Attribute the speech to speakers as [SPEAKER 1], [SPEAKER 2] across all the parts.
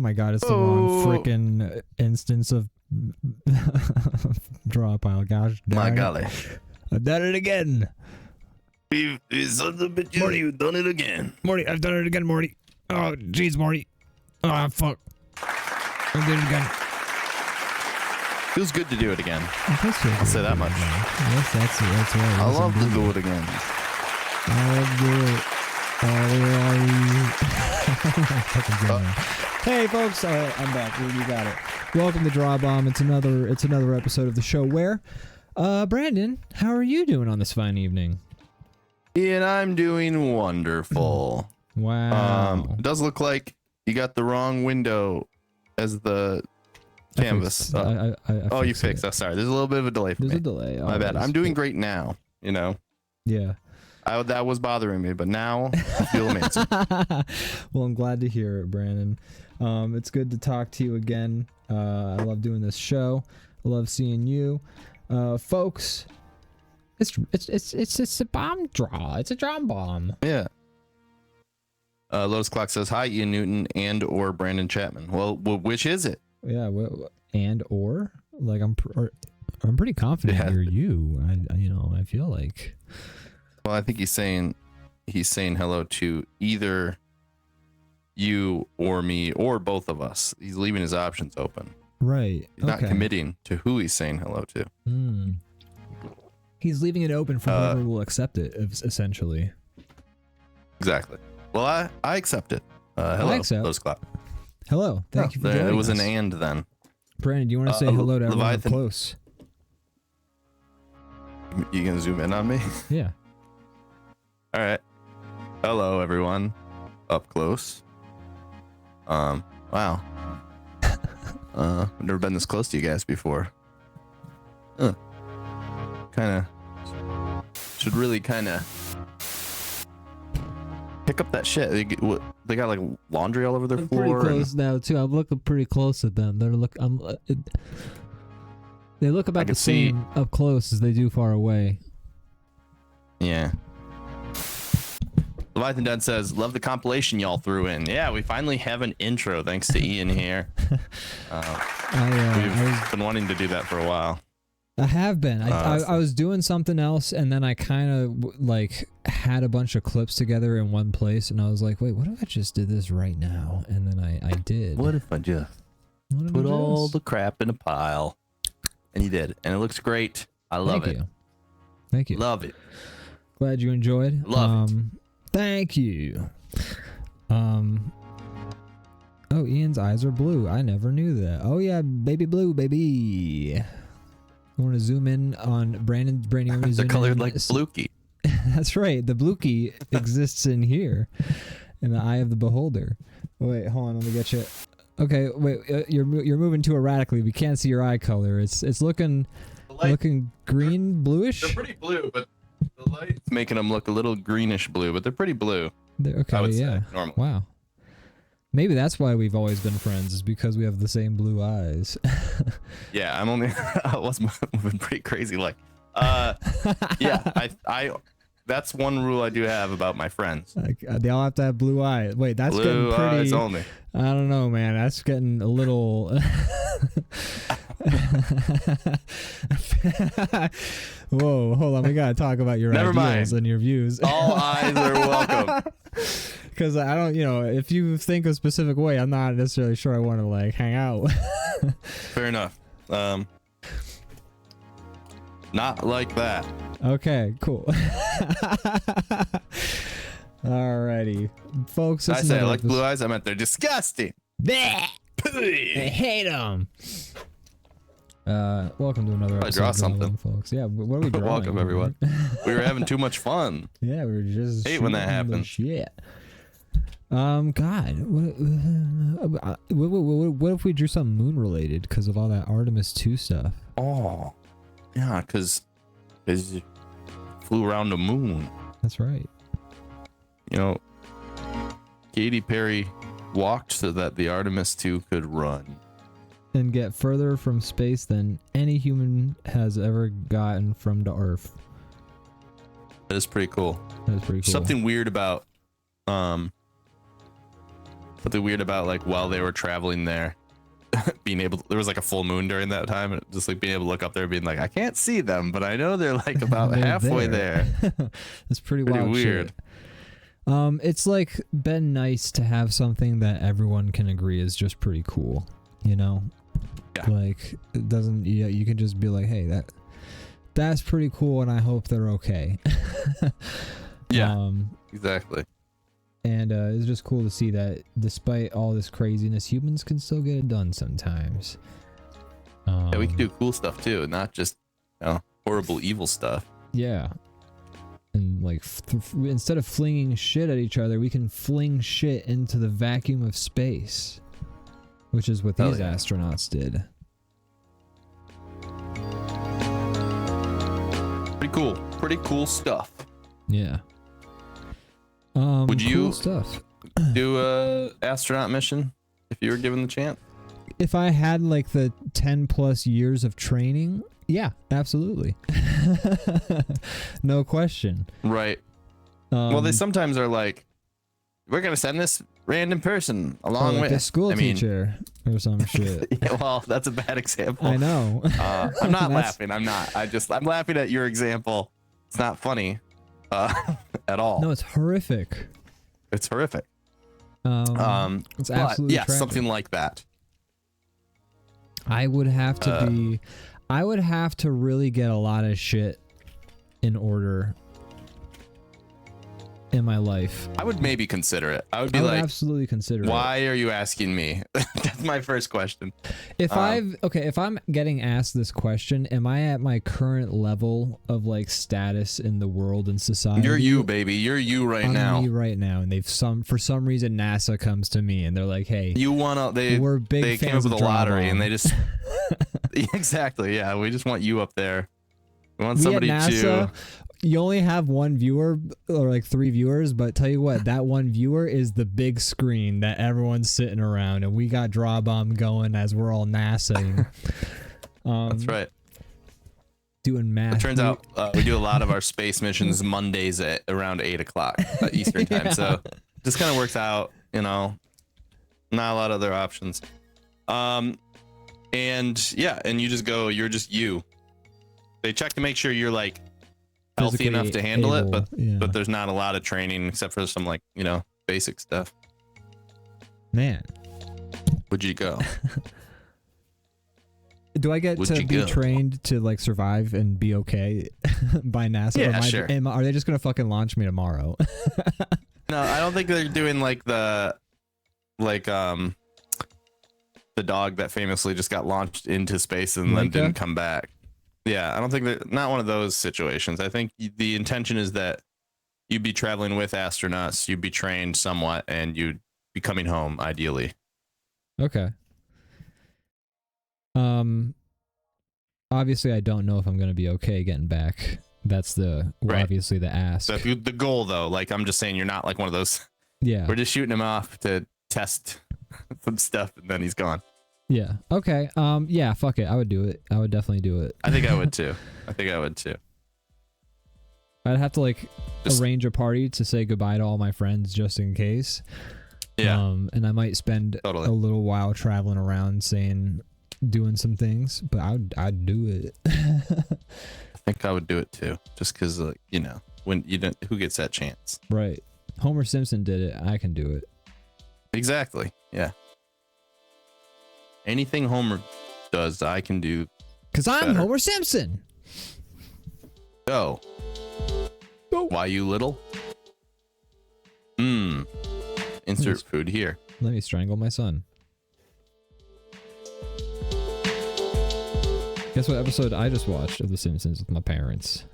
[SPEAKER 1] my god, it's the wrong freaking instance of draw pile. Gosh,
[SPEAKER 2] My golly.
[SPEAKER 1] I've done it again.
[SPEAKER 2] You've done it again.
[SPEAKER 1] Morty, I've done it again, Morty. Oh, jeez, Morty. Oh, fuck. I did it again.
[SPEAKER 2] Feels good to do it again.
[SPEAKER 1] I'll
[SPEAKER 2] say that much.
[SPEAKER 1] Yes, that's right.
[SPEAKER 2] I love to do it again.
[SPEAKER 1] I love to do it. Hey folks, all right, I'm back. You got it. Welcome to DrawBomb. It's another episode of the show where, Brandon, how are you doing on this fine evening?
[SPEAKER 2] Ian, I'm doing wonderful.
[SPEAKER 1] Wow.
[SPEAKER 2] It does look like you got the wrong window as the canvas.
[SPEAKER 1] I
[SPEAKER 2] you fixed that. Sorry, there's a little bit of a delay for me.
[SPEAKER 1] There's a delay.
[SPEAKER 2] My bad. I'm doing great now. You know.
[SPEAKER 1] Yeah.
[SPEAKER 2] That was bothering me, but now I feel amazing.
[SPEAKER 1] Well, I'm glad to hear it, Brandon. It's good to talk to you again. I love doing this show. I love seeing you, folks. It's a bomb draw. It's a DrawBomb.
[SPEAKER 2] Yeah. Lotus Clock says hi, Ian Newton and or Brandon Chapman. Well, which is it?
[SPEAKER 1] Yeah, and or like I'm pretty confident you're you. I feel like.
[SPEAKER 2] Well, I think he's saying hello to either you or me or both of us. He's leaving his options open.
[SPEAKER 1] Right.
[SPEAKER 2] He's not committing to who he's saying hello to.
[SPEAKER 1] He's leaving it open for whoever will accept it, essentially.
[SPEAKER 2] Exactly. Well, I accept it. Hello, Lotus Clock.
[SPEAKER 1] Hello. Thank you for joining us.
[SPEAKER 2] It was an and then.
[SPEAKER 1] Brandon, do you want to say hello to everyone close?
[SPEAKER 2] You can zoom in on me?
[SPEAKER 1] Yeah.
[SPEAKER 2] All right. Hello, everyone. Up close. Wow. I've never been this close to you guys before. Kind of should really kind of pick up that shit. They got like laundry all over their floor.
[SPEAKER 1] Pretty close now too. I'm looking pretty close at them. They look about the same up close as they do far away.
[SPEAKER 2] Yeah. Leviathan Dad says, love the compilation y'all threw in. Yeah, we finally have an intro thanks to Ian here. We've been wanting to do that for a while.
[SPEAKER 1] I have been. I was doing something else, and then I kind of like had a bunch of clips together in one place, and I was like, wait, what if I just did this right now? And then I did.
[SPEAKER 2] What if I just put all the crap in a pile? And he did. And it looks great. I love it.
[SPEAKER 1] Thank you.
[SPEAKER 2] Love it.
[SPEAKER 1] Glad you enjoyed.
[SPEAKER 2] Love it.
[SPEAKER 1] Thank you. Oh, Ian's eyes are blue. I never knew that. Oh yeah, baby blue, baby. I want to zoom in on Brandon.
[SPEAKER 2] They're colored like Blukey.
[SPEAKER 1] That's right. The Blukey exists in here, in the eye of the beholder. Wait, hold on. Let me get you. Okay, wait. You're moving too erratically. We can't see your eye color. It's looking green, bluish.
[SPEAKER 2] They're pretty blue, but the light's making them look a little greenish blue, but they're pretty blue.
[SPEAKER 1] Okay,
[SPEAKER 2] I would
[SPEAKER 1] yeah.
[SPEAKER 2] say, normally.
[SPEAKER 1] Wow. Maybe that's why we've always been friends, is because we have the same blue eyes.
[SPEAKER 2] Yeah, I was moving pretty crazy. Like, yeah, I that's one rule I do have about my friends.
[SPEAKER 1] They all have to have blue eyes. Wait, that's
[SPEAKER 2] blue
[SPEAKER 1] getting pretty.
[SPEAKER 2] Eyes only.
[SPEAKER 1] I don't know, man. That's getting a little. Whoa, hold on. We gotta talk about your ideas and your views.
[SPEAKER 2] All eyes are welcome.
[SPEAKER 1] Because I don't, if you think a specific way, I'm not necessarily sure I want to like hang out.
[SPEAKER 2] Fair enough. Not like that.
[SPEAKER 1] Okay, cool. Alrighty, folks.
[SPEAKER 2] I say I like blue eyes. I meant they're disgusting.
[SPEAKER 1] I hate them. Welcome to another episode.
[SPEAKER 2] I draw something,
[SPEAKER 1] folks. Yeah, what are we drawing?
[SPEAKER 2] Welcome, everyone. We were having too much fun.
[SPEAKER 1] Yeah, we were just
[SPEAKER 2] hate when that happens.
[SPEAKER 1] Shit. God, what if we drew something moon related because of all that Artemis 2 stuff?
[SPEAKER 2] Oh, yeah, because you flew around the moon.
[SPEAKER 1] That's right.
[SPEAKER 2] Katy Perry walked so that the Artemis 2 could run.
[SPEAKER 1] And get further from space than any human has ever gotten from the Earth.
[SPEAKER 2] That is pretty cool.
[SPEAKER 1] That is pretty cool.
[SPEAKER 2] Something weird about something weird about like while they were traveling there, being able there was like a full moon during that time, and just like being able to look up there, being like, I can't see them, but I know they're like about
[SPEAKER 1] They're
[SPEAKER 2] halfway there.
[SPEAKER 1] It's pretty
[SPEAKER 2] Pretty
[SPEAKER 1] wild
[SPEAKER 2] weird.
[SPEAKER 1] shit. It's like been nice to have something that everyone can agree is just pretty cool, you know?
[SPEAKER 2] Yeah.
[SPEAKER 1] Like it doesn't you can just be like, hey, that's pretty cool and I hope they're okay.
[SPEAKER 2] Yeah. Exactly.
[SPEAKER 1] And it's just cool to see that despite all this craziness, humans can still get it done sometimes.
[SPEAKER 2] Yeah, we can do cool stuff too, not just horrible evil stuff.
[SPEAKER 1] Yeah. And like instead of flinging shit at each other, we can fling shit into the vacuum of space, which is what these astronauts did. Pretty cool stuff. Yeah.
[SPEAKER 2] Would you
[SPEAKER 1] cool stuff.
[SPEAKER 2] do a astronaut mission if you were given the chance?
[SPEAKER 1] If I had like the 10 plus years of training, yeah, absolutely. No question.
[SPEAKER 2] Right. Well, they sometimes are like, we're gonna send this random person along with
[SPEAKER 1] a school teacher or some shit.
[SPEAKER 2] Yeah, well, that's a bad example.
[SPEAKER 1] I know.
[SPEAKER 2] I'm not laughing. I'm laughing at your example. It's not funny at all.
[SPEAKER 1] No, it's horrific.
[SPEAKER 2] It's horrific.
[SPEAKER 1] It's absolutely tragic.
[SPEAKER 2] Something like that.
[SPEAKER 1] I would have to really get a lot of shit in order in my life.
[SPEAKER 2] I would maybe consider it. I would be
[SPEAKER 1] absolutely consider it.
[SPEAKER 2] Why are you asking me? That's my first question.
[SPEAKER 1] If if I'm getting asked this question, am I at my current level of like status in the world and society?
[SPEAKER 2] You're you, baby. You're you right now.
[SPEAKER 1] I'm me right now, and for some reason NASA comes to me and they're like, "Hey, we're big
[SPEAKER 2] they
[SPEAKER 1] fans
[SPEAKER 2] came up with
[SPEAKER 1] of
[SPEAKER 2] a lottery
[SPEAKER 1] DrawBomb."
[SPEAKER 2] and they just exactly, yeah. We just want you up there. We want somebody
[SPEAKER 1] at NASA,
[SPEAKER 2] to.
[SPEAKER 1] You only have one viewer or like 3 viewers, but tell you what, that one viewer is the big screen that everyone's sitting around, and we got DrawBomb going as we're all NASA.
[SPEAKER 2] That's right.
[SPEAKER 1] Doing math.
[SPEAKER 2] It turns out we do a lot of our space missions Mondays at around 8 o'clock Eastern time, so just kind of works out. Not a lot of other options. And yeah, and you just go. You're just you. They check to make sure you're like healthy enough to handle it, but there's not a lot of training except for some like basic stuff.
[SPEAKER 1] Man,
[SPEAKER 2] would you go?
[SPEAKER 1] Do I get to be trained to like survive and be okay by NASA?
[SPEAKER 2] Yeah, sure.
[SPEAKER 1] Are they just gonna fucking launch me tomorrow?
[SPEAKER 2] No, I don't think they're doing like the dog that famously just got launched into space and then didn't come back. Yeah, I don't think they're not one of those situations. I think the intention is that you'd be traveling with astronauts, you'd be trained somewhat, and you'd be coming home, ideally.
[SPEAKER 1] Okay. Obviously, I don't know if I'm going to be okay getting back. That's obviously the ask.
[SPEAKER 2] So the goal, though, like I'm just saying, you're not like one of those.
[SPEAKER 1] Yeah.
[SPEAKER 2] We're just shooting him off to test some stuff, and then he's gone.
[SPEAKER 1] Yeah. Okay. Yeah. Fuck it. I would do it. I would definitely do it.
[SPEAKER 2] I think I would too.
[SPEAKER 1] I'd have to like arrange a party to say goodbye to all my friends just in case.
[SPEAKER 2] Yeah.
[SPEAKER 1] And I might spend a little while traveling around doing some things, but I'd do it.
[SPEAKER 2] I think I would do it too, just because when you don't, who gets that chance?
[SPEAKER 1] Right. Homer Simpson did it. I can do it.
[SPEAKER 2] Exactly. Yeah. Anything Homer does, I can do.
[SPEAKER 1] Because I'm Homer Simpson.
[SPEAKER 2] Go. Why you little? Insert food here.
[SPEAKER 1] Let me strangle my son. Guess what episode I just watched of The Simpsons with my parents?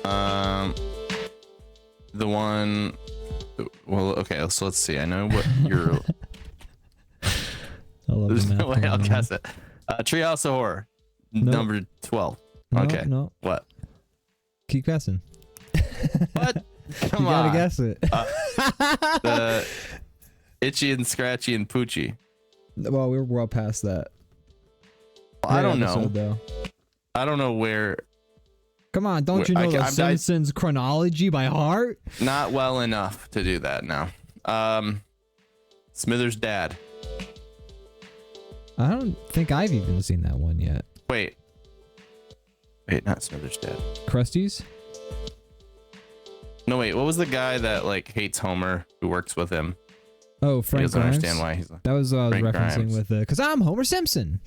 [SPEAKER 2] The one. Well, okay, so let's see. I know what you're.
[SPEAKER 1] I love
[SPEAKER 2] There's no way I'll guess it. Treehouse of Horror, number 12. Okay.
[SPEAKER 1] No.
[SPEAKER 2] What?
[SPEAKER 1] Keep guessing.
[SPEAKER 2] What? Come
[SPEAKER 1] you gotta guess it.
[SPEAKER 2] The Itchy and Scratchy and Poochie.
[SPEAKER 1] Well, we're well past that.
[SPEAKER 2] Well, I don't know. I don't know where.
[SPEAKER 1] Come on, don't you know The Simpsons chronology by heart?
[SPEAKER 2] Not well enough to do that now. Smithers' dad.
[SPEAKER 1] I don't think I've even seen that one yet.
[SPEAKER 2] Wait, not Smithers' dad.
[SPEAKER 1] Krusty's?
[SPEAKER 2] No, wait. What was the guy that like hates Homer who works with him?
[SPEAKER 1] Oh,
[SPEAKER 2] He
[SPEAKER 1] Frank
[SPEAKER 2] doesn't
[SPEAKER 1] Grimes.
[SPEAKER 2] understand why he's.
[SPEAKER 1] That was what I was
[SPEAKER 2] Frank
[SPEAKER 1] referencing
[SPEAKER 2] Grimes.
[SPEAKER 1] with the, because I'm Homer Simpson.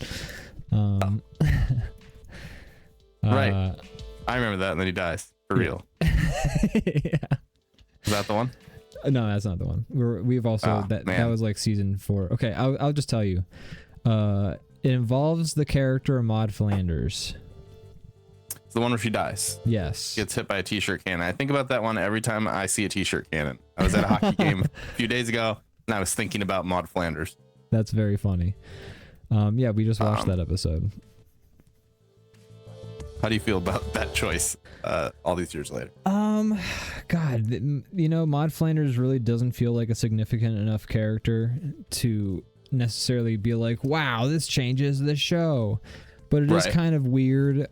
[SPEAKER 2] Right. I remember that, and then he dies for real.
[SPEAKER 1] Yeah.
[SPEAKER 2] Is that the one?
[SPEAKER 1] No, that's not the one. We've also that was like season 4. Okay, I'll just tell you. It involves the character Maud Flanders.
[SPEAKER 2] It's the one where she dies.
[SPEAKER 1] Yes.
[SPEAKER 2] Gets hit by a t-shirt cannon. I think about that one every time I see a t-shirt cannon. I was at a hockey game a few days ago, and I was thinking about Maud Flanders.
[SPEAKER 1] That's very funny. Yeah, we just watched that episode.
[SPEAKER 2] How do you feel about that choice all these years later?
[SPEAKER 1] God, you know, Maud Flanders really doesn't feel like a significant enough character to necessarily be like, wow, this changes the show. But it is kind of weird.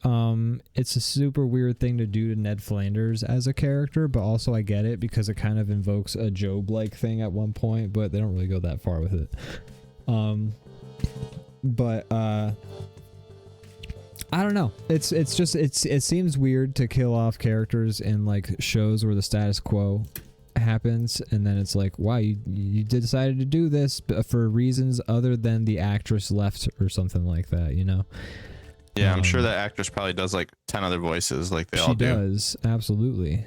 [SPEAKER 1] It's a super weird thing to do to Ned Flanders as a character, but also I get it because it kind of invokes a Job-like thing at one point, but they don't really go that far with it. I don't know. It seems weird to kill off characters in like shows where the status quo happens, and then it's like, wow, you decided to do this for reasons other than the actress left or something like that, you know?
[SPEAKER 2] Yeah, I'm sure that actress probably does like 10 other voices like they all do.
[SPEAKER 1] She does, absolutely.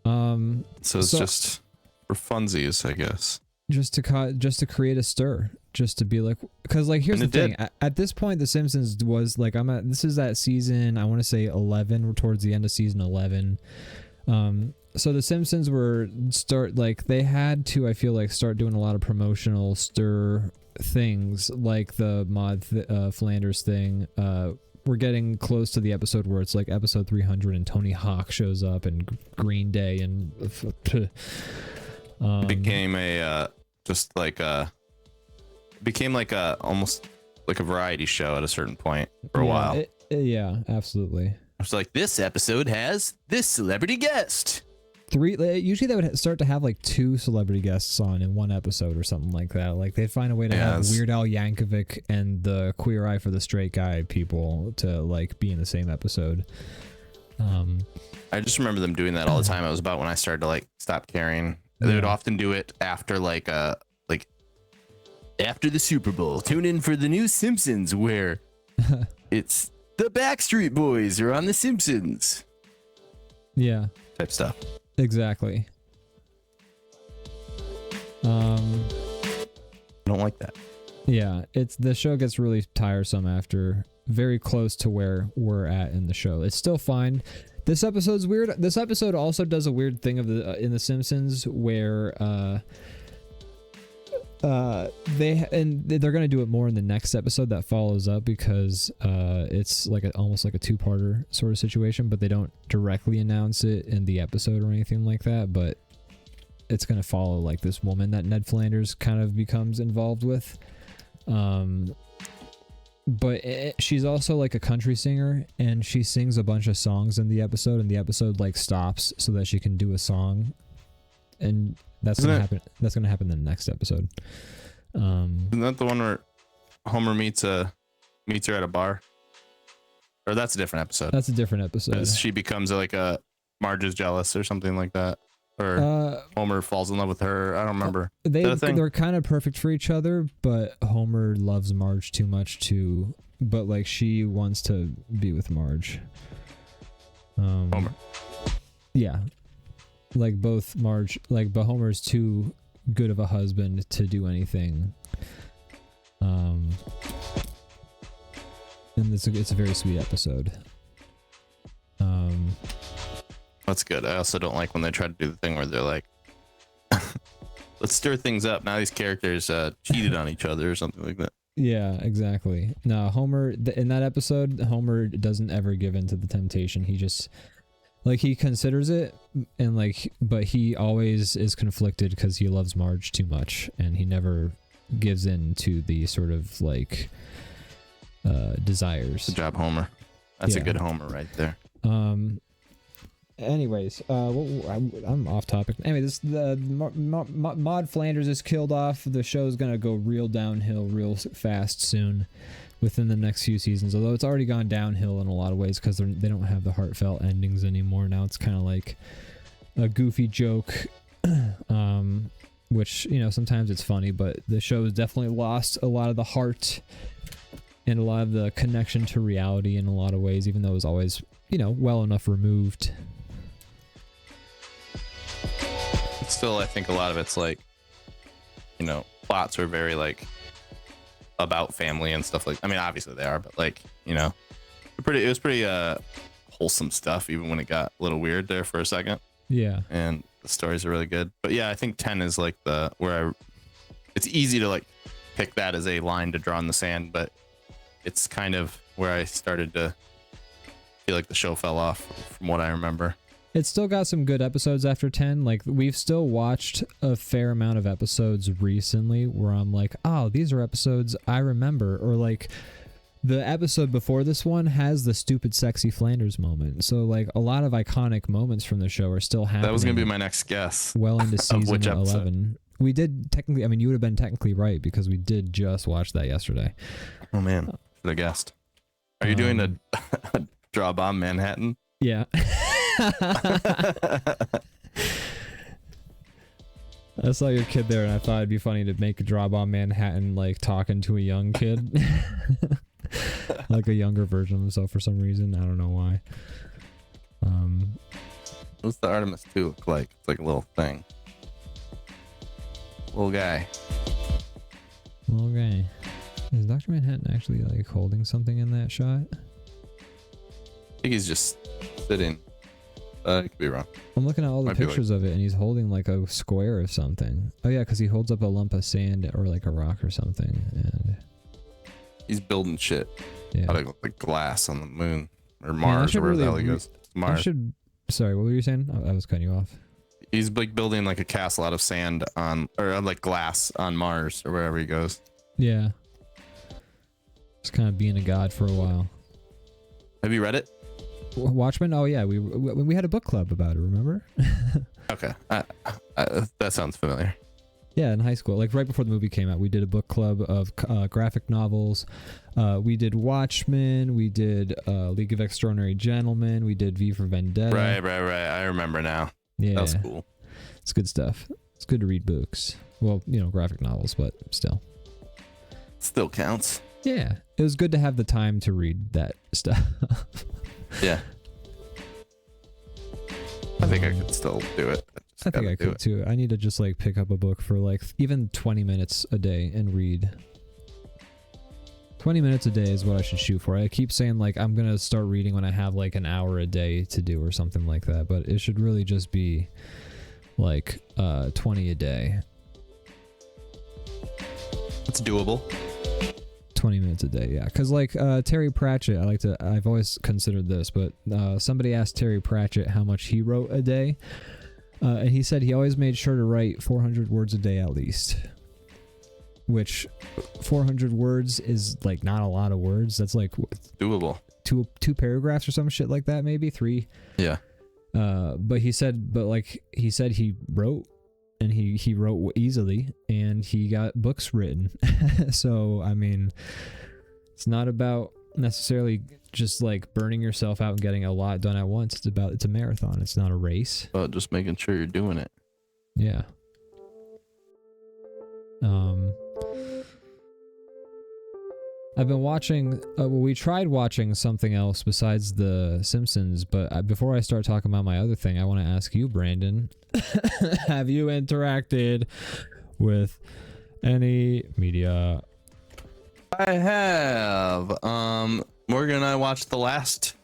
[SPEAKER 2] So it's just for funsies, I guess.
[SPEAKER 1] Just to create a stir, just to be like, because like here's the thing. At this point, The Simpsons was like, this is at season, I want to say 11, we're towards the end of season 11. So The Simpsons they had to, I feel like, start doing a lot of promotional stir things like the Maud Flanders thing. We're getting close to the episode where it's like episode 300 and Tony Hawk shows up and Green Day and
[SPEAKER 2] became almost like a variety show at a certain point for a while.
[SPEAKER 1] Yeah, absolutely.
[SPEAKER 2] It's like, this episode has this celebrity guest.
[SPEAKER 1] Usually they would start to have like 2 celebrity guests on in one episode or something like that. Like they'd find a way to have Weird Al Yankovic and the Queer Eye for the Straight Guy people to like be in the same episode.
[SPEAKER 2] I just remember them doing that all the time. It was about when I started to like stop caring. They would often do it after after the Super Bowl. Tune in for the new Simpsons where it's the Backstreet Boys are on the Simpsons.
[SPEAKER 1] Yeah.
[SPEAKER 2] Type stuff.
[SPEAKER 1] Exactly.
[SPEAKER 2] I don't like that.
[SPEAKER 1] Yeah, the show gets really tiresome after very close to where we're at in the show. It's still fine. This episode's weird. This episode also does a weird thing in The Simpsons where they're gonna do it more in the next episode that follows up because it's like almost like a 2-parter sort of situation, but they don't directly announce it in the episode or anything like that. But it's gonna follow like this woman that Ned Flanders kind of becomes involved with. But she's also like a country singer, and she sings a bunch of songs in the episode, and the episode like stops so that she can do a song, and that's gonna happen. That's gonna happen in the next episode.
[SPEAKER 2] Isn't that the one where Homer meets her at a bar? Or that's a different episode.
[SPEAKER 1] That's a different episode.
[SPEAKER 2] She becomes like a Marge is jealous or something like that. Or Homer falls in love with her. I don't remember.
[SPEAKER 1] They're kind of perfect for each other, but Homer loves Marge too much but like she wants to be with Marge.
[SPEAKER 2] Homer.
[SPEAKER 1] Yeah. Like both Marge, but Homer's too good of a husband to do anything. And it's a very sweet episode.
[SPEAKER 2] That's good. I also don't like when they try to do the thing where they're like, let's stir things up. Now these characters cheated on each other or something like that.
[SPEAKER 1] Yeah, exactly. No, Homer, in that episode, Homer doesn't ever give in to the temptation. He just, like, he considers it, and like, but he always is conflicted because he loves Marge too much, and he never gives in to the sort of like desires.
[SPEAKER 2] Good job, Homer. That's a good Homer right there.
[SPEAKER 1] Anyways, I'm off topic. Anyway, the Mod Flanders is killed off. The show's gonna go real downhill real fast soon, within the next few seasons. Although it's already gone downhill in a lot of ways because they don't have the heartfelt endings anymore. Now it's kind of like a goofy joke, which sometimes it's funny, but the show has definitely lost a lot of the heart and a lot of the connection to reality in a lot of ways, even though it was always well enough removed.
[SPEAKER 2] Still, I think a lot of it's like, plots are very like about family and stuff like. I mean, obviously they are, but like, it was pretty wholesome stuff, even when it got a little weird there for a second.
[SPEAKER 1] Yeah.
[SPEAKER 2] And the stories are really good. But yeah, I think 10 is like it's easy to like pick that as a line to draw in the sand, but it's kind of where I started to feel like the show fell off from what I remember.
[SPEAKER 1] It's still got some good episodes after 10. Like, we've still watched a fair amount of episodes recently where I'm like, oh, these are episodes I remember. Or like, the episode before this one has the stupid sexy Flanders moment. So like, a lot of iconic moments from the show are still happening.
[SPEAKER 2] That was going to be my next guess.
[SPEAKER 1] Well into season 11. We did technically, I mean, you would have been technically right because we did just watch that yesterday.
[SPEAKER 2] Oh man, should have guessed. Are you doing a DrawBomb Manhattan?
[SPEAKER 1] Yeah. I saw your kid there and I thought it'd be funny to make a DrawBomb Manhattan like talking to a young kid. Like a younger version of himself for some reason. I don't know why.
[SPEAKER 2] What's the Artemis 2 look like? It's like a little thing. Little guy.
[SPEAKER 1] Little guy. Is Dr. Manhattan actually like holding something in that shot?
[SPEAKER 2] I think he's just sitting. I could be wrong.
[SPEAKER 1] I'm looking at all the pictures of it, and he's holding like a square of something. Oh yeah, because he holds up a lump of sand or like a rock or something, and
[SPEAKER 2] he's building shit out of like glass on the moon or Mars or wherever the hell he goes. Mars.
[SPEAKER 1] Sorry, what were you saying? I was cutting you off.
[SPEAKER 2] He's like building like a castle out of sand or like glass on Mars or wherever he goes.
[SPEAKER 1] Yeah. Just kind of being a god for a while.
[SPEAKER 2] Have you read it?
[SPEAKER 1] Watchmen? Oh yeah, we had a book club about it. Remember?
[SPEAKER 2] Okay, that sounds familiar.
[SPEAKER 1] Yeah, in high school, like right before the movie came out, we did a book club of graphic novels. We did Watchmen. We did League of Extraordinary Gentlemen. We did V for Vendetta.
[SPEAKER 2] Right. I remember now.
[SPEAKER 1] Yeah,
[SPEAKER 2] that was cool.
[SPEAKER 1] It's good stuff. It's good to read books. Well, graphic novels, but still.
[SPEAKER 2] Still counts.
[SPEAKER 1] Yeah, it was good to have the time to read that stuff.
[SPEAKER 2] Yeah. I think I could still do it.
[SPEAKER 1] I think I could too. I need to just like pick up a book for like even 20 minutes a day and read. 20 minutes a day is what I should shoot for. I keep saying like I'm going to start reading when I have like an hour a day to do or something like that, but it should really just be like 20 a day.
[SPEAKER 2] It's doable.
[SPEAKER 1] 20 minutes a day, yeah. Because like Terry Pratchett, I've always considered this, but somebody asked Terry Pratchett how much he wrote a day, and he said he always made sure to write 400 words a day at least, which 400 words is like not a lot of words. That's like
[SPEAKER 2] it's doable.
[SPEAKER 1] Two paragraphs or some shit like that, maybe 3.
[SPEAKER 2] Yeah.
[SPEAKER 1] But he said he wrote. And he wrote easily, and he got books written. So, I mean, it's not about necessarily just like burning yourself out and getting a lot done at once. It's a marathon. It's not a race.
[SPEAKER 2] But just making sure you're doing it.
[SPEAKER 1] Yeah. I've been watching, we tried watching something else besides The Simpsons, but before I start talking about my other thing, I want to ask you, Brandon, have you interacted with any media?
[SPEAKER 2] I have. Morgan and I watched the last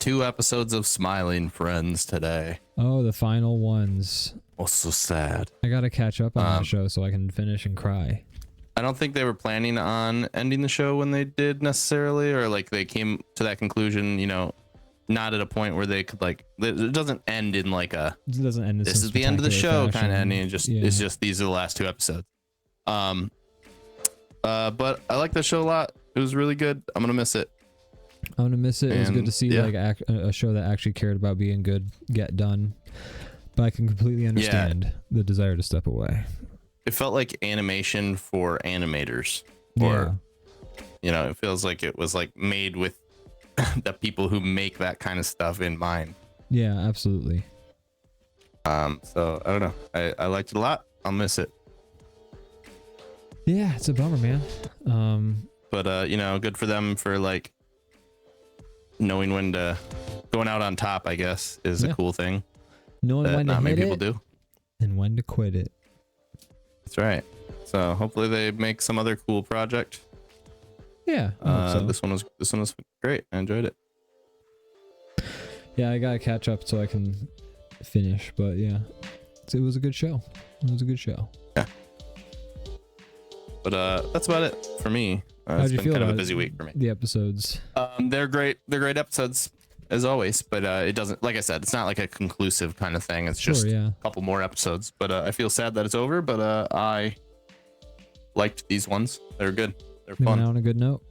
[SPEAKER 2] 2 episodes of Smiling Friends today.
[SPEAKER 1] Oh, the final ones.
[SPEAKER 2] Oh, so sad.
[SPEAKER 1] I gotta catch up on that show so I can finish and cry.
[SPEAKER 2] I don't think they were planning on ending the show when they did necessarily, or like they came to that conclusion, not at a point where they could like, it doesn't end in like a,
[SPEAKER 1] it doesn't end in
[SPEAKER 2] this is the end of the show kind of ending. It's
[SPEAKER 1] yeah.
[SPEAKER 2] just these are the last 2 episodes. But I like the show a lot. It was really good. I'm gonna miss it.
[SPEAKER 1] I'm gonna miss it. It was good to see
[SPEAKER 2] yeah.
[SPEAKER 1] like a show that actually cared about being good get done, but I can completely understand the desire to step away.
[SPEAKER 2] It felt like animation for animators, or it feels like it was like made with the people who make that kind of stuff in mind.
[SPEAKER 1] Yeah, absolutely.
[SPEAKER 2] So I don't know. I liked it a lot. I'll miss it.
[SPEAKER 1] Yeah, it's a bummer, man.
[SPEAKER 2] But good for them for like knowing when to going out on top, I guess, is a cool thing.
[SPEAKER 1] Knowing
[SPEAKER 2] that
[SPEAKER 1] when to
[SPEAKER 2] not many
[SPEAKER 1] hit
[SPEAKER 2] people
[SPEAKER 1] it
[SPEAKER 2] do.
[SPEAKER 1] and when to quit it.
[SPEAKER 2] That's right. So hopefully they make some other cool project.
[SPEAKER 1] Yeah. I hope so.
[SPEAKER 2] This one was great. I enjoyed it.
[SPEAKER 1] Yeah, I gotta catch up so I can finish, but yeah, it was a good show.
[SPEAKER 2] Yeah. But that's about it for me.
[SPEAKER 1] How'd
[SPEAKER 2] It's
[SPEAKER 1] you
[SPEAKER 2] been
[SPEAKER 1] feel
[SPEAKER 2] kind of a
[SPEAKER 1] about
[SPEAKER 2] busy week for me.
[SPEAKER 1] the episodes?
[SPEAKER 2] They're great. They're great episodes as always. But it doesn't, like I said, it's not like a conclusive kind of thing. It's just a couple more episodes. But I feel sad that it's over. But I liked these ones. They're good. They're fun.
[SPEAKER 1] On a good note.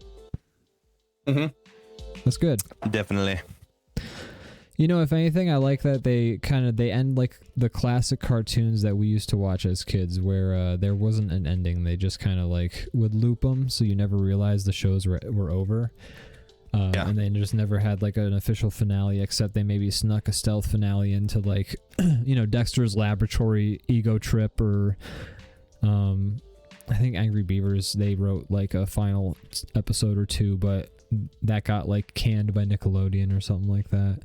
[SPEAKER 1] That's good.
[SPEAKER 2] Definitely.
[SPEAKER 1] If anything, I like that they end like the classic cartoons that we used to watch as kids, where there wasn't an ending. They just kind of like would loop them, so you never realized the shows were over. And they just never had like an official finale, except they maybe snuck a stealth finale into like, Dexter's Laboratory ego trip, or I think Angry Beavers, they wrote like a final episode or two, but that got like canned by Nickelodeon or something like that.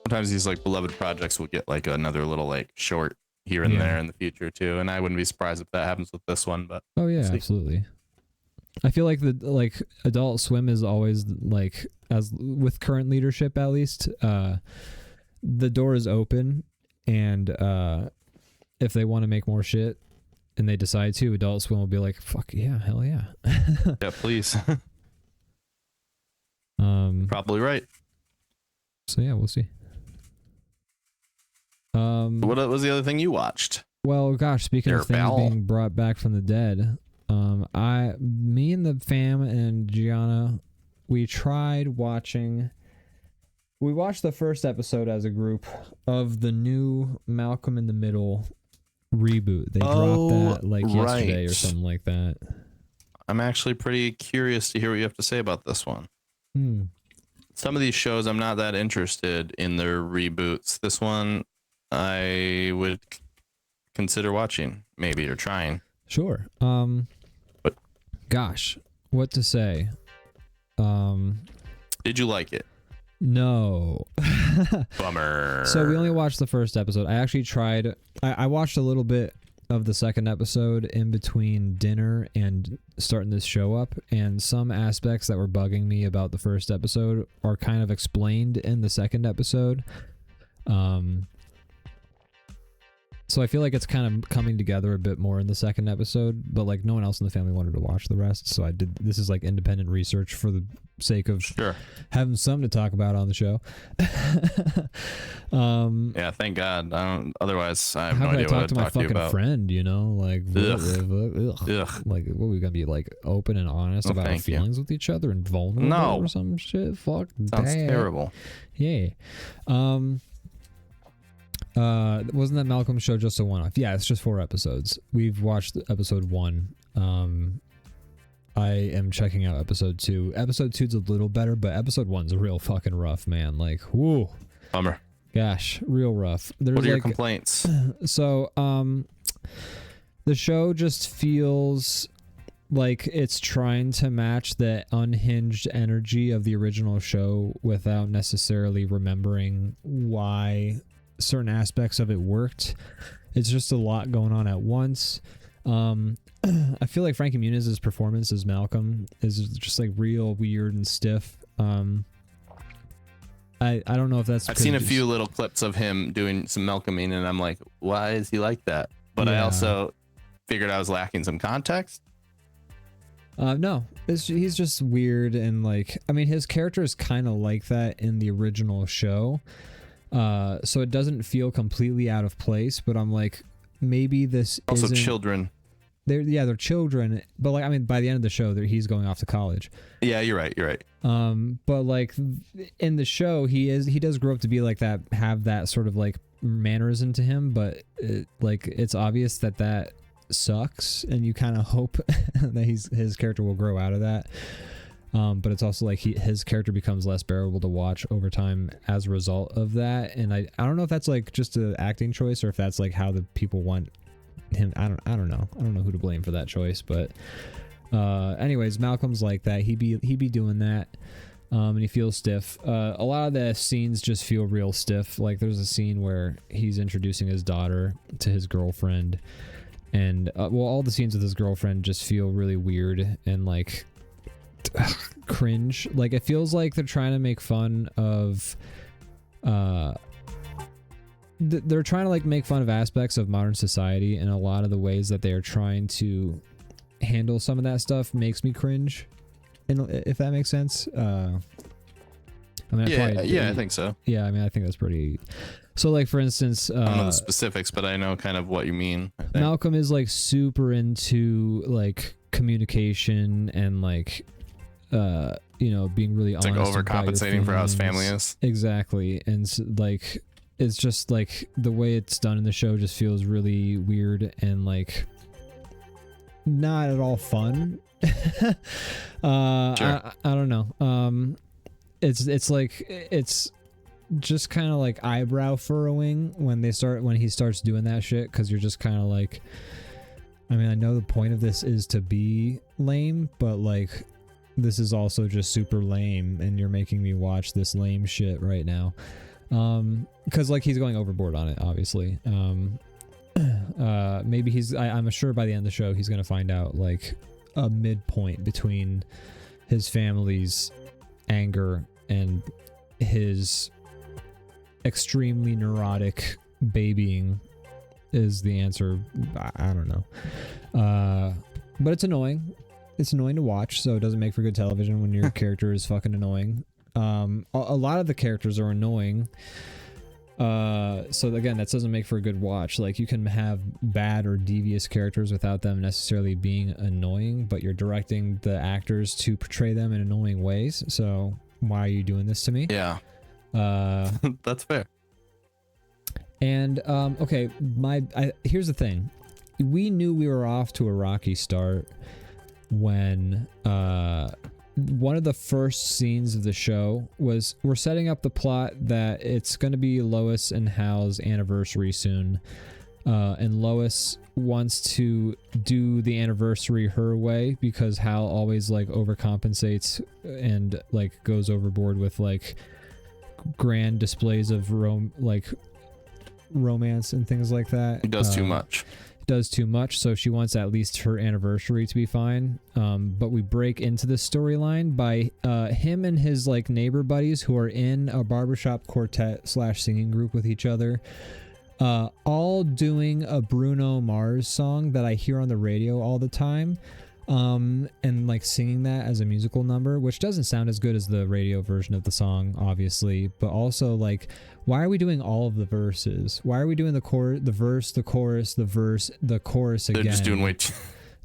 [SPEAKER 2] Sometimes these like beloved projects will get like another little like short here and there in the future too, and I wouldn't be surprised if that happens with this one. But
[SPEAKER 1] oh yeah, absolutely. I feel like Adult Swim is always like, as with current leadership at least, the door is open, and if they want to make more shit and they decide to, Adult Swim will be like, fuck yeah, hell yeah.
[SPEAKER 2] Yeah, please. Probably right.
[SPEAKER 1] So yeah, we'll see.
[SPEAKER 2] What was the other thing you watched?
[SPEAKER 1] Well, gosh, speaking of things being brought back from the dead, me and the fam and Gianna, we watched the first episode as a group of the new Malcolm in the Middle reboot. They dropped that like yesterday or something like that.
[SPEAKER 2] I'm actually pretty curious to hear what you have to say about this one. Some of these shows I'm not that interested in their reboots. This one I would consider watching, maybe, or trying.
[SPEAKER 1] Sure.
[SPEAKER 2] But
[SPEAKER 1] gosh, what to say?
[SPEAKER 2] Did you like it?
[SPEAKER 1] No.
[SPEAKER 2] Bummer.
[SPEAKER 1] So we only watched the first episode. I actually tried. I watched a little bit of the second episode in between dinner and starting this show up, and some aspects that were bugging me about the first episode are kind of explained in the second episode. So I feel like it's kind of coming together a bit more in the second episode, but like no one else in the family wanted to watch the rest, so I did. This is like independent research for the sake of having something to talk about on the show.
[SPEAKER 2] Yeah, thank God. Otherwise, I have no idea what I'd talk to you about.
[SPEAKER 1] How could I talk to my fucking friend? Like what we gonna be like open and honest about our feelings with each other and vulnerable or some shit? Fuck,
[SPEAKER 2] sounds terrible.
[SPEAKER 1] Yeah. Wasn't that Malcolm show just a one-off? Yeah, it's just 4 episodes. We've watched episode 1. I am checking out episode 2. Episode 2's a little better, but episode 1's real fucking rough, man. Like, whoo.
[SPEAKER 2] Bummer.
[SPEAKER 1] Gosh, real rough.
[SPEAKER 2] What are your complaints?
[SPEAKER 1] So, the show just feels like it's trying to match the unhinged energy of the original show without necessarily remembering why certain aspects of it worked. It's just a lot going on at once. I feel like Frankie Muniz's performance as Malcolm is just like real weird and stiff. I don't know if that's...
[SPEAKER 2] I've seen a few little clips of him doing some Malcolming, and I'm like, why is he like that? But I also figured I was lacking some context.
[SPEAKER 1] No, he's just weird, and like, I mean, his character is kind of like that in the original show. So it doesn't feel completely out of place, but I'm like, maybe this
[SPEAKER 2] also
[SPEAKER 1] isn't...
[SPEAKER 2] children.
[SPEAKER 1] they're children, but like I mean, by the end of the show, he's going off to college.
[SPEAKER 2] Yeah, you're right. You're right.
[SPEAKER 1] But like in the show, he does grow up to be like that, have that sort of like mannerism to him, but like it's obvious that sucks, and you kind of hope that his character will grow out of that. But it's also like his character becomes less bearable to watch over time as a result of that. And I don't know if that's like just an acting choice or if that's like how the people want him. I don't know. I don't know who to blame for that choice. But anyways, Malcolm's like that. He be doing that. And he feels stiff. A lot of the scenes just feel real stiff. Like there's a scene where he's introducing his daughter to his girlfriend, and all the scenes with his girlfriend just feel really weird and like cringe. Like it feels like they're trying to make fun of they're trying to like make fun of aspects of modern society, and a lot of the ways that they are trying to handle some of that stuff makes me cringe, if that makes sense. I mean,
[SPEAKER 2] I think so.
[SPEAKER 1] Yeah, I mean, I think that's pretty. So like for instance,
[SPEAKER 2] I don't know the specifics, but I know kind of what you mean.
[SPEAKER 1] Malcolm is like super into like communication and like being really honest,
[SPEAKER 2] like overcompensating for how his family is.
[SPEAKER 1] Exactly. And like it's just like the way it's done in the show just feels really weird and like not at all fun.
[SPEAKER 2] Sure.
[SPEAKER 1] I don't know. It's like it's just kind of like eyebrow furrowing when he starts doing that shit, because you're just kind of like, I mean, I know the point of this is to be lame, but like this is also just super lame, and you're making me watch this lame shit right now. Because like he's going overboard on it, obviously. Maybe I'm sure by the end of the show he's gonna find out like a midpoint between his family's anger and his extremely neurotic babying is the answer. I don't know. But it's annoying. It's annoying to watch, so it doesn't make for good television when your character is fucking annoying. A lot of the characters are annoying. So again, that doesn't make for a good watch. Like you can have bad or devious characters without them necessarily being annoying, but you're directing the actors to portray them in annoying ways. So why are you doing this to me?
[SPEAKER 2] Yeah. That's fair.
[SPEAKER 1] And okay, here's the thing. We knew we were off to a rocky start when one of the first scenes of the show was we're setting up the plot that it's going to be Lois and Hal's anniversary soon, and Lois wants to do the anniversary her way because Hal always like overcompensates and like goes overboard with like grand displays of romance and things like that.
[SPEAKER 2] He does too much.
[SPEAKER 1] Does too much, so she wants at least her anniversary to be fine. But we break into the storyline by him and his like neighbor buddies who are in a barbershop quartet / singing group with each other, all doing a Bruno Mars song that I hear on the radio all the time, and like singing that as a musical number, which doesn't sound as good as the radio version of the song, obviously, but also like, why are we doing all of the verses? Why are we doing the verse, the chorus, the verse, the chorus again?
[SPEAKER 2] They're just doing way too.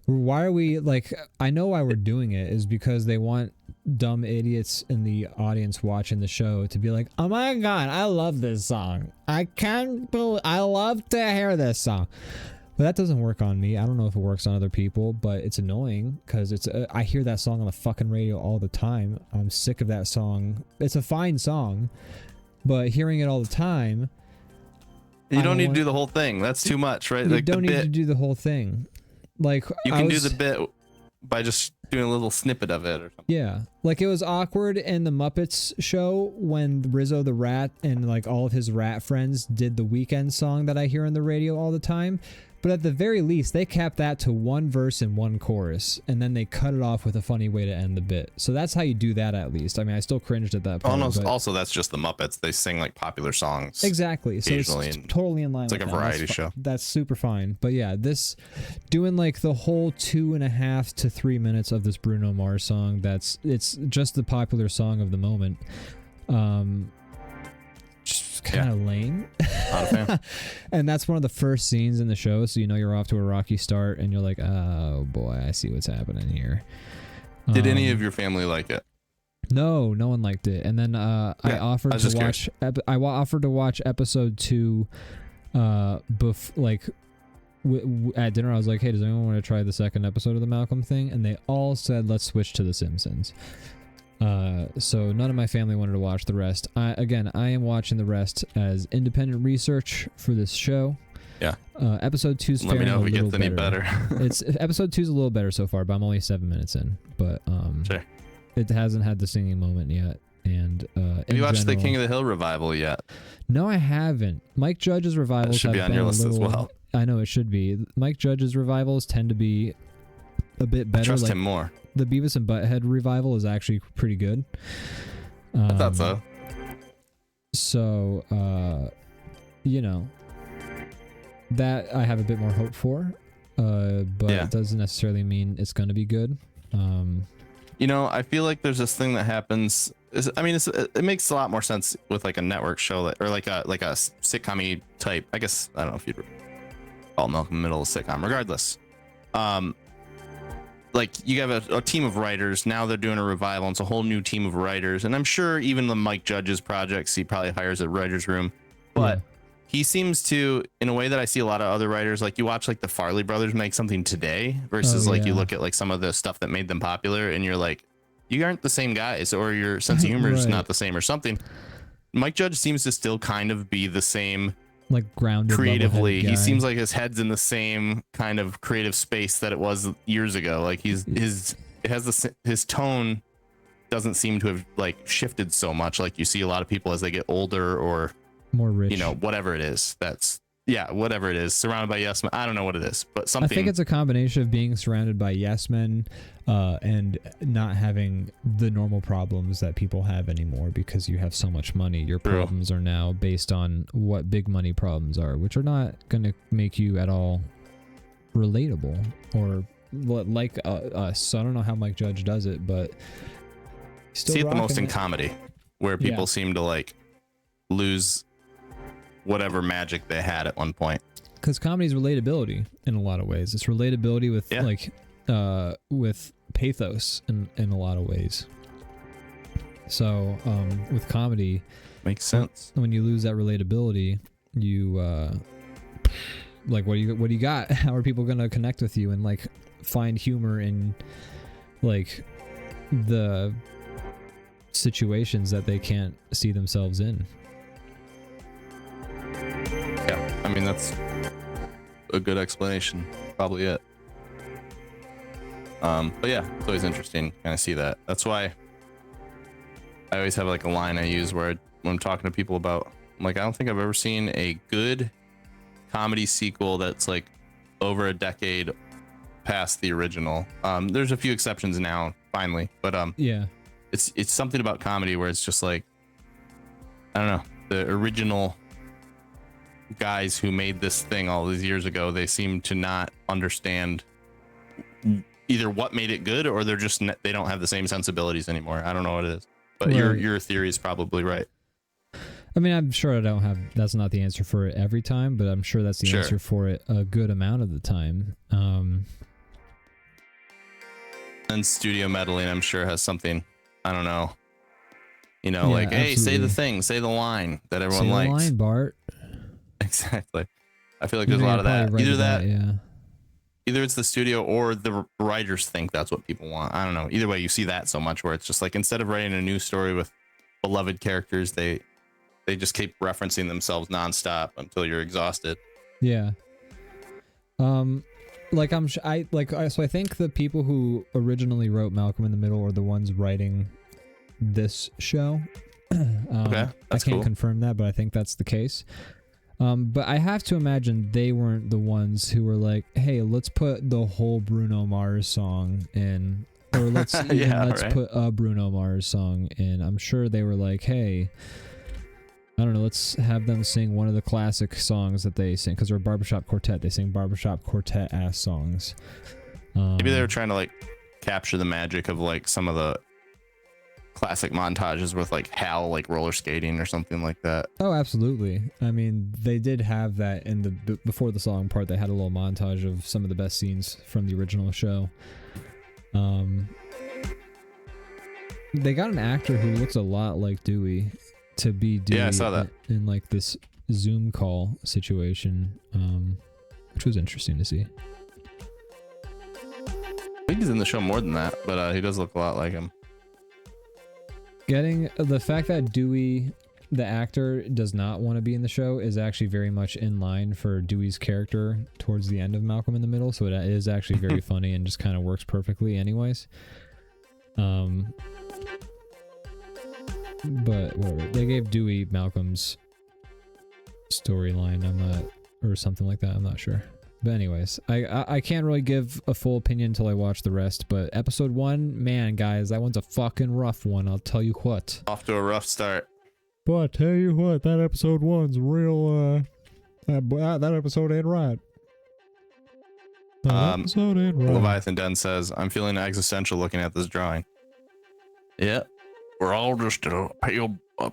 [SPEAKER 1] Why are we like? I know why we're doing it is because they want dumb idiots in the audience watching the show to be like, "Oh my god, I love this song! I love to hear this song." But that doesn't work on me. I don't know if it works on other people, but it's annoying because I hear that song on the fucking radio all the time. I'm sick of that song. It's a fine song, but hearing it all the time.
[SPEAKER 2] You don't need to do the whole thing. That's too much, right?
[SPEAKER 1] You
[SPEAKER 2] like
[SPEAKER 1] don't need to do the whole thing. Like
[SPEAKER 2] you can do the bit by just doing a little snippet of it or something.
[SPEAKER 1] Yeah, like it was awkward in the Muppets show when Rizzo the Rat and like all of his rat friends did the Weekend song that I hear on the radio all the time. But at the very least, they kept that to one verse and one chorus, and then they cut it off with a funny way to end the bit. So that's how you do that, at least. I mean, I still cringed at that point.
[SPEAKER 2] Also, that's just the Muppets. They sing like popular songs.
[SPEAKER 1] Exactly. So it's totally in line with that.
[SPEAKER 2] It's like a variety show.
[SPEAKER 1] That's super fine. But yeah, this doing like the whole 2.5 to 3 minutes of this Bruno Mars song, it's just the popular song of the moment. Just kind of lame.
[SPEAKER 2] Not a fan.
[SPEAKER 1] And that's one of the first scenes in the show, so you know you're off to a rocky start, and you're like, oh boy, I see what's happening here.
[SPEAKER 2] Did any of your family like it?
[SPEAKER 1] No, no one liked it. And then I offered to watch. I offered to watch episode 2. At dinner, I was like, "Hey, does anyone want to try the second episode of the Malcolm thing?" And they all said, "Let's switch to The Simpsons." So none of my family wanted to watch the rest. I am watching the rest as independent research for this show.
[SPEAKER 2] Yeah.
[SPEAKER 1] Episode 2's
[SPEAKER 2] Let me know if it gets any better.
[SPEAKER 1] It's episode 2's a little better so far, but I'm only 7 minutes in. But
[SPEAKER 2] sure.
[SPEAKER 1] It hasn't had the singing moment yet. And
[SPEAKER 2] have you watched the King of the Hill revival yet?
[SPEAKER 1] No, I haven't. Mike Judge's revivals
[SPEAKER 2] should be on your list as well.
[SPEAKER 1] I know it should be. Mike Judge's revivals tend to be a bit better.
[SPEAKER 2] I trust him more.
[SPEAKER 1] The Beavis and Butthead revival is actually pretty good.
[SPEAKER 2] I thought so.
[SPEAKER 1] So, that I have a bit more hope for, but it doesn't necessarily mean it's going to be good.
[SPEAKER 2] I feel like there's this thing that happens. It makes a lot more sense with like a network show or like a sitcom-y type. I guess I don't know if you'd call Malcolm in the Middle a sitcom. Regardless, like you have a team of writers. Now they're doing a revival. And it's a whole new team of writers, and I'm sure even the Mike Judge's projects, he probably hires a writer's room, but. Yeah. He seems to, in a way that I see a lot of other writers, like you watch like the Farley brothers make something today versus you look at like some of the stuff that made them popular and you're like, you aren't the same guys, or your sense of humor is not the same or something. Mike Judge seems to still kind of be the same,
[SPEAKER 1] like grounded
[SPEAKER 2] creatively. He seems like his head's in the same kind of creative space that it was years ago. Like his tone doesn't seem to have like shifted so much. Like you see a lot of people as they get older or
[SPEAKER 1] more rich,
[SPEAKER 2] whatever it is. Whatever it is, surrounded by yes men. I don't know what it is, but something.
[SPEAKER 1] I think it's a combination of being surrounded by yes men and not having the normal problems that people have anymore because you have so much money. Your problems are now based on what big money problems are, which are not going to make you at all relatable or like us. So I don't know how Mike Judge does it, but
[SPEAKER 2] see it the most in comedy, where people seem to like lose whatever magic they had at one point.
[SPEAKER 1] Because comedy is relatability in a lot of ways. It's relatability with with pathos in a lot of ways. So with comedy,
[SPEAKER 2] makes sense.
[SPEAKER 1] When you lose that relatability, you like what do you got? How are people gonna connect with you and like find humor in like the situations that they can't see themselves in?
[SPEAKER 2] Yeah, I mean that's a good explanation. Probably it. But yeah, it's always interesting to kind of see that. That's why I always have like a line I use when I'm talking to people about, I'm like, I don't think I've ever seen a good comedy sequel that's like over a decade past the original. There's a few exceptions now, finally, but
[SPEAKER 1] yeah,
[SPEAKER 2] it's something about comedy where it's just like, I don't know, the original guys who made this thing all these years ago, they seem to not understand either what made it good or they don't have the same sensibilities anymore. I don't know what it is, but your theory is probably right.
[SPEAKER 1] I mean, I'm sure that's not the answer for it every time, but I'm sure that's the answer for it a good amount of the time.
[SPEAKER 2] And studio meddling, I'm sure, has something, I don't know, like, hey, say the thing, say the line that everyone likes. Say the
[SPEAKER 1] line, Bart.
[SPEAKER 2] Exactly. I feel like there's a lot of that. Either it's the studio or the writers think that's what people want. I don't know. Either way, you see that so much where it's just like, instead of writing a new story with beloved characters, they just keep referencing themselves nonstop until you're exhausted.
[SPEAKER 1] Yeah. So I think the people who originally wrote Malcolm in the Middle are the ones writing this show.
[SPEAKER 2] Okay,
[SPEAKER 1] I can't confirm that, but I think that's the case. But I have to imagine they weren't the ones who were like, hey, let's put the whole Bruno Mars song in, or let's put a Bruno Mars song in. I'm sure they were like, hey, I don't know, let's have them sing one of the classic songs that they sing, because they're a barbershop quartet. They sing barbershop quartet ass songs.
[SPEAKER 2] Maybe they were trying to like capture the magic of like some of the classic montages with like Hal like roller skating or something like that.
[SPEAKER 1] Oh, absolutely. I mean, they did have that in the before the song part. They had a little montage of some of the best scenes from the original show. They got an actor who looks a lot like Dewey to be Dewey.
[SPEAKER 2] Yeah, I saw that
[SPEAKER 1] in like this Zoom call situation, which was interesting to see.
[SPEAKER 2] I think he's in the show more than that, but he does look a lot like him.
[SPEAKER 1] Getting the fact that Dewey, the actor, does not want to be in the show is actually very much in line for Dewey's character towards the end of Malcolm in the Middle, so it is actually very funny and just kind of works perfectly anyways. But whatever. They gave Dewey Malcolm's storyline, or something like that, I'm not sure. But anyways, I can't really give a full opinion until I watch the rest, but episode 1, man, guys, that one's a fucking rough one, I'll tell you what.
[SPEAKER 2] Off to a rough start.
[SPEAKER 1] But I tell you what, that episode 1's real, that episode ain't right. That episode ain't right.
[SPEAKER 2] Leviathan Den says, I'm feeling existential looking at this drawing. Yeah, we're all just a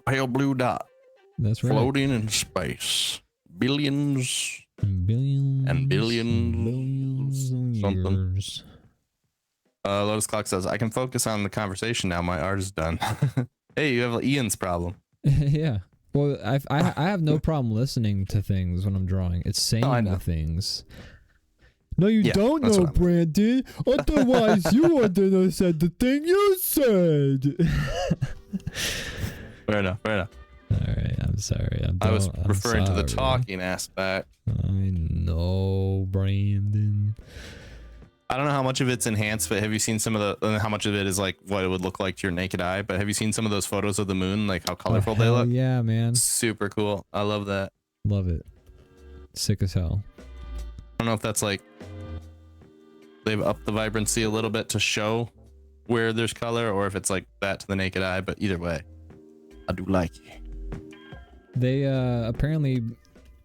[SPEAKER 2] pale blue dot.
[SPEAKER 1] That's right.
[SPEAKER 2] Floating in space. Billions
[SPEAKER 1] and billions
[SPEAKER 2] and
[SPEAKER 1] billions of
[SPEAKER 2] something.
[SPEAKER 1] years.
[SPEAKER 2] Lotus Clock says, I can focus on the conversation now. My art is done. Hey, you have Ian's problem.
[SPEAKER 1] Yeah. Well, I have no problem listening to things when I'm drawing. It's saying the things. No, you don't know, Brandon. Otherwise, you wouldn't have said the thing you said.
[SPEAKER 2] Fair enough.
[SPEAKER 1] All right, I'm sorry.
[SPEAKER 2] I was referring to the talking aspect.
[SPEAKER 1] I know, Brandon.
[SPEAKER 2] I don't know how much of it's enhanced, but have you seen some of how much of it is like what it would look like to your naked eye? But have you seen some of those photos of the moon, like how colorful they look?
[SPEAKER 1] Yeah, man.
[SPEAKER 2] Super cool. I love that.
[SPEAKER 1] Love it. Sick as hell.
[SPEAKER 2] I don't know if that's like they've upped the vibrancy a little bit to show where there's color, or if it's like that to the naked eye, but either way, I do like it.
[SPEAKER 1] They apparently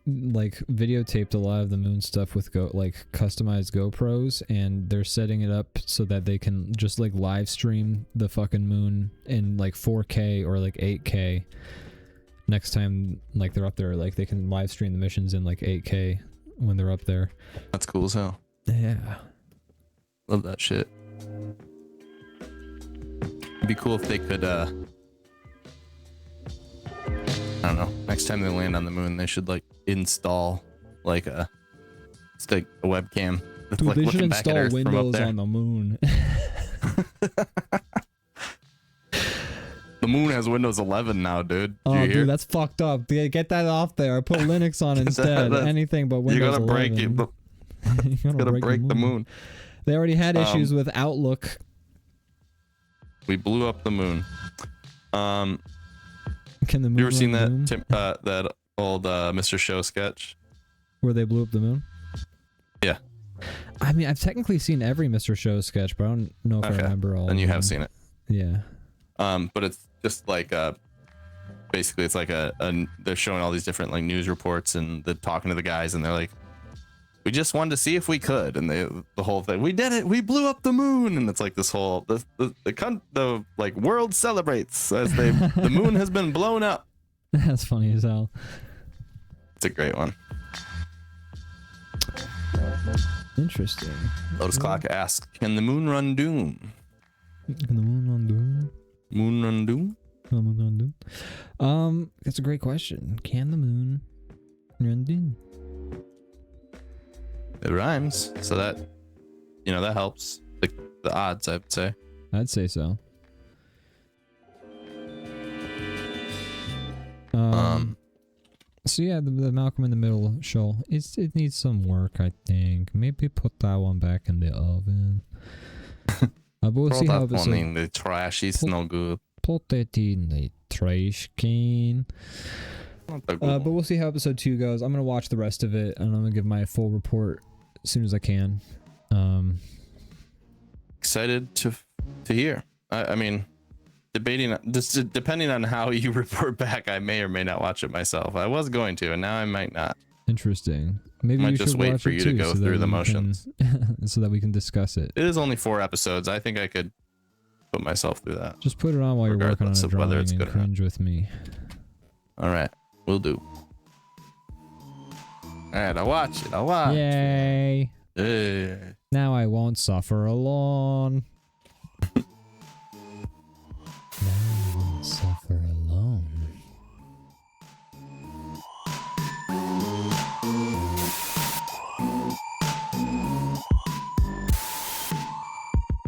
[SPEAKER 1] like videotaped a lot of the moon stuff with customized GoPros, and they're setting it up so that they can just like live stream the fucking moon in like 4K or like 8K next time like they're up there. Like they can live stream the missions in like 8K when they're up there.
[SPEAKER 2] That's cool as hell.
[SPEAKER 1] Yeah,
[SPEAKER 2] love that shit. It'd be cool if they could I don't know, next time they land on the moon they should like install like a webcam.
[SPEAKER 1] Dude,
[SPEAKER 2] like
[SPEAKER 1] they should install Windows on the moon.
[SPEAKER 2] The moon has Windows 11 now, dude.
[SPEAKER 1] Oh, dude, that's fucked up. Get that off there. Put Linux on instead. Anything but Windows 11.
[SPEAKER 2] Break it. You gotta break the moon.
[SPEAKER 1] They already had issues with Outlook.
[SPEAKER 2] We blew up the moon.
[SPEAKER 1] Can the moon?
[SPEAKER 2] You ever seen that that old Mr. Show sketch
[SPEAKER 1] where they blew up the moon?
[SPEAKER 2] Yeah.
[SPEAKER 1] I mean, I've technically seen every Mr. Show sketch, but I don't know if I remember all.
[SPEAKER 2] Then you have seen it.
[SPEAKER 1] Yeah.
[SPEAKER 2] But it's just like basically it's like they're showing all these different like news reports and they're talking to the guys and they're like, we just wanted to see if we could, and the whole thing, we did it, we blew up the moon, and it's like this whole the like world celebrates as the moon has been blown up.
[SPEAKER 1] That's funny as hell.
[SPEAKER 2] It's a great one.
[SPEAKER 1] Interesting.
[SPEAKER 2] Lotus Clock asks, can the moon run Doom?
[SPEAKER 1] Can the moon run Doom?
[SPEAKER 2] Moon run Doom?
[SPEAKER 1] Moon run Doom? That's a great question. Can the moon run Doom?
[SPEAKER 2] It rhymes, so that, you know, that helps. Like the odds, I would say.
[SPEAKER 1] I'd say so. So yeah, the Malcolm in the Middle show, it needs some work, I think. Maybe put that one back in the oven. But we'll see how
[SPEAKER 2] one in the trash is no good.
[SPEAKER 1] Put it in the trash can. But we'll see how episode 2 goes. I'm gonna watch the rest of it, and I'm gonna give my full report as soon as I can.
[SPEAKER 2] Excited to hear. I mean, depending on how you report back, I may or may not watch it myself. I was going to, and now I might not.
[SPEAKER 1] Interesting. Maybe
[SPEAKER 2] might
[SPEAKER 1] you
[SPEAKER 2] just
[SPEAKER 1] should
[SPEAKER 2] wait
[SPEAKER 1] watch
[SPEAKER 2] for
[SPEAKER 1] it
[SPEAKER 2] you
[SPEAKER 1] too,
[SPEAKER 2] to go through the motions,
[SPEAKER 1] so that we can discuss it.
[SPEAKER 2] It is only 4 episodes. I think I could put myself through that.
[SPEAKER 1] Just put it on while you're working on
[SPEAKER 2] Regardless
[SPEAKER 1] a
[SPEAKER 2] of whether
[SPEAKER 1] drawing
[SPEAKER 2] it's
[SPEAKER 1] and
[SPEAKER 2] good or not.
[SPEAKER 1] cringe with me.
[SPEAKER 2] All right, we'll do. All right, I'll watch it. I'll watch.
[SPEAKER 1] Yay!
[SPEAKER 2] Yeah.
[SPEAKER 1] Now I won't suffer alone. Now I won't suffer alone.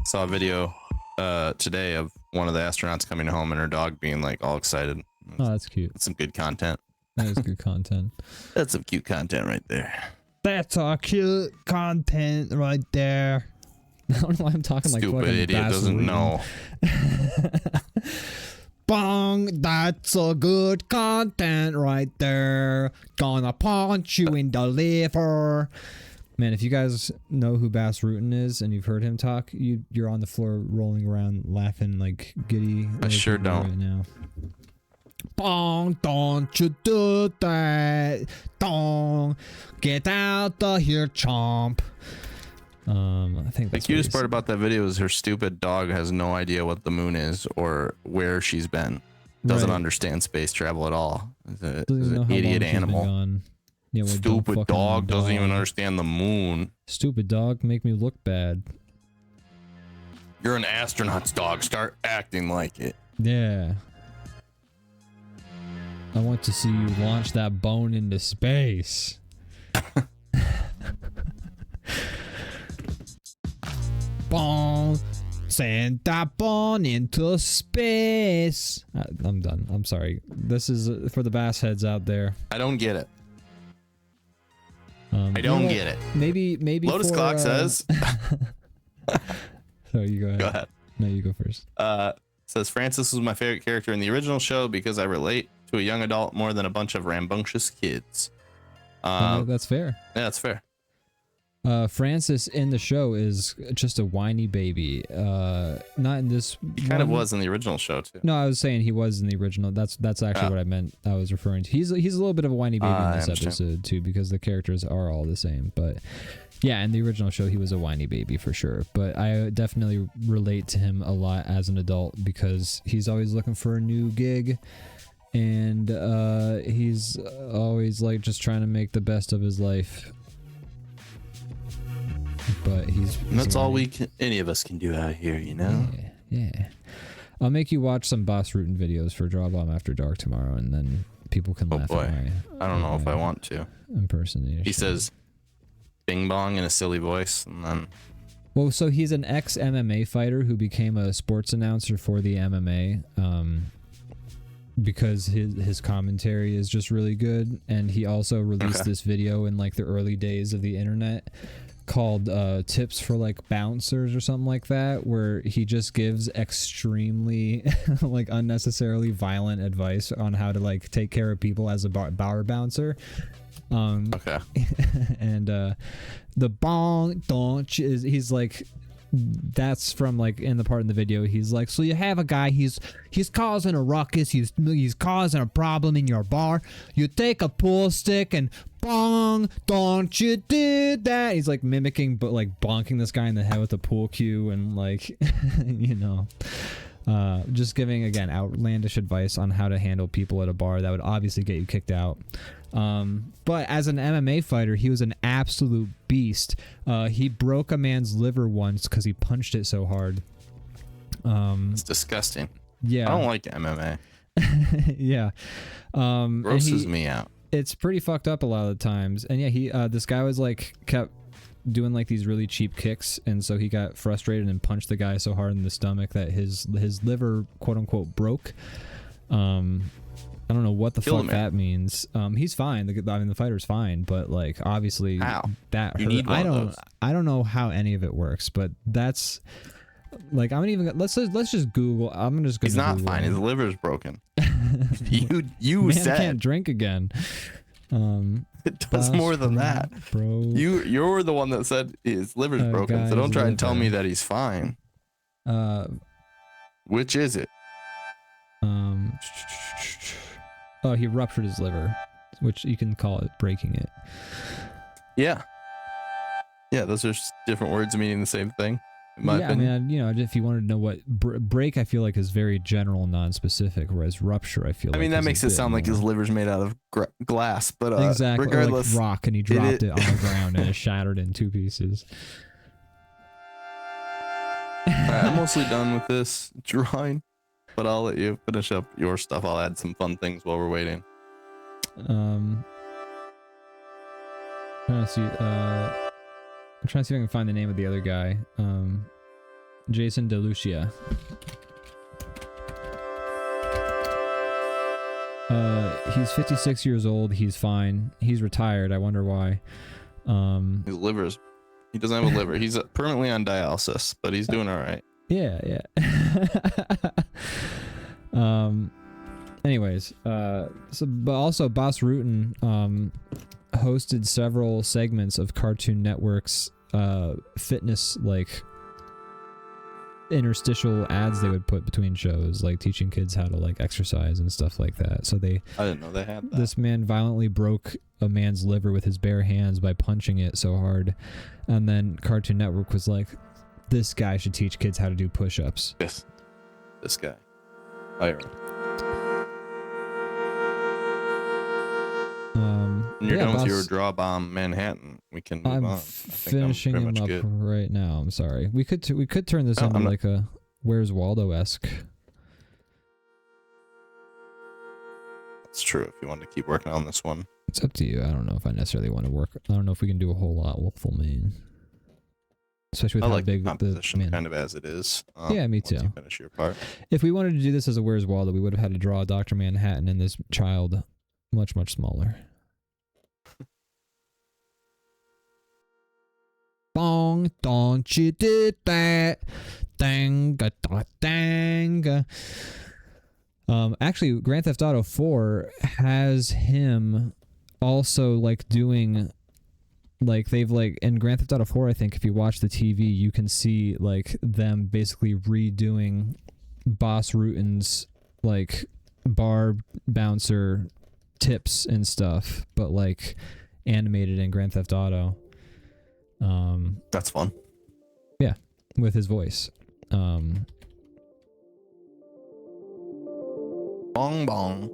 [SPEAKER 2] Saw a video today of one of the astronauts coming home and her dog being like all excited.
[SPEAKER 1] Oh, that's cute.
[SPEAKER 2] That's some good content.
[SPEAKER 1] That is good content.
[SPEAKER 2] That's some cute content right there.
[SPEAKER 1] That's all cute content right there. I don't know why I'm talking like
[SPEAKER 2] Stupid
[SPEAKER 1] fucking
[SPEAKER 2] idiot doesn't
[SPEAKER 1] Vaseline.
[SPEAKER 2] know.
[SPEAKER 1] Bong, that's a good content right there. Gonna punch you in the liver. Man, if you guys know who Bass Rutten is and you've heard him talk, you're on the floor rolling around laughing like giddy.
[SPEAKER 2] I sure don't.
[SPEAKER 1] Right now. Bong, don't you do that. Don't get out of here, chomp. I think
[SPEAKER 2] The
[SPEAKER 1] that's
[SPEAKER 2] cutest part about that video is her stupid dog has no idea what the moon is or where she's been. Doesn't
[SPEAKER 1] Right.
[SPEAKER 2] understand space travel at all.
[SPEAKER 1] Doesn't
[SPEAKER 2] It's
[SPEAKER 1] know
[SPEAKER 2] an
[SPEAKER 1] how
[SPEAKER 2] idiot
[SPEAKER 1] long she's been
[SPEAKER 2] animal.
[SPEAKER 1] gone. Yeah, well, dumb
[SPEAKER 2] Stupid
[SPEAKER 1] fucking
[SPEAKER 2] dog doesn't even understand the moon.
[SPEAKER 1] Stupid dog, make me look bad.
[SPEAKER 2] You're an astronaut's dog. Start acting like it.
[SPEAKER 1] Yeah. I want to see you launch that bone into space. Bone. Send that bone into space. I'm done. I'm sorry. This is for the bass heads out there.
[SPEAKER 2] I don't get it.
[SPEAKER 1] I
[SPEAKER 2] I don't get it.
[SPEAKER 1] Maybe
[SPEAKER 2] Lotus
[SPEAKER 1] for,
[SPEAKER 2] Clock says.
[SPEAKER 1] Sorry, you go ahead.
[SPEAKER 2] Go ahead.
[SPEAKER 1] No, you go first.
[SPEAKER 2] Says Francis was my favorite character in the original show because I relate to a young adult more than a bunch of rambunctious kids.
[SPEAKER 1] That's fair.
[SPEAKER 2] Yeah, that's fair.
[SPEAKER 1] Francis in the show is just a whiny baby. Not in this.
[SPEAKER 2] He kind of was in the original show too.
[SPEAKER 1] No, I was saying he was in the original. That's actually what I meant. I was referring to. He's a little bit of a whiny baby in this episode too, because the characters are all the same. But yeah, in the original show, he was a whiny baby for sure. But I definitely relate to him a lot as an adult because he's always looking for a new gig. And he's always like just trying to make the best of his life. But he's
[SPEAKER 2] That's all any of us can do out here, you know?
[SPEAKER 1] Yeah. I'll make you watch some Boss Rutten videos for DrawBomb After Dark tomorrow, and then people can laugh at my
[SPEAKER 2] I don't know if I want to.
[SPEAKER 1] impersonation.
[SPEAKER 2] He says bing bong in a silly voice, and then
[SPEAKER 1] Well, so he's an ex-MMA fighter who became a sports announcer for the MMA because his commentary is just really good, and he also released this video in like the early days of the internet called tips for like bouncers or something like that, where he just gives extremely like unnecessarily violent advice on how to like take care of people as a bar bouncer.
[SPEAKER 2] okay.
[SPEAKER 1] And the bong don't is he's like, that's from like in the part in the video he's like, so you have a guy, he's causing a ruckus, he's causing a problem in your bar, you take a pool stick and bong, don't you do that. He's like mimicking but like bonking this guy in the head with a pool cue and like you know, just giving again outlandish advice on how to handle people at a bar that would obviously get you kicked out. But as an MMA fighter, he was an absolute beast. He broke a man's liver once because he punched it so hard.
[SPEAKER 2] It's disgusting.
[SPEAKER 1] Yeah.
[SPEAKER 2] I don't like MMA.
[SPEAKER 1] Yeah.
[SPEAKER 2] Grosses me out.
[SPEAKER 1] It's pretty fucked up a lot of the times. And yeah, he this guy was like kept doing like these really cheap kicks, and so he got frustrated and punched the guy so hard in the stomach that his liver quote unquote broke. I don't know what the fuck that means. He's fine. The fighter's fine, but like obviously that
[SPEAKER 2] you need one of those.
[SPEAKER 1] I don't know how any of it works, but that's like I'm even let's just Google. I'm just gonna.
[SPEAKER 2] He's not
[SPEAKER 1] Google
[SPEAKER 2] fine.
[SPEAKER 1] it.
[SPEAKER 2] His liver's broken. you
[SPEAKER 1] Man
[SPEAKER 2] said
[SPEAKER 1] can't drink again.
[SPEAKER 2] It does more than that.
[SPEAKER 1] Bro.
[SPEAKER 2] You're the one that said his liver's broken, so don't try and tell me that he's fine. Which is it?
[SPEAKER 1] Oh, he ruptured his liver, which you can call it breaking it.
[SPEAKER 2] Yeah. Yeah, those are different words meaning the same thing. In my
[SPEAKER 1] yeah,
[SPEAKER 2] opinion.
[SPEAKER 1] I mean, if you wanted to know what break, I feel like is very general, non-specific, whereas rupture, I feel
[SPEAKER 2] I
[SPEAKER 1] like
[SPEAKER 2] mean, that
[SPEAKER 1] is a
[SPEAKER 2] makes it
[SPEAKER 1] bit
[SPEAKER 2] sound like his
[SPEAKER 1] more-
[SPEAKER 2] liver's made out of glass, but
[SPEAKER 1] exactly, or
[SPEAKER 2] regardless,
[SPEAKER 1] like rock, and he dropped it on the ground and it shattered in 2 pieces.
[SPEAKER 2] Alright, I'm mostly done with this drawing, but I'll let you finish up your stuff. I'll add some fun things while we're waiting.
[SPEAKER 1] Trying to see. I'm trying to see if I can find the name of the other guy. Jason DeLucia. He's 56 years old. He's fine. He's retired. I wonder why.
[SPEAKER 2] His liver's, he doesn't have a liver. He's permanently on dialysis, but he's doing all right.
[SPEAKER 1] Yeah. Anyways, but also Bas Rutten hosted several segments of Cartoon Network's fitness, like interstitial ads they would put between shows, like teaching kids how to like exercise and stuff like that. So I
[SPEAKER 2] didn't know they had that.
[SPEAKER 1] This man violently broke a man's liver with his bare hands by punching it so hard, and then Cartoon Network was like, this guy should teach kids how to do push-ups.
[SPEAKER 2] Yes, this guy. When you're done with your DrawBomb Manhattan, we can move
[SPEAKER 1] I'm
[SPEAKER 2] on.
[SPEAKER 1] finishing him up right now. I'm sorry. We could turn this into like a Where's Waldo-esque.
[SPEAKER 2] It's true. If you want to keep working on this one,
[SPEAKER 1] it's up to you. I don't know if I necessarily want to work. I don't know if we can do a whole lot with full main, especially with how
[SPEAKER 2] like
[SPEAKER 1] big
[SPEAKER 2] the composition
[SPEAKER 1] man.
[SPEAKER 2] kind of as it is.
[SPEAKER 1] Yeah, me too.
[SPEAKER 2] You finish your part.
[SPEAKER 1] If we wanted to do this as a Where's Waldo, we would have had to draw Dr. Manhattan and this child much smaller. Bong, don't you did that. Dang, dang. Actually, Grand Theft Auto 4 has him also like doing, like they've like in Grand Theft Auto 4, I think if you watch the TV, you can see like them basically redoing Bas Rutten's like bar bouncer tips and stuff, but like animated in Grand Theft Auto.
[SPEAKER 2] That's fun.
[SPEAKER 1] Yeah, with his voice.
[SPEAKER 2] Bong bong.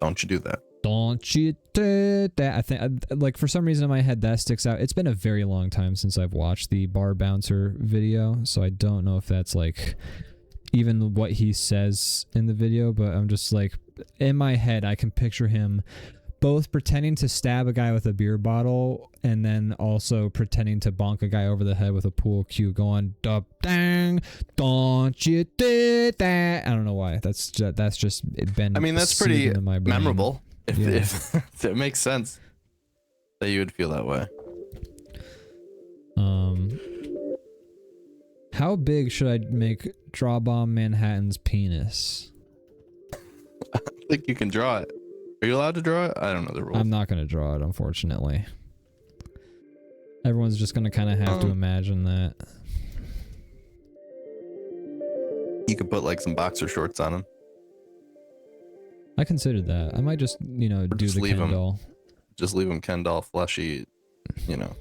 [SPEAKER 2] Don't you do that.
[SPEAKER 1] Don't you do that. I think like for some reason in my head that sticks out. It's been a very long time since I've watched the bar bouncer video, so I don't know if that's like even what he says in the video, but I'm just like in my head I can picture him both pretending to stab a guy with a beer bottle and then also pretending to bonk a guy over the head with a pool cue, going "Dup dang, don't you do that." I don't know why. That's just been.
[SPEAKER 2] I mean, that's pretty
[SPEAKER 1] in my brain.
[SPEAKER 2] memorable. If it makes sense that you would feel that way.
[SPEAKER 1] How big should I make DrawBomb Manhattan's penis?
[SPEAKER 2] I think you can draw it. Are you allowed to draw it? I don't know the rules.
[SPEAKER 1] I'm not going to draw it, unfortunately. Everyone's just going to kind of have to imagine that.
[SPEAKER 2] You could put like some boxer shorts on him.
[SPEAKER 1] I considered that. I might just, do
[SPEAKER 2] just
[SPEAKER 1] the
[SPEAKER 2] leave
[SPEAKER 1] Ken
[SPEAKER 2] him.
[SPEAKER 1] doll.
[SPEAKER 2] Just leave him Ken doll fleshy,
[SPEAKER 1] Kind of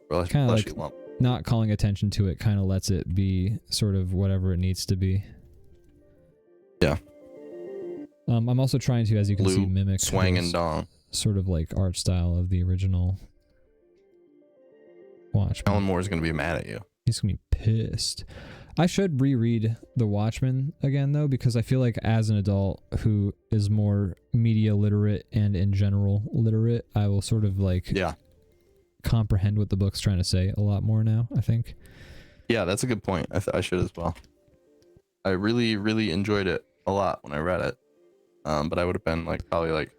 [SPEAKER 2] fleshy
[SPEAKER 1] like
[SPEAKER 2] lump.
[SPEAKER 1] not calling attention to it kind of lets it be sort of whatever it needs to be.
[SPEAKER 2] Yeah.
[SPEAKER 1] I'm also trying to, as you can see, mimic
[SPEAKER 2] swang
[SPEAKER 1] his
[SPEAKER 2] and dong.
[SPEAKER 1] sort of like art style of the original Watchmen.
[SPEAKER 2] Alan Moore's gonna be mad at you.
[SPEAKER 1] He's gonna be pissed. I should reread The Watchmen again though, because I feel like as an adult who is more media literate and in general literate, I will sort of like comprehend what the book's trying to say a lot more now, I think.
[SPEAKER 2] Yeah, that's a good point. I should as well. I really, really enjoyed it a lot when I read it. But I would have been like probably like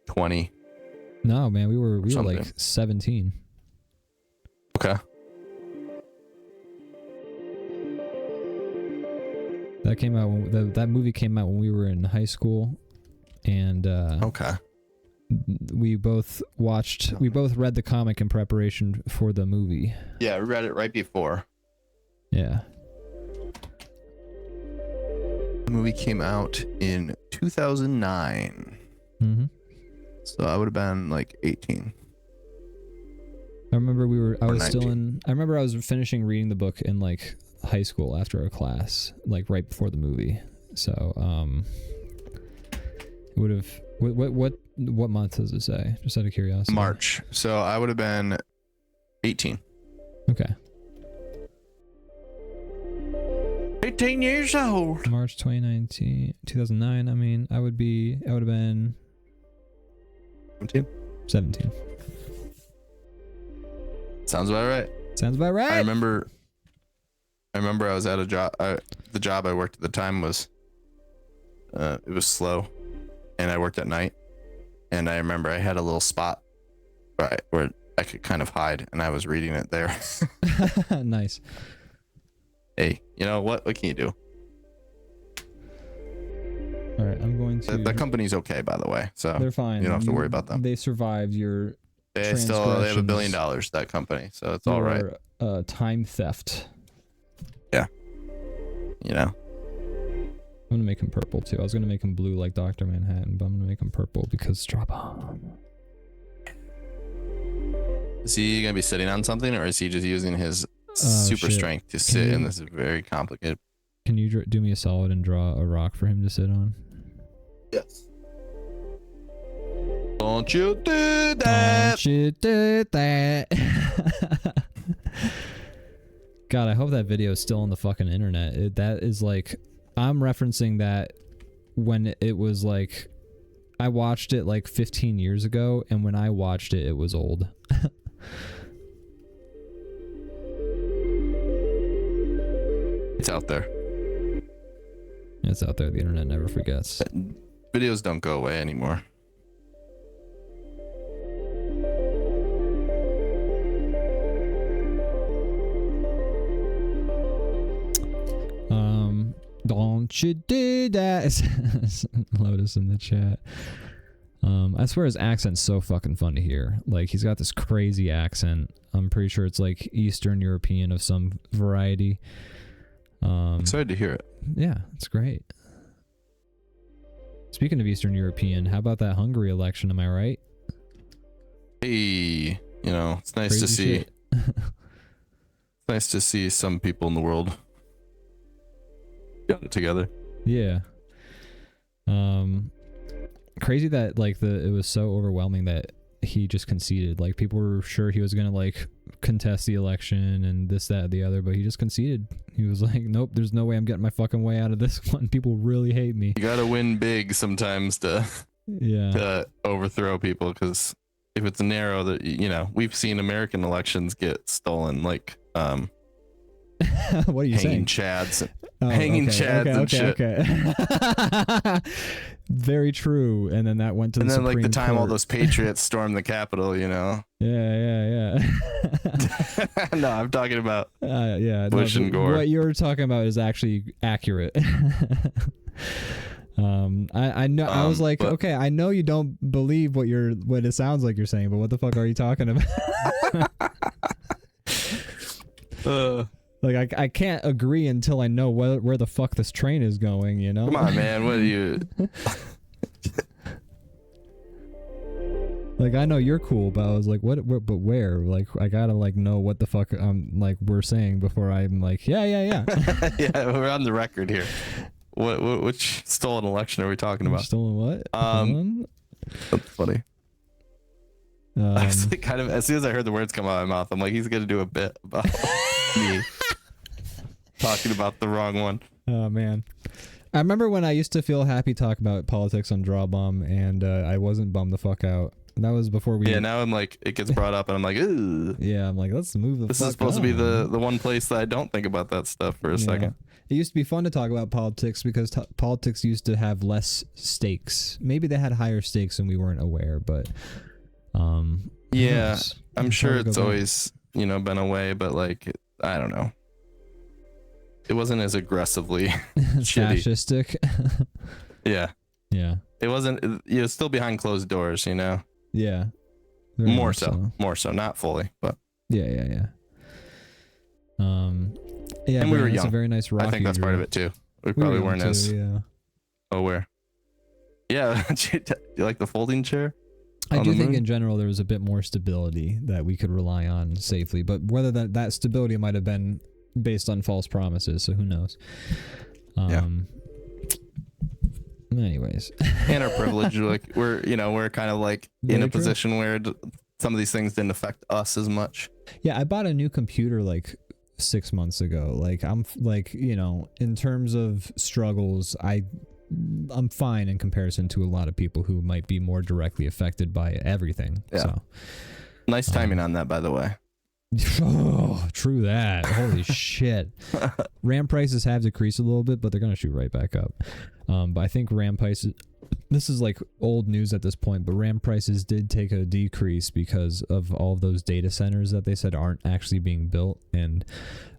[SPEAKER 2] 20.
[SPEAKER 1] No, man, we were like 17.
[SPEAKER 2] Okay.
[SPEAKER 1] That came out when that movie came out when we were in high school, and
[SPEAKER 2] okay.
[SPEAKER 1] We both read the comic in preparation for the movie.
[SPEAKER 2] Yeah, we read it right before.
[SPEAKER 1] Yeah.
[SPEAKER 2] The movie came out in 2009.
[SPEAKER 1] Mm-hmm.
[SPEAKER 2] So I would have been like 18.
[SPEAKER 1] I remember I was
[SPEAKER 2] 19.
[SPEAKER 1] still in. I remember I was finishing reading the book in like high school after a class, like right before the movie. So it would have. What month does it say? Just out of curiosity.
[SPEAKER 2] March. So I would have been 18.
[SPEAKER 1] Okay.
[SPEAKER 2] 18 years old.
[SPEAKER 1] March 2009. I mean, I would have been 17.
[SPEAKER 2] Sounds about right.
[SPEAKER 1] Sounds about right.
[SPEAKER 2] I remember I was at a job. The job I worked at the time was, it was slow, and I worked at night. And I remember I had a little spot where I could kind of hide, and I was reading it there.
[SPEAKER 1] Nice.
[SPEAKER 2] Hey, you know what? What can you do?
[SPEAKER 1] All right, I'm going to.
[SPEAKER 2] The company's okay, by the way. So
[SPEAKER 1] they're fine.
[SPEAKER 2] You don't have to worry about them.
[SPEAKER 1] They survived your.
[SPEAKER 2] They have $1 billion. That company, so it's all right.
[SPEAKER 1] Time theft.
[SPEAKER 2] Yeah. You know.
[SPEAKER 1] I'm gonna make him purple too. I was gonna make him blue like Dr. Manhattan, but I'm gonna make him purple because DrawBomb.
[SPEAKER 2] Is he gonna be sitting on something, or is he just using his super strength to sit in this very complicated?
[SPEAKER 1] Can you do me a solid and draw a rock for him to sit on?
[SPEAKER 2] Yes. Don't you do that!
[SPEAKER 1] Don't you do that! God, I hope that video is still on the fucking internet. That is like, I'm referencing that when it was like, I watched it like 15 years ago, and when I watched it, it was old.
[SPEAKER 2] It's out there.
[SPEAKER 1] It's out there. The internet never forgets.
[SPEAKER 2] Videos don't go away anymore.
[SPEAKER 1] Don't you do that? Lotus in the chat. I swear his accent's so fucking fun to hear. Like, he's got this crazy accent. I'm pretty sure it's like Eastern European of some variety.
[SPEAKER 2] Excited to hear it.
[SPEAKER 1] Yeah, it's great. Speaking of Eastern European, how about that Hungary election? Am I right?
[SPEAKER 2] Hey, you know, it's nice to see. It's nice to see some people in the world got it together.
[SPEAKER 1] Yeah. Crazy that like it was so overwhelming that he just conceded. Like, people were sure he was gonna like contest the election and this, that, the other, but he just conceded. He was like, nope, there's no way I'm getting my fucking way out of this one. People really hate me.
[SPEAKER 2] You gotta win big sometimes to overthrow people, because if it's narrow, that, you know, we've seen American elections get stolen, like
[SPEAKER 1] what are you saying?
[SPEAKER 2] Chads, hanging chads and shit.
[SPEAKER 1] Okay. Very true. And then that went to the Supreme
[SPEAKER 2] like the time
[SPEAKER 1] Court.
[SPEAKER 2] all those patriots stormed the Capitol, you know.
[SPEAKER 1] Yeah.
[SPEAKER 2] No, I'm talking about
[SPEAKER 1] Bush
[SPEAKER 2] and Gore.
[SPEAKER 1] What you're talking about is actually accurate. I know. I was like, okay, I know you don't believe what it sounds like you're saying, but what the fuck are you talking about? Like, I can't agree until I know where the fuck this train is going, you know?
[SPEAKER 2] Come on, man. What are you?
[SPEAKER 1] Like, I know you're cool, but I was like, what but where? Like, I gotta like know what the fuck like we're saying before I'm like, yeah.
[SPEAKER 2] Yeah, we're on the record here. Which stolen election are we talking about?
[SPEAKER 1] Stolen what?
[SPEAKER 2] That's funny. I was like, kind of, as soon as I heard the words come out of my mouth, I'm like, he's gonna do a bit about me talking about the wrong one.
[SPEAKER 1] Oh man, I remember when I used to feel happy talking about politics on DrawBomb, and I wasn't bummed the fuck out. That was before we.
[SPEAKER 2] Yeah, now I'm like, it gets brought up, and I'm like, ooh.
[SPEAKER 1] Yeah, I'm like, let's move the.
[SPEAKER 2] This
[SPEAKER 1] fuck
[SPEAKER 2] is supposed
[SPEAKER 1] on.
[SPEAKER 2] to be the one place that I don't think about that stuff for a second.
[SPEAKER 1] It used to be fun to talk about politics because politics used to have less stakes. Maybe they had higher stakes and we weren't aware, but.
[SPEAKER 2] Yeah, I'm sure it's always, you know, been a way, but like, I don't know. It wasn't as aggressively
[SPEAKER 1] fascistic.
[SPEAKER 2] Yeah. It wasn't. It was still behind closed doors, you know.
[SPEAKER 1] Yeah.
[SPEAKER 2] More so, not fully, but.
[SPEAKER 1] Yeah. And
[SPEAKER 2] we were young.
[SPEAKER 1] A very nice rock.
[SPEAKER 2] I think that's part of it too. We probably weren't as aware. Yeah. Do you like the folding chair?
[SPEAKER 1] I
[SPEAKER 2] on
[SPEAKER 1] do
[SPEAKER 2] the
[SPEAKER 1] think
[SPEAKER 2] moon?
[SPEAKER 1] in general there was a bit more stability that we could rely on safely, but whether that stability might have been based on false promises, so who knows. Anyways.
[SPEAKER 2] And our privilege, like we're kind of like in
[SPEAKER 1] Very
[SPEAKER 2] a
[SPEAKER 1] true.
[SPEAKER 2] position where some of these things didn't affect us as much.
[SPEAKER 1] Yeah, I bought a new computer like 6 months ago. Like I'm like, in terms of struggles, I'm fine in comparison to a lot of people who might be more directly affected by everything.
[SPEAKER 2] Yeah.
[SPEAKER 1] So
[SPEAKER 2] Nice timing on that, by the way.
[SPEAKER 1] oh, true that. Holy shit. RAM prices have decreased a little bit, but they're going to shoot right back up. But I think RAM prices, this is like old news at this point, but RAM prices did take a decrease because of all of those data centers that they said aren't actually being built. And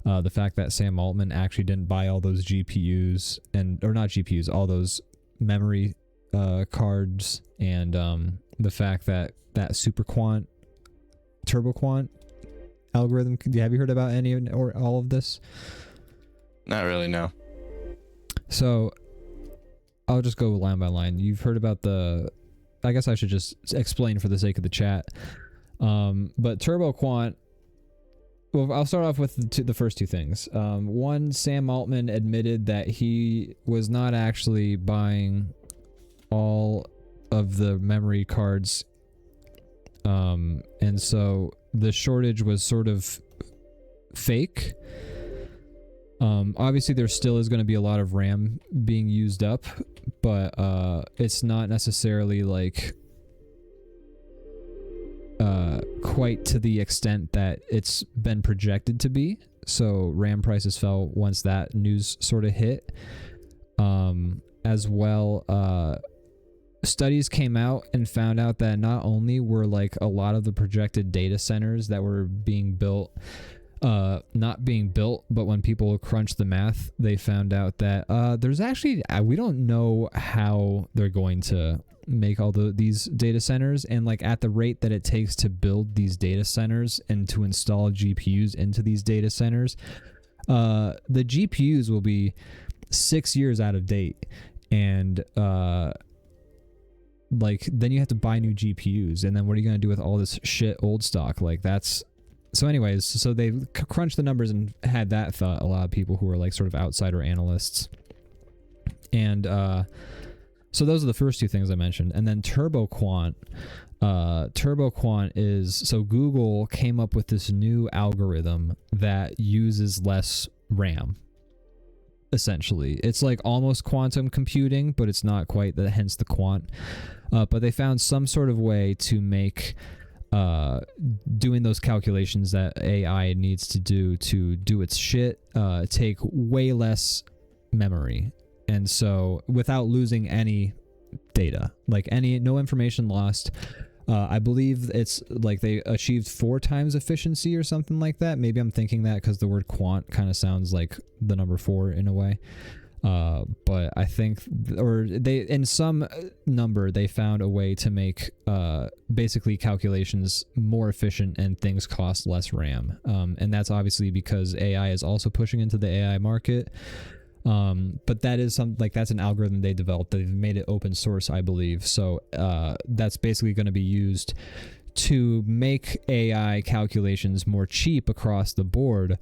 [SPEAKER 1] the fact that Sam Altman actually didn't buy all those GPUs or not GPUs, all those memory cards, and the fact that super quant, turbo quant algorithm. Have you heard about any or all of this?
[SPEAKER 2] Not really, no.
[SPEAKER 1] So I'll just go line by line. You've heard about I guess I should just explain for the sake of the chat. But turbo quant, well, I'll start off with the first two things. One, Sam Altman admitted that he was not actually buying all of the memory cards. And so the shortage was sort of fake. Obviously there still is going to be a lot of RAM being used up, but it's not necessarily like quite to the extent that it's been projected to be. So RAM prices fell once that news sort of hit. As well, studies came out and found out that not only were like a lot of the projected data centers that were being built not being built, but when people crunched the math, they found out that there's actually we don't know how they're going to make all these data centers, and like at the rate that it takes to build these data centers and to install GPUs into these data centers, the GPUs will be 6 years out of date, and like then you have to buy new GPUs, and then what are you going to do with all this shit old stock? Like that's so anyways, so they crunched the numbers and had that thought, a lot of people who are like sort of outsider analysts. And so those are the first two things I mentioned. And then turbo quant is, so Google came up with this new algorithm that uses less RAM. Essentially, it's like almost quantum computing, but it's not quite that, hence the quant. But they found some sort of way to make doing those calculations that AI needs to do its shit take way less memory, and so without losing any data, like no information lost. I believe it's like they achieved 4 times efficiency or something like that. Maybe I'm thinking that because the word quant kind of sounds like the number 4 in a way. But I think, or they, in some number, they found a way to make basically calculations more efficient and things cost less RAM. And that's obviously because AI is also pushing into the AI market. But that is that's an algorithm they developed. They've made it open source, I believe. So that's basically going to be used to make AI calculations more cheap across the board.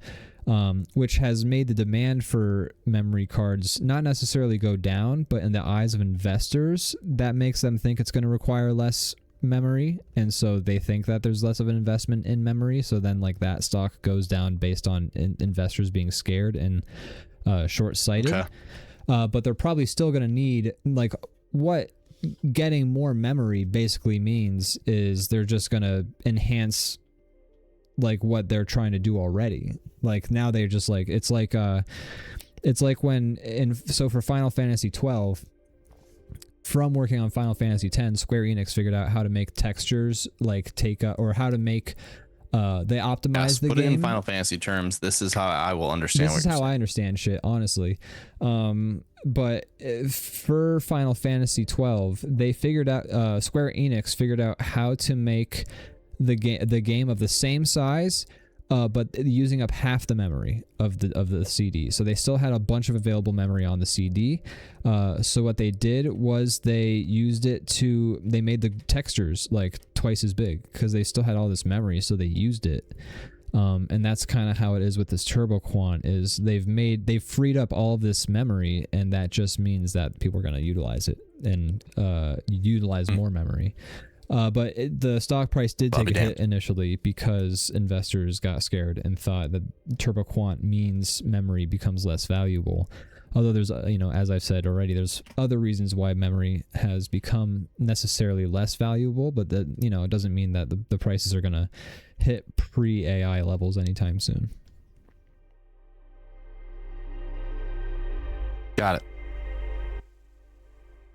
[SPEAKER 1] Which has made the demand for memory cards not necessarily go down, but in the eyes of investors, that makes them think it's going to require less memory, and so they think that there's less of an investment in memory, so then like that stock goes down based on investors being scared and short-sighted. Okay. But they're probably still going to need, like, what getting more memory basically means is they're just going to enhance like what they're trying to do already. Like now they're just like, it's like when so for Final Fantasy 12, from working on Final Fantasy 10, Square Enix figured out how to make textures like or how to make they optimize the
[SPEAKER 2] put
[SPEAKER 1] game.
[SPEAKER 2] It in Final Fantasy terms. This is how I will understand.
[SPEAKER 1] This is how I understand shit, honestly. But for Final Fantasy 12, they figured out, Square Enix figured out how to make the game of the same size, but using up half the memory of the CD. So they still had a bunch of available memory on the CD. So what they did was they used it to, they made the textures like twice as big because they still had all this memory, so they used it. And that's kind of how it is with this turbo quant, is they've freed up all of this memory, and that just means that people are going to utilize it and utilize more memory. But the stock price did take a hit initially because investors got scared and thought that turbo quant means memory becomes less valuable. Although there's, as I've said already, there's other reasons why memory has become necessarily less valuable, but that, it doesn't mean that the prices are going to hit pre-AI levels anytime soon.
[SPEAKER 2] Got it.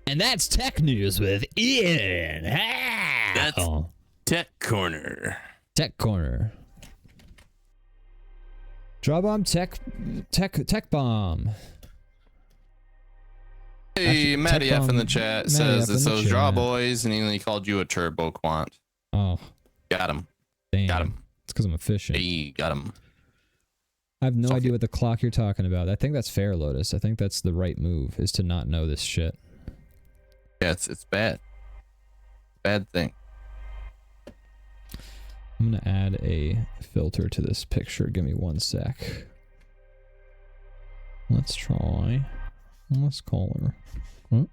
[SPEAKER 1] And that's tech news with Ian.
[SPEAKER 2] That's Tech Corner.
[SPEAKER 1] Tech Corner. DrawBomb Tech Bomb.
[SPEAKER 2] Hey, Matty F in the chat says it's those draw boys, and he called you a turbo quant.
[SPEAKER 1] Oh,
[SPEAKER 2] got him.
[SPEAKER 1] Damn.
[SPEAKER 2] Got him.
[SPEAKER 1] It's because I'm efficient.
[SPEAKER 2] Hey, got him.
[SPEAKER 1] I have no idea what the clock you're talking about. I think that's fair, Lotus. I think that's the right move, is to not know this shit.
[SPEAKER 2] Yeah, it's bad. Bad thing.
[SPEAKER 1] I'm gonna add a filter to this picture. Give me 1 sec. Let's try. Let's call her. Oh.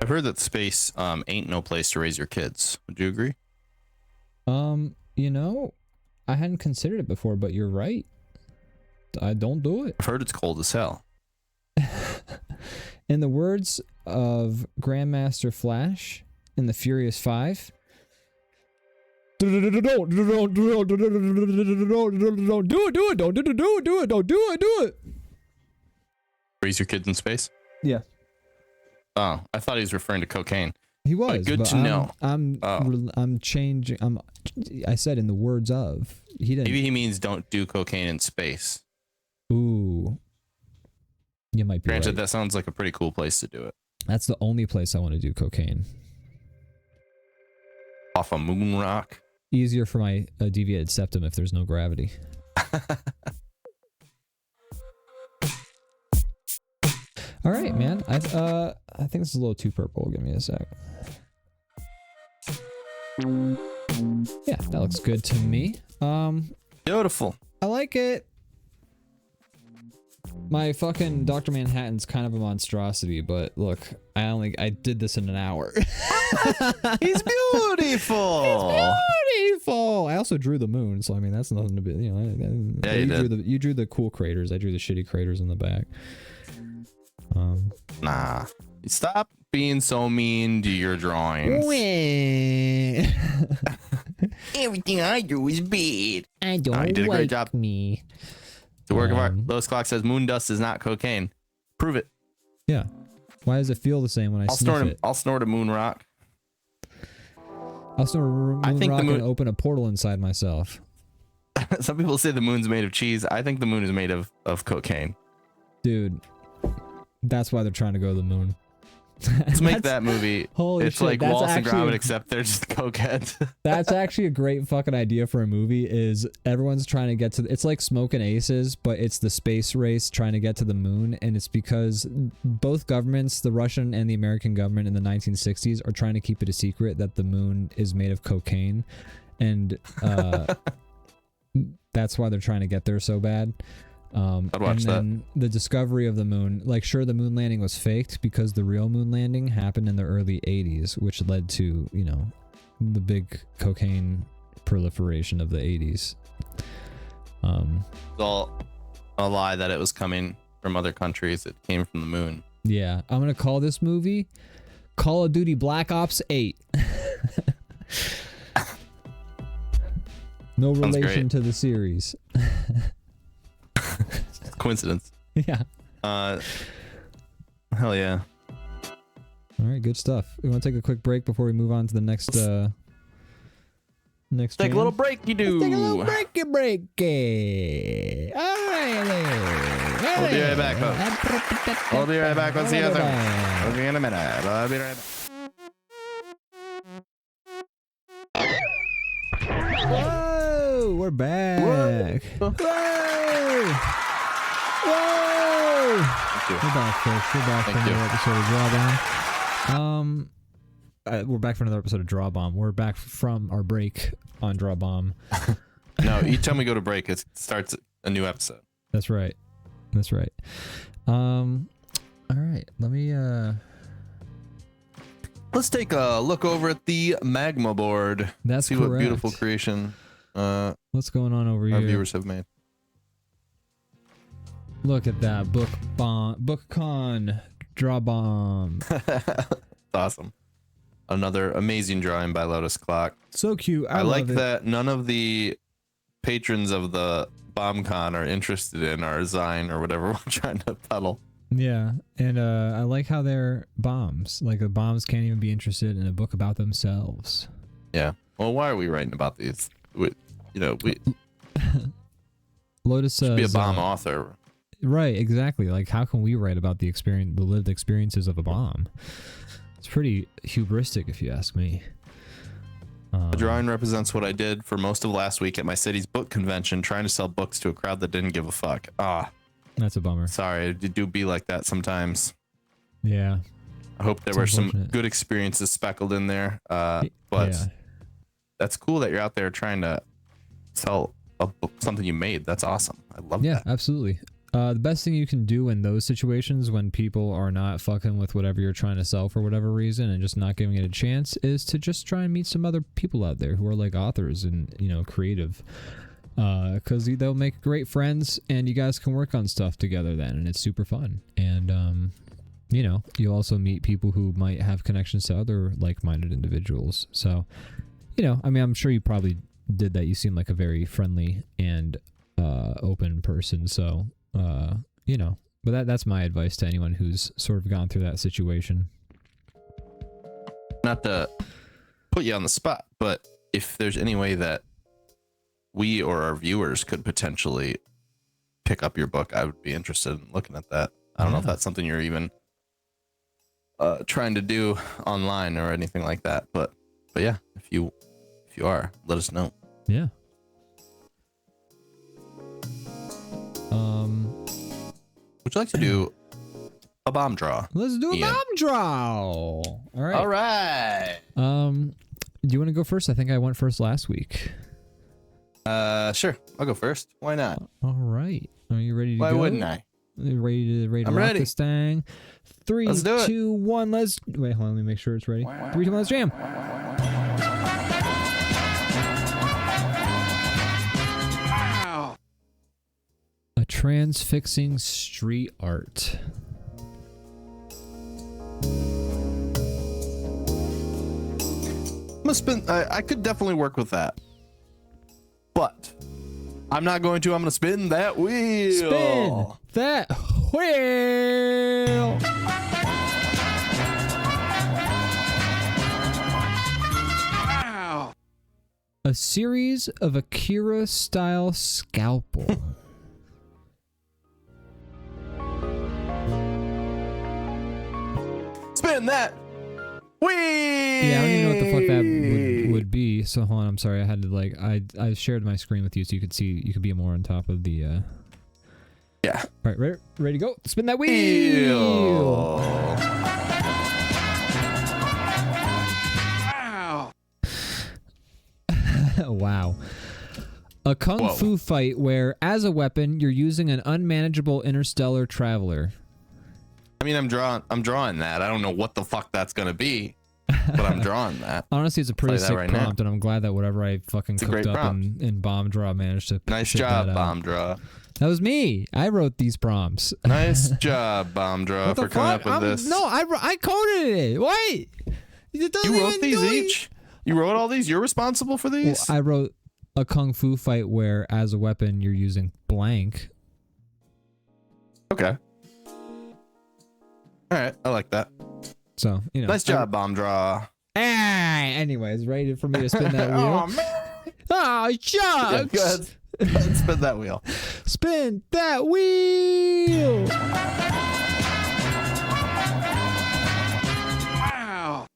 [SPEAKER 2] I've heard that space ain't no place to raise your kids. Would you agree?
[SPEAKER 1] I hadn't considered it before, but you're right. I don't do it.
[SPEAKER 2] I've heard it's cold as hell.
[SPEAKER 1] In the words of Grandmaster Flash in the Furious 5, don't do it.
[SPEAKER 2] Raise your kids in space?
[SPEAKER 1] Yeah.
[SPEAKER 2] Oh, I thought he was referring to cocaine.
[SPEAKER 1] He was.
[SPEAKER 2] Good to know.
[SPEAKER 1] I'm changing. I said in the words of. He didn't.
[SPEAKER 2] Maybe he means don't do cocaine in space.
[SPEAKER 1] Ooh. You might be
[SPEAKER 2] Granted,
[SPEAKER 1] right.
[SPEAKER 2] that sounds like a pretty cool place to do it.
[SPEAKER 1] That's the only place I want to do cocaine.
[SPEAKER 2] Off a moon rock.
[SPEAKER 1] Easier for my deviated septum if there's no gravity. All right, man. I think this is a little too purple. Give me a sec. Yeah, that looks good to me.
[SPEAKER 2] Beautiful.
[SPEAKER 1] I like it. My fucking Dr. Manhattan's kind of a monstrosity, but look, I did this in an hour.
[SPEAKER 2] He's beautiful.
[SPEAKER 1] He's beautiful. I also drew the moon, so I mean that's nothing to be. Yeah, you drew the cool craters. I drew the shitty craters in the back.
[SPEAKER 2] Nah. Stop being so mean to your drawings. Everything I do is bad.
[SPEAKER 1] I don't
[SPEAKER 2] you did a great job.
[SPEAKER 1] Me.
[SPEAKER 2] The work of art. Lois Clock says moon dust is not cocaine. Prove it.
[SPEAKER 1] Yeah. Why does it feel the same when I sniff it?
[SPEAKER 2] I'll snort a moon rock.
[SPEAKER 1] I'll snort a moon rock and open a portal inside myself.
[SPEAKER 2] Some people say the moon's made of cheese. I think the moon is made of cocaine.
[SPEAKER 1] Dude, that's why they're trying to go to the moon.
[SPEAKER 2] Let's make that movie.
[SPEAKER 1] Holy
[SPEAKER 2] it's
[SPEAKER 1] shit,
[SPEAKER 2] like
[SPEAKER 1] that's
[SPEAKER 2] Wallace and
[SPEAKER 1] actually
[SPEAKER 2] Gromit, except they're just cokeheads.
[SPEAKER 1] That's actually a great fucking idea for a movie. Is everyone's trying to get to it's like Smoking Aces, but it's the space race trying to get to the moon, and it's because both governments, the Russian and the American government in the 1960s, are trying to keep it a secret that the moon is made of cocaine, and that's why they're trying to get there so bad.
[SPEAKER 2] I'd watch that.
[SPEAKER 1] The discovery of the moon, like, sure, the moon landing was faked because the real moon landing happened in the early 80s, which led to, the big cocaine proliferation of the 80s.
[SPEAKER 2] It's all a lie that it was coming from other countries. It came from the moon.
[SPEAKER 1] Yeah, I'm gonna call this movie Call of Duty Black Ops 8. No relation to the series.
[SPEAKER 2] Coincidence.
[SPEAKER 1] Yeah.
[SPEAKER 2] Hell yeah.
[SPEAKER 1] All right, good stuff. We want to take a quick break before we move on to the next Next
[SPEAKER 2] Take a
[SPEAKER 1] jam.
[SPEAKER 2] little breaky do.
[SPEAKER 1] Take a little breaky. All right.
[SPEAKER 2] We'll be right back, folks. We'll be right back. We'll see you soon. We'll see you in a minute. I'll be right back.
[SPEAKER 1] Whoa, we're back. Whoa. Whoa.
[SPEAKER 2] Thank you.
[SPEAKER 1] We're back, folks. We're back for another episode of DrawBomb. We're back for another episode of DrawBomb. We're back from our break on DrawBomb.
[SPEAKER 2] No, each time we go to break, it starts a new episode.
[SPEAKER 1] That's right. That's right. All right. Let me
[SPEAKER 2] Let's take a look over at the magma board.
[SPEAKER 1] That's
[SPEAKER 2] see
[SPEAKER 1] correct.
[SPEAKER 2] what beautiful creation
[SPEAKER 1] what's going on over
[SPEAKER 2] our
[SPEAKER 1] here?
[SPEAKER 2] viewers have made.
[SPEAKER 1] Look at that BookCon DrawBomb.
[SPEAKER 2] That's awesome. Another amazing drawing by Lotus Clock.
[SPEAKER 1] So cute. I
[SPEAKER 2] like
[SPEAKER 1] love it.
[SPEAKER 2] that none of the patrons of the BombCon are interested in our design or whatever we're trying to peddle.
[SPEAKER 1] Yeah, and I like how they're bombs. Like the bombs can't even be interested in a book about themselves.
[SPEAKER 2] Yeah. Well, why are we writing about these? We
[SPEAKER 1] Lotus
[SPEAKER 2] should be a
[SPEAKER 1] says,
[SPEAKER 2] bomb author.
[SPEAKER 1] Right, exactly. Like, how can we write about the lived experiences of a bomb? It's pretty hubristic, if you ask me.
[SPEAKER 2] The drawing represents what I did for most of last week at my city's book convention, trying to sell books to a crowd that didn't give a fuck.
[SPEAKER 1] That's a bummer.
[SPEAKER 2] Sorry, it do be like that sometimes.
[SPEAKER 1] Yeah.
[SPEAKER 2] I hope there were some good experiences speckled in there. But
[SPEAKER 1] yeah.
[SPEAKER 2] That's cool that you're out there trying to sell something you made. That's awesome. I love that.
[SPEAKER 1] Yeah, absolutely. The best thing you can do in those situations when people are not fucking with whatever you're trying to sell for whatever reason and just not giving it a chance is to just try and meet some other people out there who are like authors and, you know, creative. Because they'll make great friends and you guys can work on stuff together then, and it's super fun. And, you know, you'll also meet people who might have connections to other like-minded individuals. So, you know, I mean, I'm sure you probably did that. You seem like a very friendly and open person. So, you know, but that's my advice to anyone who's sort of gone through that situation.
[SPEAKER 2] Not to put you on the spot, but if there's any way that we or our viewers could potentially pick up your book, I would be interested in looking at that. I don't know if that's something you're even trying to do online or anything like that, but yeah, if you are, let us know.
[SPEAKER 1] Yeah.
[SPEAKER 2] Would you like to do a bomb draw?
[SPEAKER 1] Let's do a
[SPEAKER 2] Ian?
[SPEAKER 1] bomb draw. All right.
[SPEAKER 2] All right.
[SPEAKER 1] Do you want to go first? I think I went first last week.
[SPEAKER 2] Sure. I'll go first. Why not?
[SPEAKER 1] All right. Are you ready to go?
[SPEAKER 2] Why wouldn't I?
[SPEAKER 1] You ready to
[SPEAKER 2] I'm
[SPEAKER 1] rock
[SPEAKER 2] ready.
[SPEAKER 1] this thing? 3,
[SPEAKER 2] Let's do it.
[SPEAKER 1] 2, 1. Let's wait. Hold on. Let me make sure it's ready. 3, 2, 1. Let's jam. A transfixing street art.
[SPEAKER 2] I could definitely work with that, but I'm not going to. I'm going to spin that wheel.
[SPEAKER 1] Spin that wheel. A series of Akira-style scalpel.
[SPEAKER 2] Spin that wheel.
[SPEAKER 1] Yeah, I don't even know what the fuck that would be. So hold on, I'm sorry. I had to like I shared my screen with you so you could see, you could be more on top of the
[SPEAKER 2] Yeah.
[SPEAKER 1] All right, ready to go. Spin that wheel. Wow. A kung fu fight where, as a weapon, you're using an unmanageable interstellar traveler.
[SPEAKER 2] I mean, I'm drawing that. I don't know what the fuck that's gonna be, but I'm drawing that.
[SPEAKER 1] Honestly, it's a pretty sick
[SPEAKER 2] right
[SPEAKER 1] prompt, and I'm glad that whatever I fucking cooked up in Bomb Draw managed to
[SPEAKER 2] Nice
[SPEAKER 1] shit
[SPEAKER 2] job,
[SPEAKER 1] that out.
[SPEAKER 2] Bomb Draw.
[SPEAKER 1] That was me. I wrote these prompts.
[SPEAKER 2] Nice job, Bomb Draw, for coming up with this.
[SPEAKER 1] No, I coded it. Wait. It doesn't
[SPEAKER 2] You wrote
[SPEAKER 1] even
[SPEAKER 2] these
[SPEAKER 1] do it.
[SPEAKER 2] each? You wrote all these? You're responsible for these?
[SPEAKER 1] Well, I wrote a kung fu fight where, as a weapon, you're using blank.
[SPEAKER 2] Okay. All right, I like that.
[SPEAKER 1] So, you know.
[SPEAKER 2] Nice job, Bomb Draw.
[SPEAKER 1] Anyways, ready for me to spin that wheel?
[SPEAKER 2] Oh, man.
[SPEAKER 1] Oh,
[SPEAKER 2] Yeah,
[SPEAKER 1] shucks.
[SPEAKER 2] go ahead. Let's spin that wheel.
[SPEAKER 1] Spin that wheel.
[SPEAKER 3] Wow.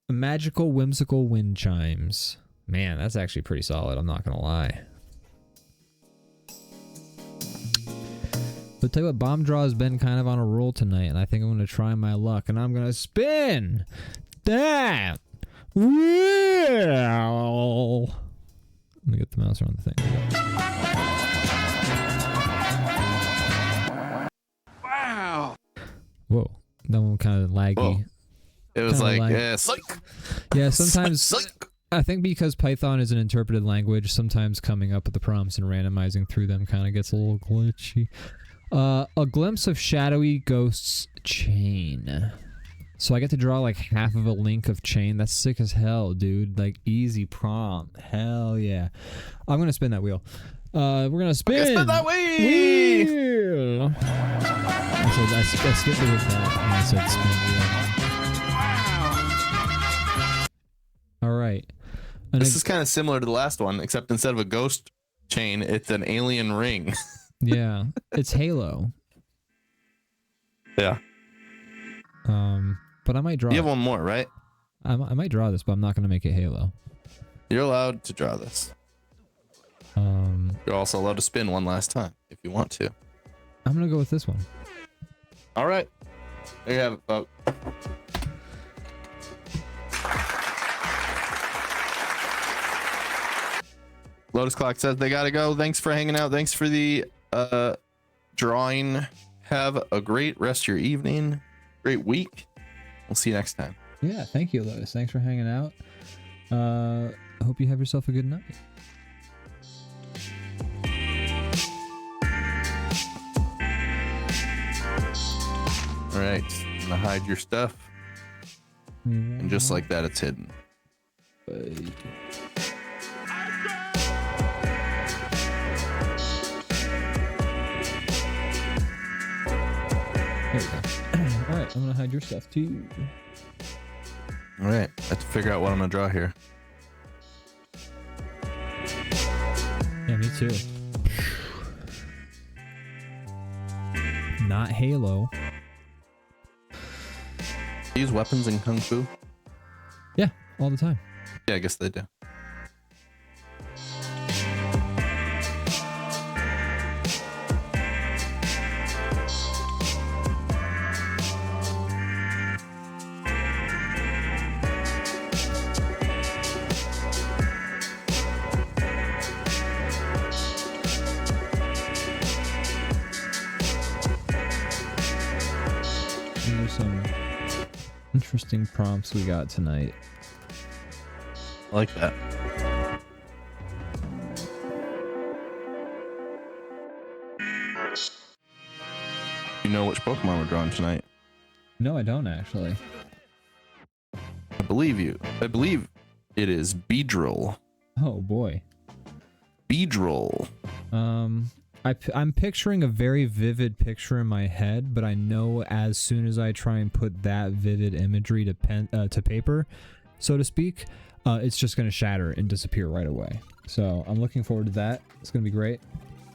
[SPEAKER 1] Magical, whimsical wind chimes. Man, that's actually pretty solid. I'm not gonna lie. But tell you what, Bomb Draw has been kind of on a roll tonight, and I think I'm gonna try my luck, and I'm gonna spin that wheel. Let me get the mouse around the thing.
[SPEAKER 3] Wow.
[SPEAKER 1] Whoa, that one kind of laggy.
[SPEAKER 2] Whoa. It was
[SPEAKER 1] Kinda
[SPEAKER 2] like,
[SPEAKER 1] like-
[SPEAKER 2] yeah, psych.
[SPEAKER 1] Yeah, sometimes
[SPEAKER 2] Psych.
[SPEAKER 1] I think because Python is an interpreted language, sometimes coming up with the prompts and randomizing through them kind of gets a little glitchy. A glimpse of shadowy ghosts chain. So I get to draw like half of a link of chain. That's sick as hell, dude. Like easy prompt. Hell yeah. I'm gonna spin that wheel. We're gonna spin.
[SPEAKER 2] Okay, spin that wheel.
[SPEAKER 1] Wheel. I skipped it with that. And I said spin wheel. All right. And
[SPEAKER 2] This is kind of similar to the last one, except instead of a ghost chain, it's an alien ring.
[SPEAKER 1] yeah, it's Halo.
[SPEAKER 2] Yeah.
[SPEAKER 1] But I might draw.
[SPEAKER 2] You have one more, right?
[SPEAKER 1] I might draw this, but I'm not gonna make it Halo.
[SPEAKER 2] You're allowed to draw this. You're also allowed to spin one last time if you want to.
[SPEAKER 1] I'm gonna go with this one.
[SPEAKER 2] All right. There you have it, folks. Lotus Clock says they gotta go. Thanks for hanging out. Thanks for the drawing. Have a great rest of your evening. Great week. We'll see you next time.
[SPEAKER 1] Yeah, thank you, Lotus. Thanks for hanging out. I hope you have yourself a good night.
[SPEAKER 2] All right. I'm gonna hide your stuff. And just like that, it's hidden.
[SPEAKER 1] There we go. All right, I'm gonna hide your stuff too.
[SPEAKER 2] All right. I have to figure out what I'm gonna draw here.
[SPEAKER 1] Yeah, me too. Not Halo.
[SPEAKER 2] Use weapons in Kung Fu?
[SPEAKER 1] Yeah, all the time.
[SPEAKER 2] Yeah, I guess they do.
[SPEAKER 1] These are some interesting prompts we got tonight.
[SPEAKER 2] I like that. You know which Pokemon we're drawing tonight?
[SPEAKER 1] No, I don't actually.
[SPEAKER 2] I believe you. I believe it is Beedrill.
[SPEAKER 1] Oh boy.
[SPEAKER 2] Beedrill.
[SPEAKER 1] I'm picturing a very vivid picture in my head, but I know as soon as I try and put that vivid imagery to paper, so to speak, it's just going to shatter and disappear right away. So I'm looking forward to that. It's going to be great.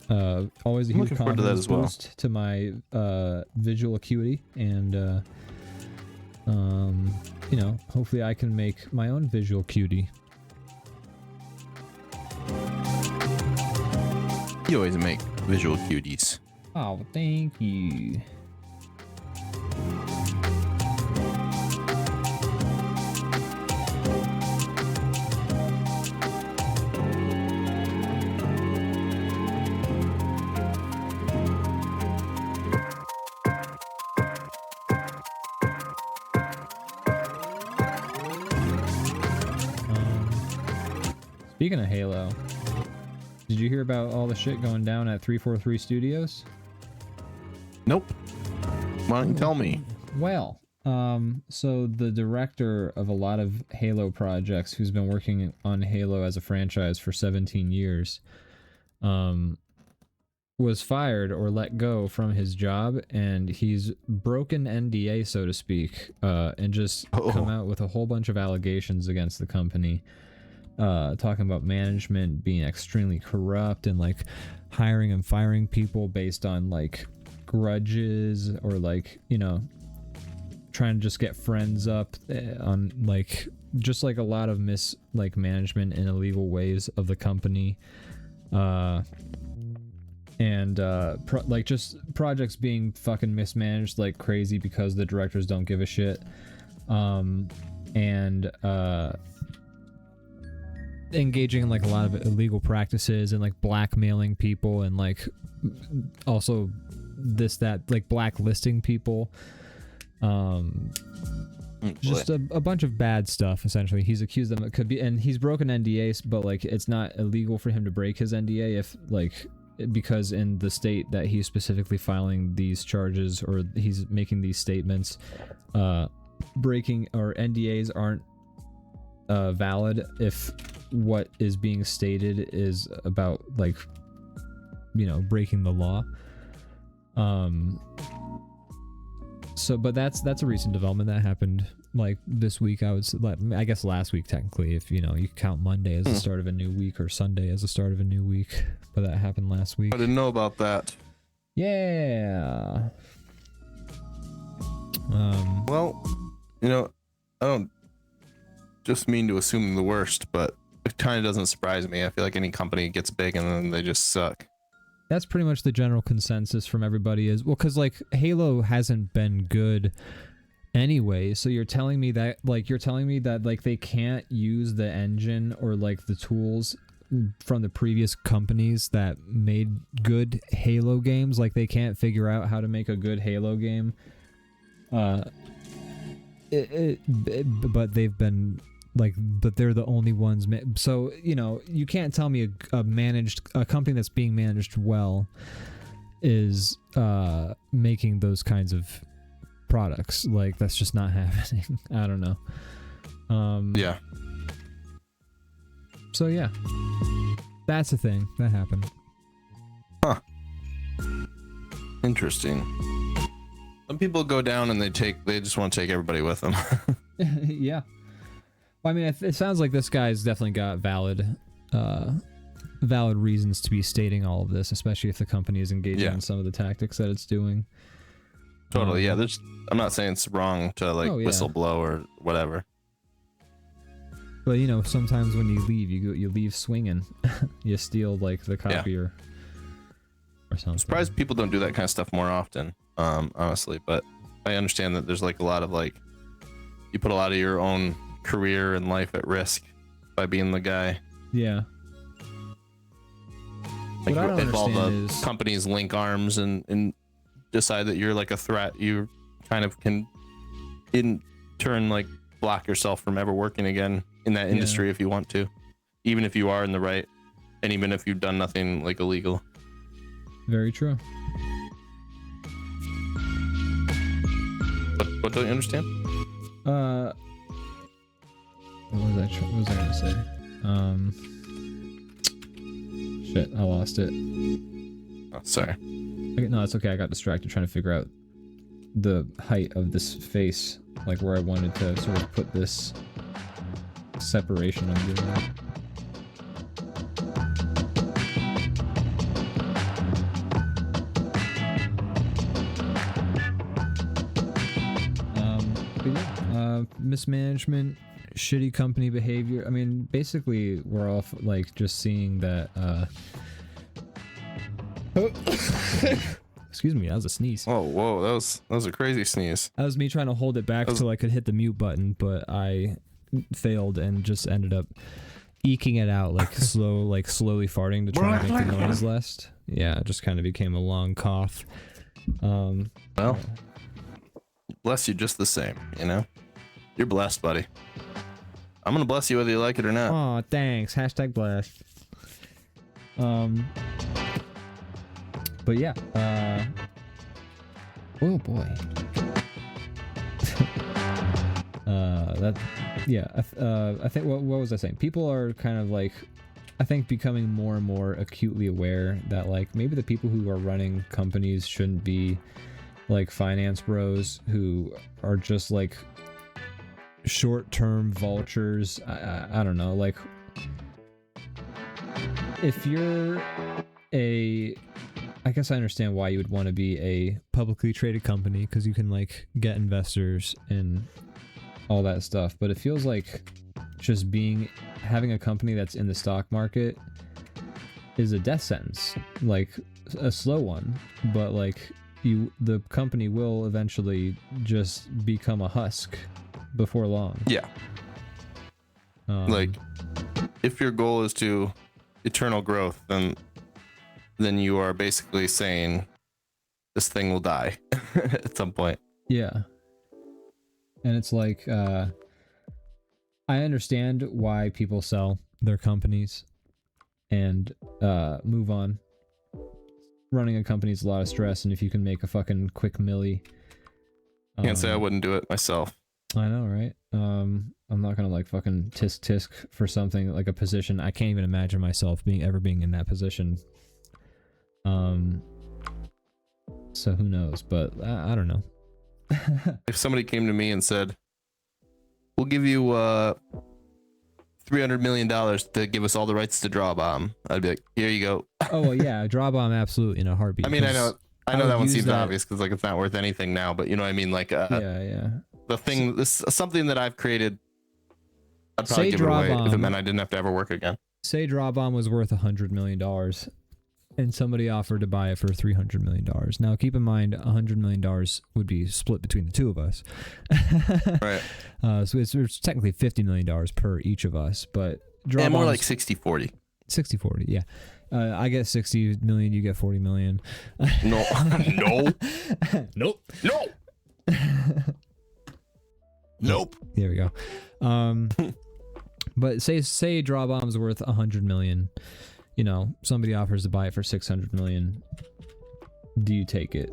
[SPEAKER 1] Always a
[SPEAKER 2] I'm
[SPEAKER 1] huge
[SPEAKER 2] looking forward to that
[SPEAKER 1] confidence
[SPEAKER 2] as well.
[SPEAKER 1] boost to my visual acuity, and you know, hopefully I can make my own visual cutie.
[SPEAKER 2] You always make visual cuties.
[SPEAKER 1] Oh, thank you. Speaking of Halo, did you hear about all the shit going down at 343 Studios?
[SPEAKER 2] Nope. Why don't you tell me?
[SPEAKER 1] Well, so the director of a lot of Halo projects, who's been working on Halo as a franchise for 17 years, was fired or let go from his job, and he's broken NDA, so to speak, and just come out with a whole bunch of allegations against the company. talking about management being extremely corrupt and like hiring and firing people based on like grudges or like, you know, trying to just get friends up on like just like a lot of management in illegal ways of the company, and like just projects being fucking mismanaged like crazy because the directors don't give a shit, and engaging in like a lot of illegal practices and like blackmailing people and like also like blacklisting people, just a bunch of bad stuff. Essentially, he's accused them. It could be, and he's broken NDAs, but like it's not illegal for him to break his NDA if like, because in the state that he's specifically filing these charges or he's making these statements, breaking or NDAs aren't valid if what is being stated is about like, you know, breaking the law. So but that's a recent development that happened like this week. I guess last week technically, if you know, you count Monday as the start of a new week or Sunday as the start of a new week, but that happened last week.
[SPEAKER 2] I didn't know about that.
[SPEAKER 1] Yeah.
[SPEAKER 2] Well, you know, I don't just mean to assume the worst, but it kind of doesn't surprise me. I feel like any company gets big and then they just suck.
[SPEAKER 1] That's pretty much the general consensus from everybody is, well, because like Halo hasn't been good anyway, so you're telling me that like they can't use the engine or like the tools from the previous companies that made good Halo games, like they can't figure out how to make a good Halo game, but they've been like, but they're the only ones. So you know, you can't tell me a company that's being managed well is making those kinds of products. Like that's just not happening. I don't know.
[SPEAKER 2] Yeah.
[SPEAKER 1] So yeah, that's a thing that happened.
[SPEAKER 2] Huh. Interesting. Some people go down and they just want to take everybody with them.
[SPEAKER 1] Yeah. Well, I mean, it sounds like this guy's definitely got valid reasons to be stating all of this, especially if the company is engaging in some of the tactics that it's doing.
[SPEAKER 2] Totally. Yeah. I'm not saying it's wrong to like whistleblow or whatever.
[SPEAKER 1] But you know, sometimes when you leave, you leave swinging. You steal like the copy or something.
[SPEAKER 2] I'm surprised people don't do that kind of stuff more often, honestly. But I understand that there's like a lot of like, you put a lot of your own career and life at risk by being the guy.
[SPEAKER 1] Yeah.
[SPEAKER 2] Like
[SPEAKER 1] what I don't
[SPEAKER 2] if all the
[SPEAKER 1] understand is
[SPEAKER 2] companies link arms and decide that you're like a threat, you kind of can in turn like block yourself from ever working again in that industry if you want to, even if you are in the right and even if you've done nothing like illegal.
[SPEAKER 1] Very true.
[SPEAKER 2] What don't you understand?
[SPEAKER 1] What was I gonna say? Shit, I lost it.
[SPEAKER 2] Oh, sorry.
[SPEAKER 1] Okay, no, it's okay. I got distracted trying to figure out the height of this face, like where I wanted to sort of put this separation I'm doing that. But yeah, mismanagement, shitty company behavior. I mean, basically, we're all like just seeing that. Excuse me, that was a sneeze.
[SPEAKER 2] Oh, whoa, that was a crazy sneeze.
[SPEAKER 1] That was me trying to hold it back till I could hit the mute button, but I failed and just ended up eking it out like slowly farting to try and make the noise less. Yeah, it just kind of became a long cough.
[SPEAKER 2] Well, bless you just the same, you know? You're blessed, buddy. I'm gonna bless you whether you like it or not.
[SPEAKER 1] Oh, thanks. Hashtag blessed. But yeah, oh boy. I think what was I saying? People are kind of like, I think, becoming more and more acutely aware that like maybe the people who are running companies shouldn't be like finance bros who are just like short-term vultures. I don't know, like if you're I guess I understand why you would want to be a publicly traded company, because you can like get investors and all that stuff. But it feels like just having a company that's in the stock market is a death sentence, like a slow one. But like the company will eventually just become a husk before long.
[SPEAKER 2] Yeah. Like, if your goal is to eternal growth, then you are basically saying this thing will die at some point.
[SPEAKER 1] Yeah. And it's like, I understand why people sell their companies and move on. Running a company is a lot of stress, and if you can make a fucking quick milli,
[SPEAKER 2] Can't say I wouldn't do it myself.
[SPEAKER 1] I know, right? I'm not gonna like fucking tisk for something like a position. I can't even imagine myself ever being in that position. So who knows? But I don't know.
[SPEAKER 2] If somebody came to me and said, "We'll give you $300 million to give us all the rights to DrawBomb," I'd be like, "Here you go."
[SPEAKER 1] Oh well, yeah, DrawBomb absolutely in a heartbeat.
[SPEAKER 2] I mean, I know that one seems
[SPEAKER 1] that
[SPEAKER 2] obvious because like it's not worth anything now, but you know what I mean. Like,
[SPEAKER 1] yeah.
[SPEAKER 2] The thing, this something that I've created, I'd probably give it away if it meant I didn't have to ever work again.
[SPEAKER 1] Say DrawBomb was worth $100 million, and somebody offered to buy it for $300 million. Now, keep in mind, $100 million would be split between the two of us.
[SPEAKER 2] Right.
[SPEAKER 1] So it's technically $50 million per each of us, but
[SPEAKER 2] DrawBomb's more like 60-40.
[SPEAKER 1] 60-40, yeah. I get 60 million, you get 40 million.
[SPEAKER 2] No.
[SPEAKER 1] Nope.
[SPEAKER 2] No. Nope.
[SPEAKER 1] There we go. But say DrawBomb's worth 100 million. You know, somebody offers to buy it for 600 million. Do you take it?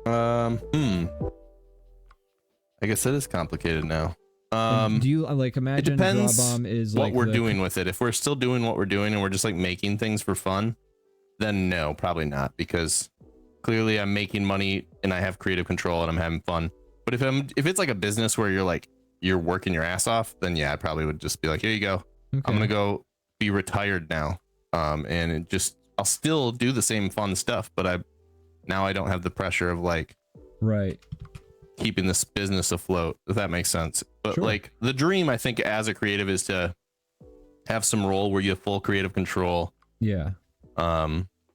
[SPEAKER 2] I guess that is complicated now.
[SPEAKER 1] Do you like imagine
[SPEAKER 2] it depends
[SPEAKER 1] DrawBomb is
[SPEAKER 2] what
[SPEAKER 1] like
[SPEAKER 2] we're doing with it. If we're still doing what we're doing and we're just like making things for fun, then no, probably not, because clearly I'm making money and I have creative control and I'm having fun. But if it's like a business where you're working your ass off, then yeah, I probably would just be like, here you go. Okay. I'm gonna go be retired now. And I'll still do the same fun stuff, but I don't have the pressure of like keeping this business afloat, if that makes sense. But sure. Like the dream, I think, as a creative is to have some role where you have full creative control.
[SPEAKER 1] Yeah.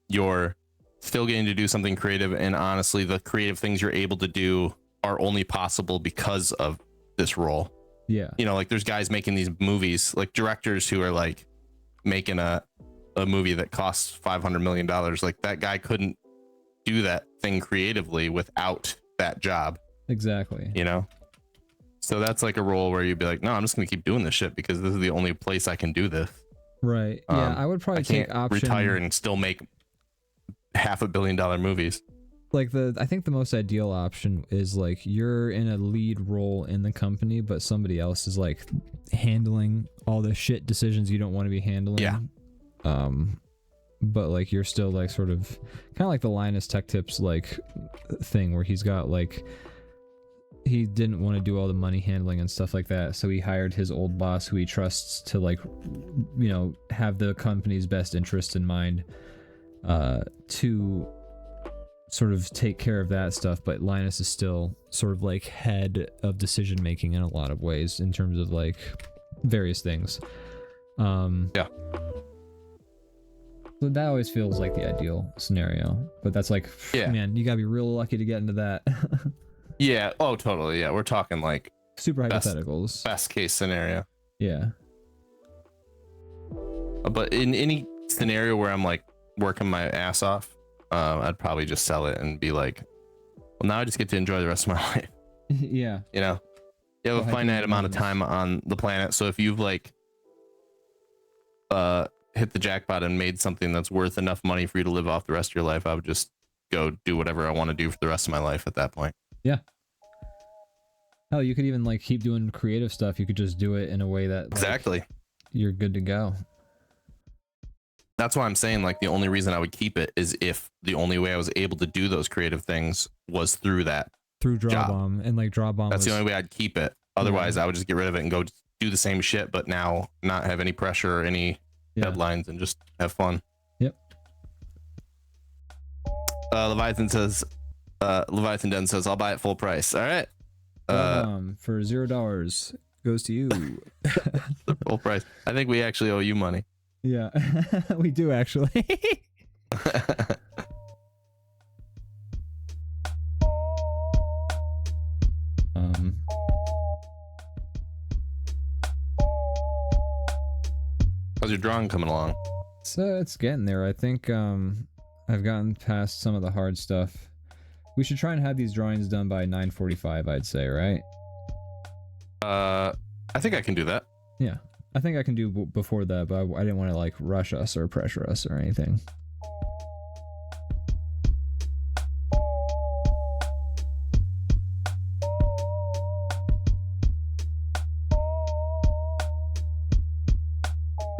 [SPEAKER 2] You're still getting to do something creative, and honestly, the creative things you're able to do are only possible because of this role.
[SPEAKER 1] Yeah.
[SPEAKER 2] You know, like there's guys making these movies, like directors who are like making a movie that costs $500 million. Like that guy couldn't do that thing creatively without that job.
[SPEAKER 1] Exactly.
[SPEAKER 2] You know? So that's like a role where you'd be like, no, I'm just going to keep doing this shit because this is the only place I can do this.
[SPEAKER 1] Right. Yeah, I would probably take option.
[SPEAKER 2] Retire and still make $500 million movies.
[SPEAKER 1] Like I think the most ideal option is like you're in a lead role in the company, but somebody else is like handling all the shit decisions you don't want to be handling.
[SPEAKER 2] Yeah.
[SPEAKER 1] But like you're still like sort of kind of like the Linus Tech Tips like thing where he's got like he didn't want to do all the money handling and stuff like that, so he hired his old boss who he trusts to like, you know, have the company's best interest in mind, to sort of take care of that stuff. But Linus is still sort of like head of decision making in a lot of ways in terms of like various things.
[SPEAKER 2] Yeah.
[SPEAKER 1] So that always feels like the ideal scenario, but that's like, man, you gotta be real lucky to get into that.
[SPEAKER 2] Yeah. Oh, totally. Yeah. We're talking like
[SPEAKER 1] super hypotheticals.
[SPEAKER 2] Best case scenario.
[SPEAKER 1] Yeah.
[SPEAKER 2] But in any scenario where I'm like working my ass off, I'd probably just sell it and be like, well, now I just get to enjoy the rest of my life.
[SPEAKER 1] Yeah.
[SPEAKER 2] You know, you have a finite amount of time on the planet. So if you've like hit the jackpot and made something that's worth enough money for you to live off the rest of your life, I would just go do whatever I want to do for the rest of my life at that point.
[SPEAKER 1] Yeah. Hell, you could even like keep doing creative stuff. You could just do it in a way that like,
[SPEAKER 2] exactly
[SPEAKER 1] you're good to go.
[SPEAKER 2] That's why I'm saying like the only reason I would keep it is if the only way I was able to do those creative things was through
[SPEAKER 1] DrawBomb, and like DrawBomb.
[SPEAKER 2] That's the only way I'd keep it. Otherwise, I would just get rid of it and go do the same shit, but now not have any pressure or any headlines and just have fun.
[SPEAKER 1] Yep.
[SPEAKER 2] Leviathan Den says, I'll buy it full price. All right.
[SPEAKER 1] For $0 goes to you.
[SPEAKER 2] Full price. I think we actually owe you money.
[SPEAKER 1] Yeah, we do actually.
[SPEAKER 2] How's your drawing coming along?
[SPEAKER 1] So it's getting there. I think I've gotten past some of the hard stuff. We should try and have these drawings done by 9:45, I'd say, right?
[SPEAKER 2] I think I can do that.
[SPEAKER 1] Yeah, I think I can do before that, but I didn't want to like rush us or pressure us or anything.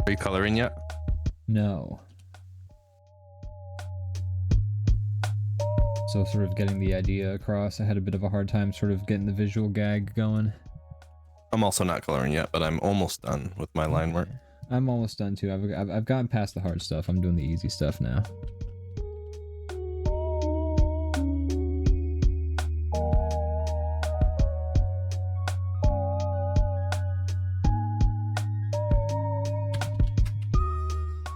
[SPEAKER 2] Are you coloring yet?
[SPEAKER 1] No. So sort of getting the idea across. I had a bit of a hard time sort of getting the visual gag going.
[SPEAKER 2] I'm also not coloring yet, but I'm almost done with my line work.
[SPEAKER 1] I'm almost done too. I've gotten past the hard stuff. I'm doing the easy stuff now.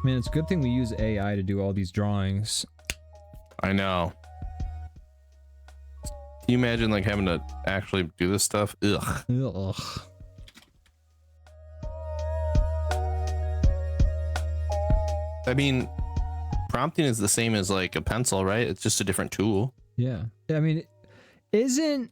[SPEAKER 1] Man, it's a good thing we use AI to do all these drawings.
[SPEAKER 2] I know. Can you imagine like having to actually do this stuff? Ugh.
[SPEAKER 1] Ugh.
[SPEAKER 2] I mean, prompting is the same as like a pencil, right? It's just a different tool.
[SPEAKER 1] Yeah. I mean, isn't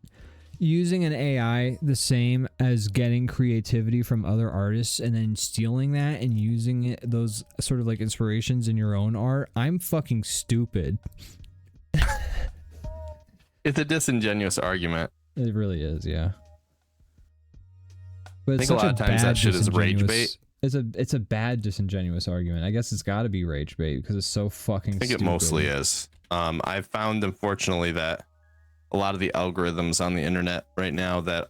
[SPEAKER 1] using an AI the same as getting creativity from other artists and then stealing that and using it, those sort of like inspirations in your own art? I'm fucking stupid.
[SPEAKER 2] It's a disingenuous argument.
[SPEAKER 1] It really is, yeah. But
[SPEAKER 2] I think a lot of times that shit is rage bait.
[SPEAKER 1] It's a bad disingenuous argument. I guess it's got to be rage bait because it's so fucking
[SPEAKER 2] I think
[SPEAKER 1] stupid.
[SPEAKER 2] it mostly is. I've found, unfortunately, that a lot of the algorithms on the internet right now, that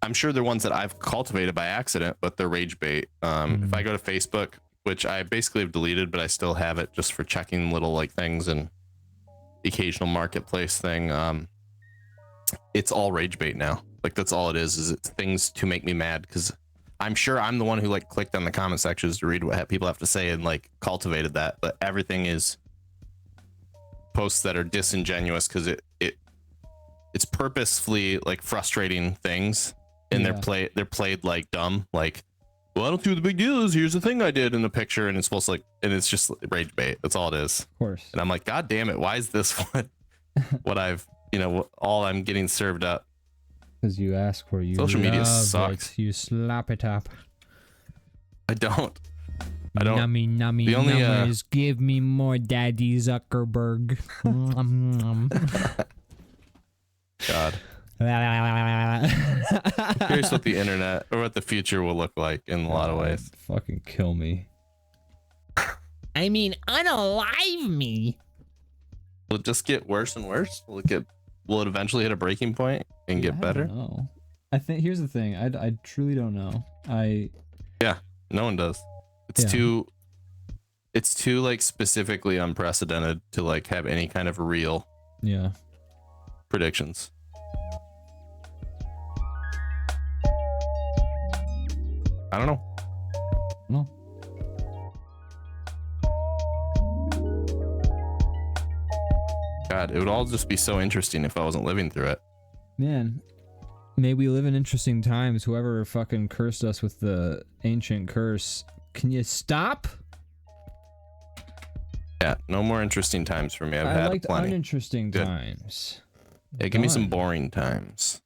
[SPEAKER 2] I'm sure they're ones that I've cultivated by accident, but they're rage bait. If I go to Facebook, which I basically have deleted, but I still have it just for checking little like things and the occasional marketplace thing, it's all rage bait now. Like that's all it is it's things to make me mad, because I'm sure I'm the one who like clicked on the comment sections to read what people have to say and like cultivated that, but everything is posts that are disingenuous because it's purposefully like frustrating things, and they're played like dumb, like, well, I don't see what the big deal is, here's the thing I did in the picture, and it's supposed to like, and it's just rage bait. That's all it is.
[SPEAKER 1] Of course.
[SPEAKER 2] And I'm like, god damn it, why is this what I've, all I'm getting served up?
[SPEAKER 1] Because you ask for, you
[SPEAKER 2] social media
[SPEAKER 1] love
[SPEAKER 2] sucks.
[SPEAKER 1] It. You slap it up.
[SPEAKER 2] I don't.
[SPEAKER 1] Nummy, nummy,
[SPEAKER 2] the only
[SPEAKER 1] numbers. Give me more, Daddy Zuckerberg.
[SPEAKER 2] God. Curious what the internet or what the future will look like in a lot of ways.
[SPEAKER 1] Fucking kill me. I mean, unalive me.
[SPEAKER 2] Will it just get worse and worse? Will it eventually hit a breaking point and get better?
[SPEAKER 1] No. I think here's the thing. I truly don't know.
[SPEAKER 2] Yeah, no one does. It's too like specifically unprecedented to like have any kind of real predictions. I don't know.
[SPEAKER 1] No.
[SPEAKER 2] God, it would all just be so interesting if I wasn't living through it.
[SPEAKER 1] Man, may we live in interesting times. Whoever fucking cursed us with the ancient curse, can you stop?
[SPEAKER 2] Yeah, no more interesting times for me. I've
[SPEAKER 1] I
[SPEAKER 2] had
[SPEAKER 1] liked
[SPEAKER 2] plenty.
[SPEAKER 1] Uninteresting
[SPEAKER 2] Good.
[SPEAKER 1] times.
[SPEAKER 2] Yeah, give me some boring times.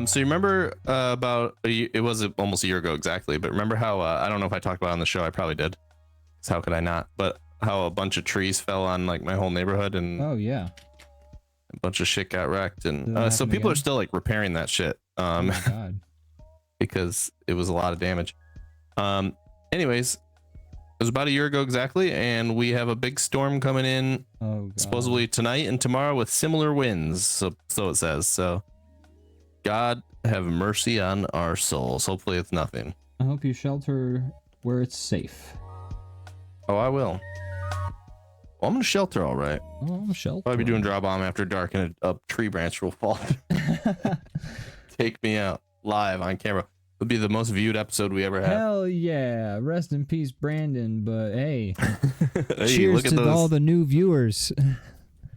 [SPEAKER 2] So you remember it was almost a year ago exactly, but remember how I don't know if I talked about it on the show. I probably did. So how could I not? But how a bunch of trees fell on like my whole neighborhood and
[SPEAKER 1] Oh yeah.
[SPEAKER 2] a bunch of shit got wrecked,
[SPEAKER 1] Did that
[SPEAKER 2] and so
[SPEAKER 1] happen
[SPEAKER 2] people
[SPEAKER 1] again?
[SPEAKER 2] are still like repairing that shit.
[SPEAKER 1] Oh my god.
[SPEAKER 2] Because it was a lot of damage. Anyways, it was about a year ago exactly, and we have a big storm coming in
[SPEAKER 1] Oh god.
[SPEAKER 2] supposedly tonight and tomorrow with similar winds. So it says. So God have mercy on our souls. Hopefully it's nothing.
[SPEAKER 1] I hope you shelter where it's safe.
[SPEAKER 2] Oh, I will. Well, I'm gonna shelter all right.
[SPEAKER 1] Oh, I'm shelter.
[SPEAKER 2] I'll be doing DrawBomb after dark, and a tree branch will fall. Take me out live on camera. It'll be the most viewed episode we ever had.
[SPEAKER 1] Hell yeah. Rest in peace, Brandon. But hey,
[SPEAKER 2] Hey,
[SPEAKER 1] cheers
[SPEAKER 2] look at
[SPEAKER 1] to
[SPEAKER 2] those.
[SPEAKER 1] all the new viewers.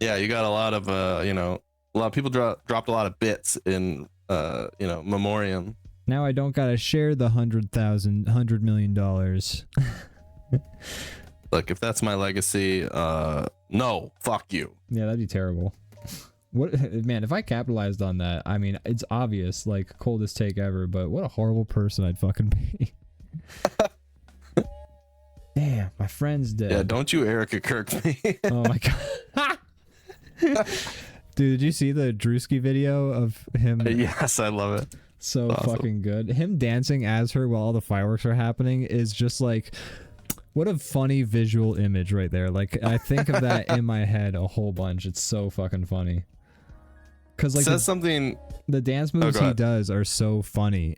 [SPEAKER 2] Yeah, you got a lot of a lot of people dropped a lot of bits in memoriam.
[SPEAKER 1] Now I don't gotta share the $100 million.
[SPEAKER 2] Look, if that's my legacy, no, fuck you.
[SPEAKER 1] Yeah, that'd be terrible. What, man, if I capitalized on that, I mean, it's obvious, like, coldest take ever, but what a horrible person I'd fucking be. Damn, my friend's dead.
[SPEAKER 2] Yeah, don't you Erica Kirk me.
[SPEAKER 1] Oh my god. Dude, did you see the Drewski video of him?
[SPEAKER 2] Yes, I love it.
[SPEAKER 1] So
[SPEAKER 2] Awesome.
[SPEAKER 1] fucking good. Him dancing as her while all the fireworks are happening is just like, what a funny visual image right there. Like, I think of that in my head a whole bunch. It's so fucking funny. Cause like
[SPEAKER 2] Says something.
[SPEAKER 1] the dance moves
[SPEAKER 2] go
[SPEAKER 1] he
[SPEAKER 2] ahead.
[SPEAKER 1] does are so funny,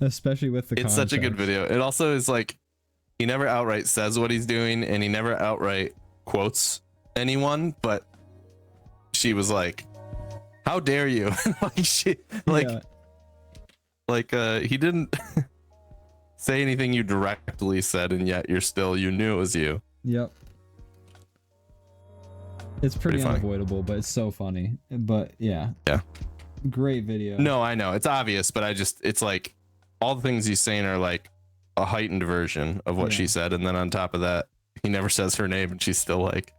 [SPEAKER 1] especially with the.
[SPEAKER 2] It's such a good
[SPEAKER 1] context.
[SPEAKER 2] video. It also is like, he never outright says what he's doing, and he never outright quotes anyone. But she was like, "How dare you?" He didn't say anything you directly said, and yet you knew it was you.
[SPEAKER 1] Yep. It's pretty
[SPEAKER 2] Pretty funny.
[SPEAKER 1] unavoidable, but it's so funny. But yeah.
[SPEAKER 2] Yeah.
[SPEAKER 1] Great video.
[SPEAKER 2] No, I know it's obvious, but it's like all the things he's saying are like a heightened version of what
[SPEAKER 1] Yeah.
[SPEAKER 2] she said, and then on top of that, he never says her name, and she's still like,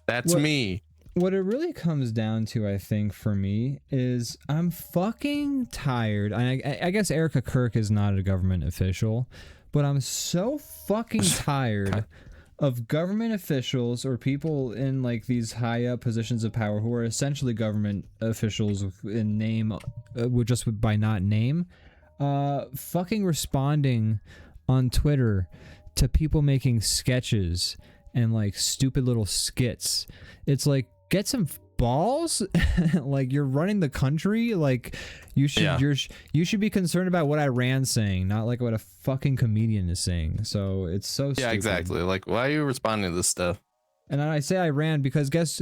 [SPEAKER 2] "That's
[SPEAKER 1] What-
[SPEAKER 2] me."
[SPEAKER 1] What it really comes down to, I think, for me, is I'm fucking tired. I guess Erica Kirk is not a government official, but I'm so fucking tired of government officials or people in like these high up positions of power who are essentially government officials in name, just by not name, fucking responding on Twitter to people making sketches and like stupid little skits. It's like, get some balls. Like, you're running the country. Like, you should you should be concerned about what Iran's saying, not like what a fucking comedian is saying. So it's so stupid.
[SPEAKER 2] Yeah, exactly. Like, why are you responding to this stuff?
[SPEAKER 1] And I say Iran because guess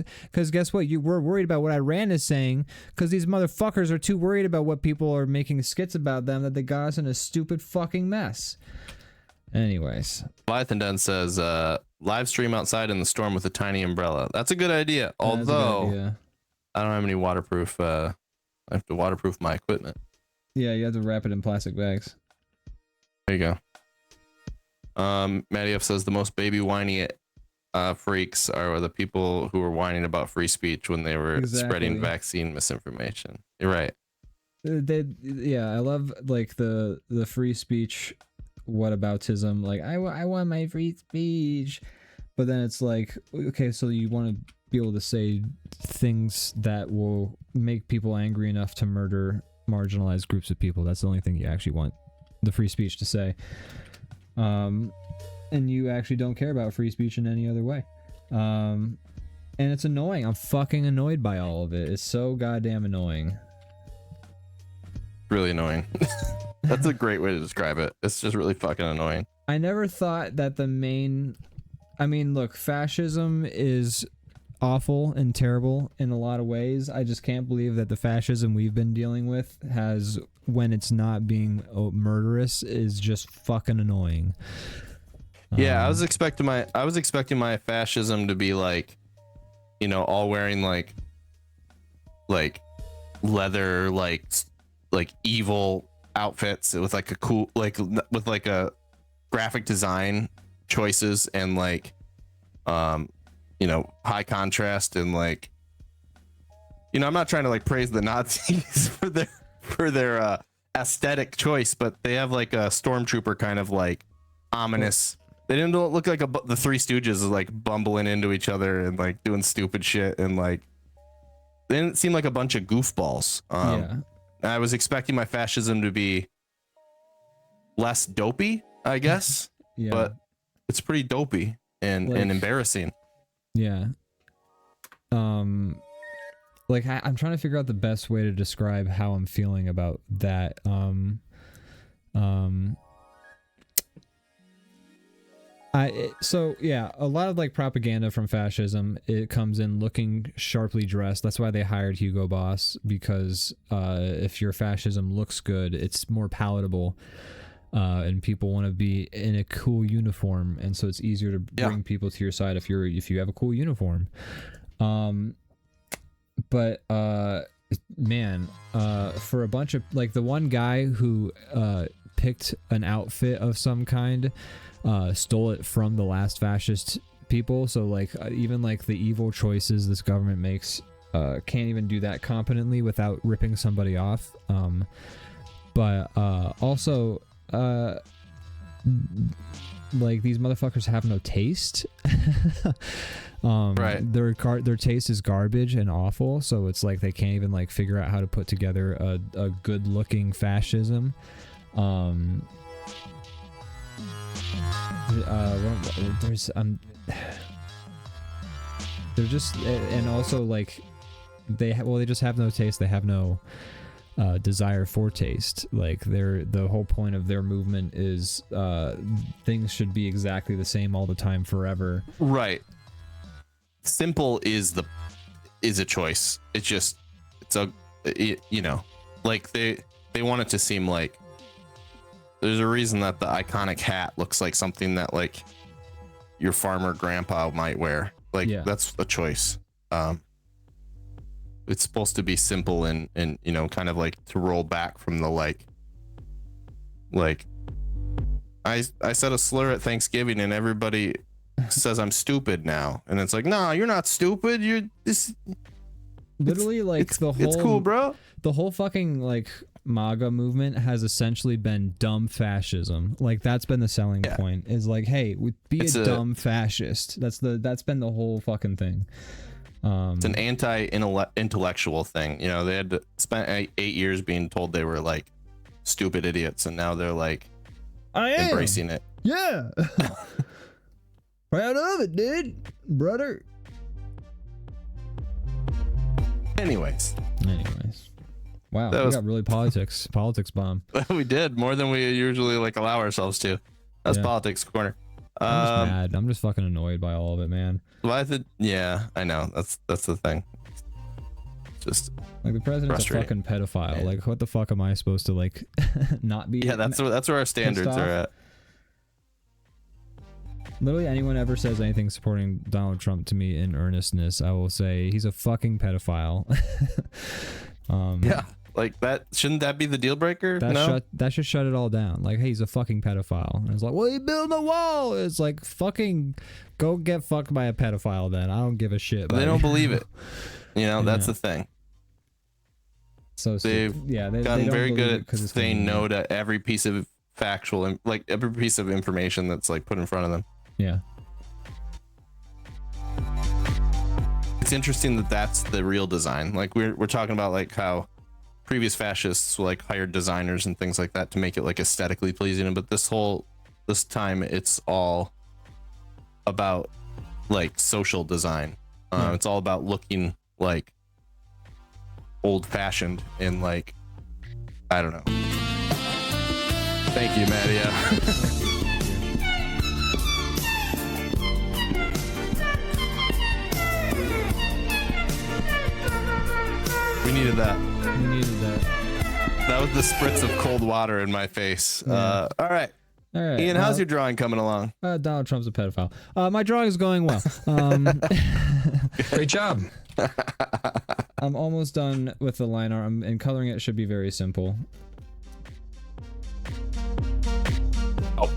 [SPEAKER 1] what? We're worried about what Iran is saying because these motherfuckers are too worried about what people are making skits about them that they got us in a stupid fucking mess. Anyways.
[SPEAKER 2] Leviathan Den says, live stream outside in the storm with a tiny umbrella. That's a good idea.
[SPEAKER 1] That's a good
[SPEAKER 2] Although
[SPEAKER 1] idea.
[SPEAKER 2] I don't have any waterproof. I have to waterproof my equipment.
[SPEAKER 1] Yeah, you have to wrap it in plastic bags.
[SPEAKER 2] There you go. Matty F says the most baby whiny freaks are the people who were whining about free speech when they were spreading
[SPEAKER 1] Exactly.
[SPEAKER 2] vaccine misinformation. You're right.
[SPEAKER 1] I love like the free speech whataboutism. Like, I want my free speech, but then it's like, okay, so you want to be able to say things that will make people angry enough to murder marginalized groups of people. That's the only thing you actually want the free speech to say. And you actually don't care about free speech in any other way. And it's annoying. I'm fucking annoyed by all of it. It's so goddamn annoying.
[SPEAKER 2] Really annoying. That's a great way to describe it. It's just really fucking annoying.
[SPEAKER 1] I never thought that look, fascism is awful and terrible in a lot of ways. I just can't believe that the fascism we've been dealing with has, when it's not being murderous, is just fucking annoying.
[SPEAKER 2] Yeah, I was expecting my fascism to be like, all wearing like leather, like evil outfits with like a cool, with like a graphic design choices and like high contrast and like you know, I'm not trying to like praise the Nazis for their aesthetic choice, but they have like a stormtrooper kind of like ominous. They didn't look like the Three Stooges is like bumbling into each other and like doing stupid shit, and like they didn't seem like a bunch of goofballs. I was expecting my fascism to be less dopey, I guess, but it's pretty dopey and embarrassing.
[SPEAKER 1] Yeah. Like I'm trying to figure out the best way to describe how I'm feeling about that. So yeah, a lot of like propaganda from fascism, it comes in looking sharply dressed. That's why they hired Hugo Boss, because if your fascism looks good, it's more palatable, and people want to be in a cool uniform, and so it's easier to bring people to your side if you have a cool uniform. But man, for a bunch of like the one guy who picked an outfit of some kind, stole it from the last fascist people. So like even like the evil choices this government makes can't even do that competently without ripping somebody off. But also like these motherfuckers have no taste.
[SPEAKER 2] Right.
[SPEAKER 1] Their taste is garbage and awful, so it's like they can't even like figure out how to put together a good looking fascism. There's they're just, and also like they just have no taste. They have no desire for taste. Like the whole point of their movement is things should be exactly the same all the time forever.
[SPEAKER 2] Right. Simple is a choice. It's you know, like they want it to seem like there's a reason that the iconic hat looks like something that like your farmer grandpa might wear. Like that's a choice. It's supposed to be simple and you know, kind of like to roll back from the like I said a slur at Thanksgiving and everybody says I'm stupid now, and it's like, no, you're not stupid. You're this.
[SPEAKER 1] Literally, like the whole.
[SPEAKER 2] It's cool, bro.
[SPEAKER 1] The whole fucking like MAGA movement has essentially been dumb fascism. Like that's been the selling point. Is like, hey, be a dumb fascist. That's been the whole fucking thing.
[SPEAKER 2] It's an anti-intellectual thing. You know, they had spent 8 years being told they were like stupid idiots, and now they're like, I am embracing it.
[SPEAKER 1] Yeah. Proud of it, dude, brother.
[SPEAKER 2] Anyways,
[SPEAKER 1] wow, we got really politics bomb.
[SPEAKER 2] We did more than we usually like allow ourselves to. That's politics corner.
[SPEAKER 1] I'm just mad. I'm just fucking annoyed by all of it, man.
[SPEAKER 2] Well, I know. That's the thing. Just
[SPEAKER 1] like the president's a fucking pedophile. Man. Like, what the fuck am I supposed to like not be?
[SPEAKER 2] Yeah, that's where our standards are at.
[SPEAKER 1] Literally, anyone ever says anything supporting Donald Trump to me in earnestness, I will say he's a fucking pedophile.
[SPEAKER 2] Yeah, like that. Shouldn't that be the deal breaker?
[SPEAKER 1] That should shut it all down. Like, hey, he's a fucking pedophile. And it's like, well, he built a wall. It's like, fucking go get fucked by a pedophile then. I don't give a shit.
[SPEAKER 2] They don't believe it. You know, that's the thing.
[SPEAKER 1] So
[SPEAKER 2] they've gotten very good at saying no to every piece of factual, like every piece of information that's like put in front of them.
[SPEAKER 1] Yeah.
[SPEAKER 2] It's interesting that that's the real design. Like we're talking about like how previous fascists like hired designers and things like that to make it like aesthetically pleasing, but this time it's all about like social design. It's all about looking like old-fashioned and like, I don't know. Thank you, Matt. We needed that. That was the spritz of cold water in my face.
[SPEAKER 1] Yeah.
[SPEAKER 2] All right. Ian, how's your drawing coming along?
[SPEAKER 1] Donald Trump's a pedophile. My drawing is going well.
[SPEAKER 4] Great job.
[SPEAKER 1] I'm almost done with the line art, and coloring it should be very simple.
[SPEAKER 2] Oh.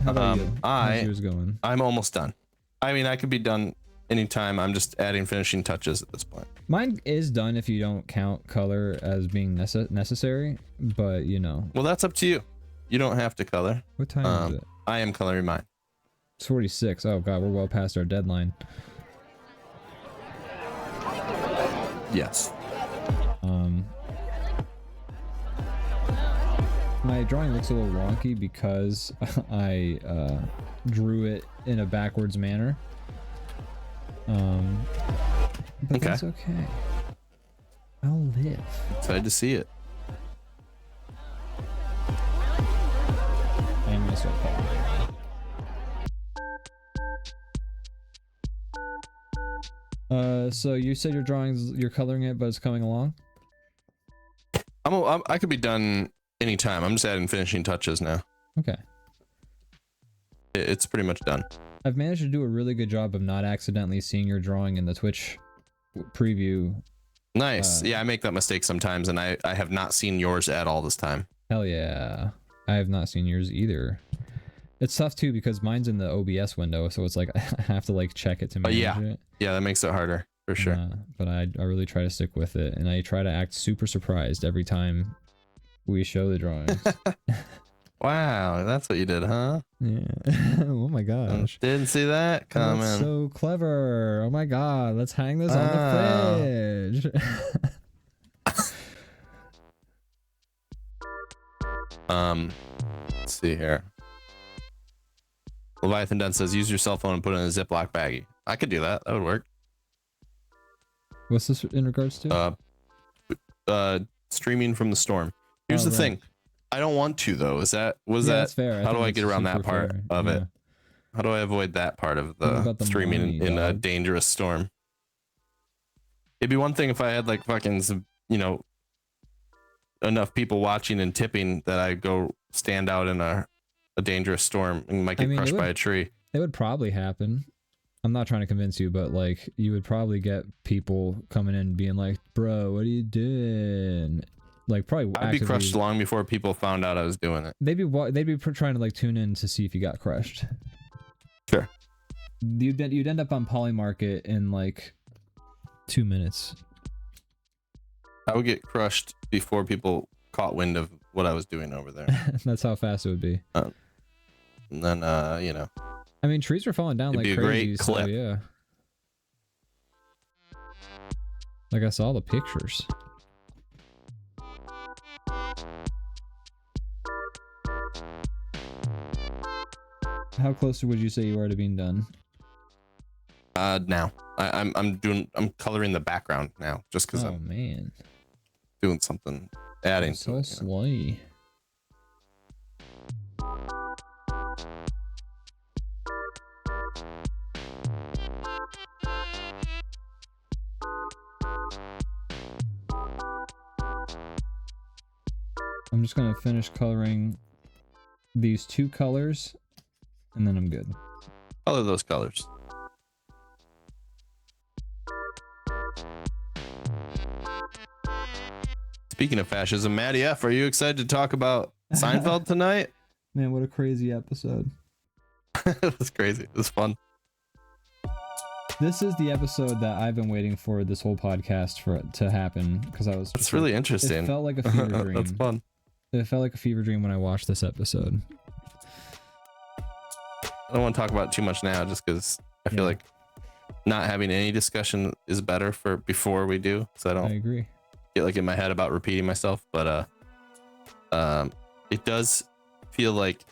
[SPEAKER 1] How about you? How's yours going?
[SPEAKER 2] I'm almost done. I mean, I could be done anytime. I'm just adding finishing touches at this point.
[SPEAKER 1] Mine is done if you don't count color as being necessary, but you know.
[SPEAKER 2] Well, that's up to you. You don't have to color.
[SPEAKER 1] What time is it?
[SPEAKER 2] I am coloring mine.
[SPEAKER 1] It's 46. Oh god, we're well past our deadline.
[SPEAKER 2] Yes.
[SPEAKER 1] My drawing looks a little wonky because I drew it in a backwards manner. But
[SPEAKER 2] Okay.
[SPEAKER 1] that's okay. I'll live.
[SPEAKER 2] Excited to see it.
[SPEAKER 1] I'm gonna start coloring. So you said you're coloring it, but it's coming along?
[SPEAKER 2] I could be done anytime. I'm just adding finishing touches now.
[SPEAKER 1] Okay.
[SPEAKER 2] It's pretty much done.
[SPEAKER 1] I've managed to do a really good job of not accidentally seeing your drawing in the Twitch preview.
[SPEAKER 2] Nice. Yeah, I make that mistake sometimes, and I have not seen yours at all this time.
[SPEAKER 1] Hell yeah. I have not seen yours either. It's tough too because mine's in the OBS window, so it's like I have to like check it to manage it.
[SPEAKER 2] Yeah, that makes it harder for sure.
[SPEAKER 1] But I really try to stick with it, and I try to act super surprised every time we show the drawings.
[SPEAKER 2] Wow, that's what you did, huh?
[SPEAKER 1] Yeah. Oh my gosh.
[SPEAKER 2] Didn't see that coming.
[SPEAKER 1] That's so clever. Oh my god, let's hang this on the fridge.
[SPEAKER 2] Let's see here. Leviathan Den says, use your cell phone and put it in a Ziploc baggie. I could do that. That would work.
[SPEAKER 1] What's this in regards to?
[SPEAKER 2] Streaming from the storm. Here's the thing. I don't want to though.
[SPEAKER 1] That's fair.
[SPEAKER 2] How do I get around that part of it? How do I avoid that part of the streaming in a dangerous storm? It'd be one thing if I had like fucking some, enough people watching and tipping that I go stand out in a dangerous storm and might get crushed by a tree.
[SPEAKER 1] It would probably happen. I'm not trying to convince you, but like you would probably get people coming in being like, bro, what are you doing? Like probably
[SPEAKER 2] I'd be crushed long before people found out I was doing it.
[SPEAKER 1] They'd be trying to like tune in to see if you got crushed.
[SPEAKER 2] Sure.
[SPEAKER 1] You'd end up on Polymarket in like 2 minutes.
[SPEAKER 2] I would get crushed before people caught wind of what I was doing over there.
[SPEAKER 1] That's how fast it would be.
[SPEAKER 2] And then
[SPEAKER 1] I mean, trees were falling down like crazy.
[SPEAKER 2] Great clip.
[SPEAKER 1] So yeah. Like I saw the pictures. How close would you say you are to being done?
[SPEAKER 2] Now I'm coloring the background now, just because I'm doing something, adding
[SPEAKER 1] so
[SPEAKER 2] to it.
[SPEAKER 1] Sly. I'm just gonna finish coloring these two colors, and then I'm good.
[SPEAKER 2] Color those colors. Speaking of fascism, Maddie F, are you excited to talk about Seinfeld tonight?
[SPEAKER 1] Man, what a crazy episode.
[SPEAKER 2] It was crazy. It was fun.
[SPEAKER 1] This is the episode that I've been waiting for this whole podcast for it to happen because I was.
[SPEAKER 2] It's really interesting.
[SPEAKER 1] It felt like a fever dream.
[SPEAKER 2] That's fun.
[SPEAKER 1] It felt like a fever dream when I watched this episode.
[SPEAKER 2] I don't want to talk about it too much now, just because I feel like not having any discussion is better for before we do, so I
[SPEAKER 1] agree.
[SPEAKER 2] Get like in my head about repeating myself. But it does feel like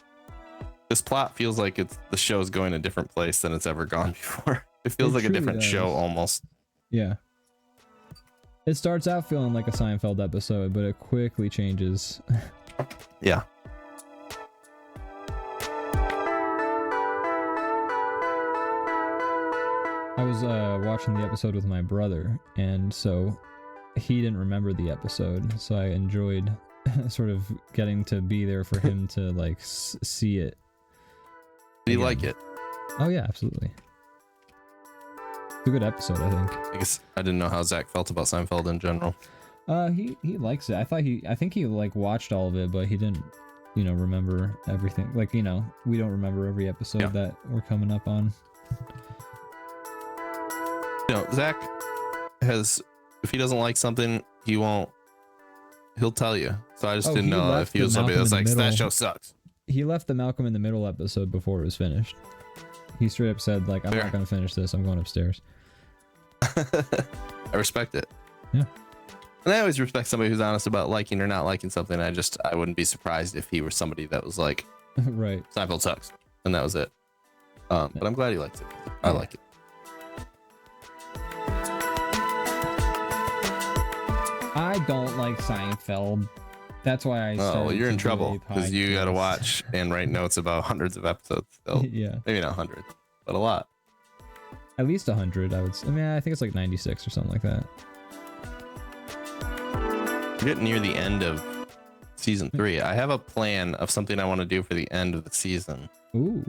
[SPEAKER 2] this plot feels like the show's going a different place than it's ever gone before. It feels like a different show almost. Yeah.
[SPEAKER 1] It starts out feeling like a Seinfeld episode, but it quickly changes.
[SPEAKER 2] Yeah.
[SPEAKER 1] I was watching the episode with my brother, and so he didn't remember the episode, so I enjoyed sort of getting to be there for him to like see it.
[SPEAKER 2] Did he like it?
[SPEAKER 1] Oh yeah, absolutely. It's a good episode, I think.
[SPEAKER 2] I guess I didn't know how Zach felt about Seinfeld in general.
[SPEAKER 1] He likes it. I think he like watched all of it, but he didn't, remember everything. Like, we don't remember every episode that we're coming up on.
[SPEAKER 2] Zach has, if he doesn't like something, he'll tell you. So I just didn't know if he was somebody that's like, that show sucks.
[SPEAKER 1] He left the Malcolm in the Middle episode before it was finished. He straight up said, like, I'm not going to finish this. I'm going upstairs.
[SPEAKER 2] I respect it.
[SPEAKER 1] Yeah.
[SPEAKER 2] And I always respect somebody who's honest about liking or not liking something. I wouldn't be surprised if he were somebody that was like,
[SPEAKER 1] right,
[SPEAKER 2] Seinfeld sucks. And that was it. But I'm glad he liked it. I like it.
[SPEAKER 1] I don't like Seinfeld. That's why I started.
[SPEAKER 2] Oh, well, you're in
[SPEAKER 1] to do
[SPEAKER 2] trouble
[SPEAKER 1] a
[SPEAKER 2] because you got to
[SPEAKER 1] podcast.
[SPEAKER 2] watch and write notes about hundreds of episodes still.
[SPEAKER 1] Yeah.
[SPEAKER 2] Maybe not hundreds, but a lot.
[SPEAKER 1] At least 100, I would say. I mean, I think it's like 96 or something like that.
[SPEAKER 2] We're getting near the end of season 3. I have a plan of something I want to do for the end of the season.
[SPEAKER 1] Ooh.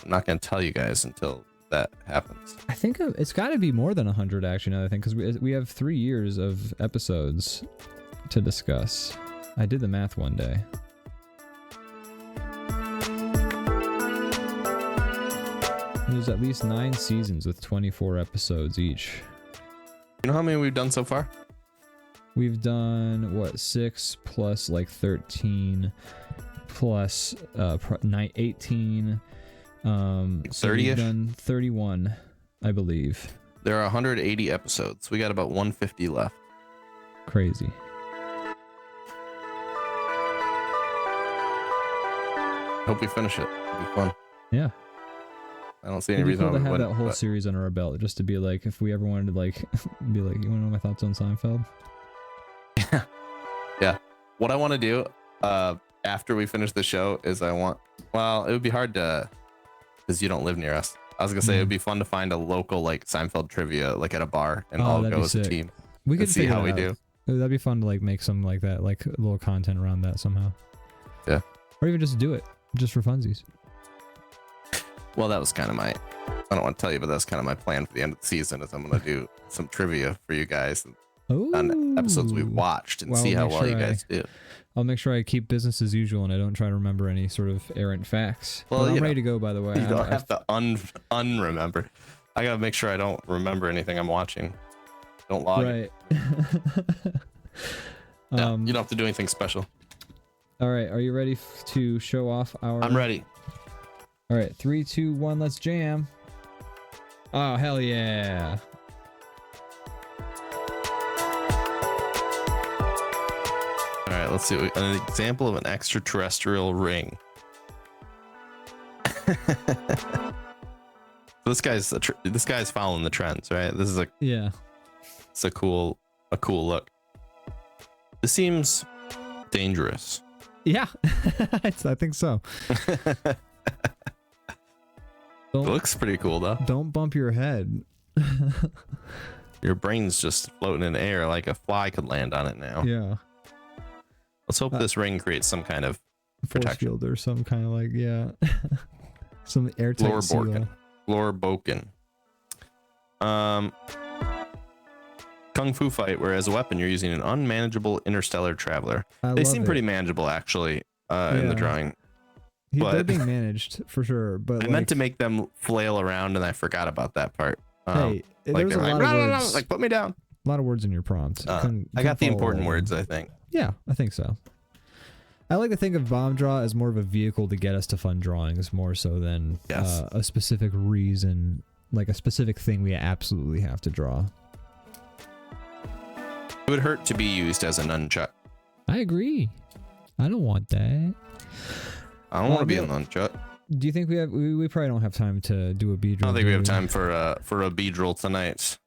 [SPEAKER 2] I'm not going to tell you guys until that happens.
[SPEAKER 1] I think it's got to be more than 100, actually, now that I think, because we have 3 years of episodes to discuss. I did the math one day. There's at least 9 seasons with 24 episodes each.
[SPEAKER 2] You know how many we've done so far?
[SPEAKER 1] We've done, what, 6 plus like 13 plus 18. So
[SPEAKER 2] 30-ish?
[SPEAKER 1] we've done 31, I believe.
[SPEAKER 2] There are 180 episodes. We got about 150 left.
[SPEAKER 1] Crazy.
[SPEAKER 2] Hope we finish it. It'll be fun.
[SPEAKER 1] Yeah.
[SPEAKER 2] I don't see any
[SPEAKER 1] It'd be
[SPEAKER 2] reason
[SPEAKER 1] cool
[SPEAKER 2] why
[SPEAKER 1] to
[SPEAKER 2] we
[SPEAKER 1] have that
[SPEAKER 2] wouldn't.
[SPEAKER 1] whole
[SPEAKER 2] But
[SPEAKER 1] series under our belt, just to be like, if we ever wanted to like, be like, you want to know my thoughts on Seinfeld?
[SPEAKER 2] yeah. What I want to do after we finish the show is well, it would be hard to, because you don't live near us. I was gonna say it would be fun to find a local like Seinfeld trivia like at a bar and all
[SPEAKER 1] that'd
[SPEAKER 2] go
[SPEAKER 1] be
[SPEAKER 2] as a
[SPEAKER 1] sick.
[SPEAKER 2] team.
[SPEAKER 1] We could
[SPEAKER 2] see
[SPEAKER 1] figure
[SPEAKER 2] how
[SPEAKER 1] it
[SPEAKER 2] we
[SPEAKER 1] out.
[SPEAKER 2] do.
[SPEAKER 1] That'd be fun to like make some like that, like a little content around that somehow.
[SPEAKER 2] Yeah.
[SPEAKER 1] Or even just do it, just for funsies.
[SPEAKER 2] Well, that was kind of I don't want to tell you, but that's kind of my plan for the end of the season is I'm going to do some trivia for you guys on episodes we watched and
[SPEAKER 1] Well,
[SPEAKER 2] see how
[SPEAKER 1] make
[SPEAKER 2] well you
[SPEAKER 1] sure
[SPEAKER 2] guys do.
[SPEAKER 1] I'll make sure I keep business as usual and I don't try to remember any sort of errant facts.
[SPEAKER 2] Well,
[SPEAKER 1] I'm
[SPEAKER 2] you
[SPEAKER 1] ready
[SPEAKER 2] know,
[SPEAKER 1] to go, by the way.
[SPEAKER 2] You don't have to unremember. I got to make sure I don't remember anything I'm watching. Don't log it.
[SPEAKER 1] Right.
[SPEAKER 2] No, you don't have to do anything special.
[SPEAKER 1] All right. Are you ready to show off our...
[SPEAKER 2] I'm ready.
[SPEAKER 1] All right. 3, 2, 1. Let's jam. Oh, hell yeah.
[SPEAKER 2] All right, let's see. An example of an extraterrestrial ring. This guy's following the trends, right? This is it's a cool look. This seems dangerous.
[SPEAKER 1] Yeah. I think so.
[SPEAKER 2] It looks pretty cool though.
[SPEAKER 1] Don't bump your head.
[SPEAKER 2] Your brain's just floating in the air like a fly could land on it now.
[SPEAKER 1] Yeah.
[SPEAKER 2] Let's hope this ring creates some kind of
[SPEAKER 1] Force
[SPEAKER 2] protection.
[SPEAKER 1] field or some kind of like, yeah. Some airtight seal.
[SPEAKER 2] Florboken. Kung Fu fight, where as a weapon you're using an unmanageable interstellar traveler. They seem pretty manageable actually in the drawing.
[SPEAKER 1] They're being managed for sure, but
[SPEAKER 2] I meant to make them flail around and I forgot about that part.
[SPEAKER 1] Hey, there
[SPEAKER 2] like
[SPEAKER 1] was a
[SPEAKER 2] they're
[SPEAKER 1] lot
[SPEAKER 2] like,
[SPEAKER 1] of
[SPEAKER 2] no,
[SPEAKER 1] words.
[SPEAKER 2] like put me down.
[SPEAKER 1] A lot of words in your prompt.
[SPEAKER 2] I got the important words, I think.
[SPEAKER 1] Yeah, I think so. I like to think of Bomb Draw as more of a vehicle to get us to fun drawings, more so than a specific reason, like a specific thing we absolutely have to draw.
[SPEAKER 2] It would hurt to be used as a nunchuck.
[SPEAKER 1] I agree. I don't want that.
[SPEAKER 2] I don't want to be a nunchuck.
[SPEAKER 1] Do you think we have? We probably don't have time to do a B draw.
[SPEAKER 2] I don't think we have time for a B-drill tonight.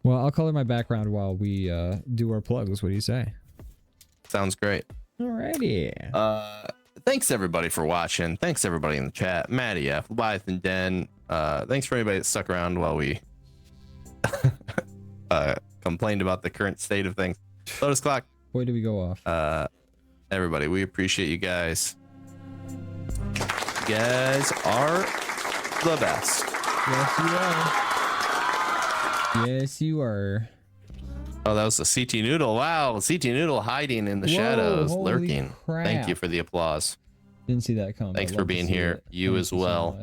[SPEAKER 1] Well, I'll color my background while we do our plugs. What do you say?
[SPEAKER 2] Sounds great.
[SPEAKER 1] Alrighty.
[SPEAKER 2] Thanks everybody for watching. Thanks everybody in the chat. Maddie F, Leviathan Den. Thanks for anybody that stuck around while we complained about the current state of things. Lotus Clock.
[SPEAKER 1] Boy, did we go off.
[SPEAKER 2] Everybody, we appreciate you guys. You guys are the best.
[SPEAKER 1] Yes, you are. Yes, you are.
[SPEAKER 2] Oh, that was a CT Noodle. Wow, CT Noodle hiding in the shadows, lurking.
[SPEAKER 1] Crap.
[SPEAKER 2] Thank you for the applause.
[SPEAKER 1] Didn't see that coming.
[SPEAKER 2] Thanks for being here. You as well.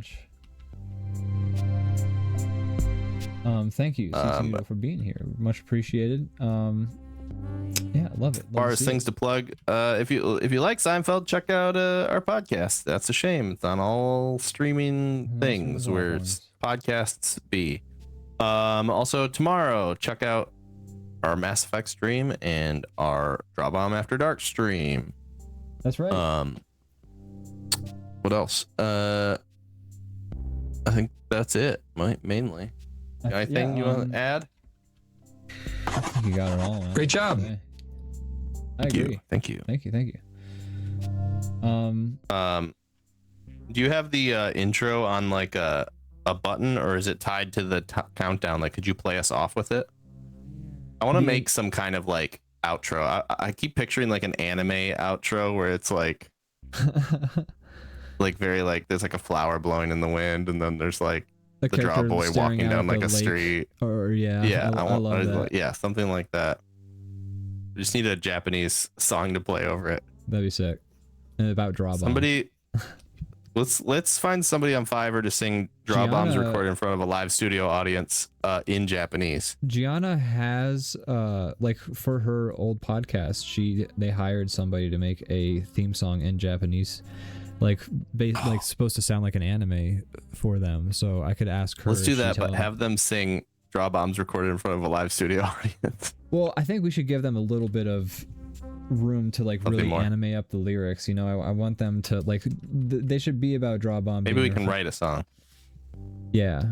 [SPEAKER 1] Thank you, CC, for being here. Much appreciated. Yeah, love it.
[SPEAKER 2] As far as things to plug, if you like Seinfeld, check out our podcast. That's a shame. It's on all streaming things where podcasts be. Also tomorrow, check out our Mass Effect stream and our DrawBomb After Dark stream.
[SPEAKER 1] That's right.
[SPEAKER 2] What else? I think that's it. Mainly. Anything you want to add?
[SPEAKER 1] I think you got it all. Man.
[SPEAKER 4] Great job.
[SPEAKER 1] Okay. I agree.
[SPEAKER 2] Thank you.
[SPEAKER 1] Thank you.
[SPEAKER 2] Do you have the intro on like a button, or is it tied to the countdown? Like, could you play us off with it? I want to make some kind of like outro. I keep picturing like an anime outro where it's like like very like there's like a flower blowing in the wind, and then there's like the draw boy walking down like a street.
[SPEAKER 1] Or yeah,
[SPEAKER 2] I
[SPEAKER 1] love that.
[SPEAKER 2] Yeah, something like that. I just need a Japanese song to play over it.
[SPEAKER 1] That'd be sick. And about DrawBomb.
[SPEAKER 2] Somebody, let's find somebody on Fiverr to sing DrawBomb's recorded in front of a live studio audience in Japanese.
[SPEAKER 1] Gianna has like for her old podcast, they hired somebody to make a theme song in Japanese, like supposed to sound like an anime for them. So I could ask her.
[SPEAKER 2] Let's do that, but have them sing DrawBomb's recorded in front of a live studio audience.
[SPEAKER 1] Well, I think we should give them a little bit of room to like really anime up the lyrics. You know, I want them to like they should be about DrawBomb.
[SPEAKER 2] Maybe we can write a song.
[SPEAKER 1] Yeah,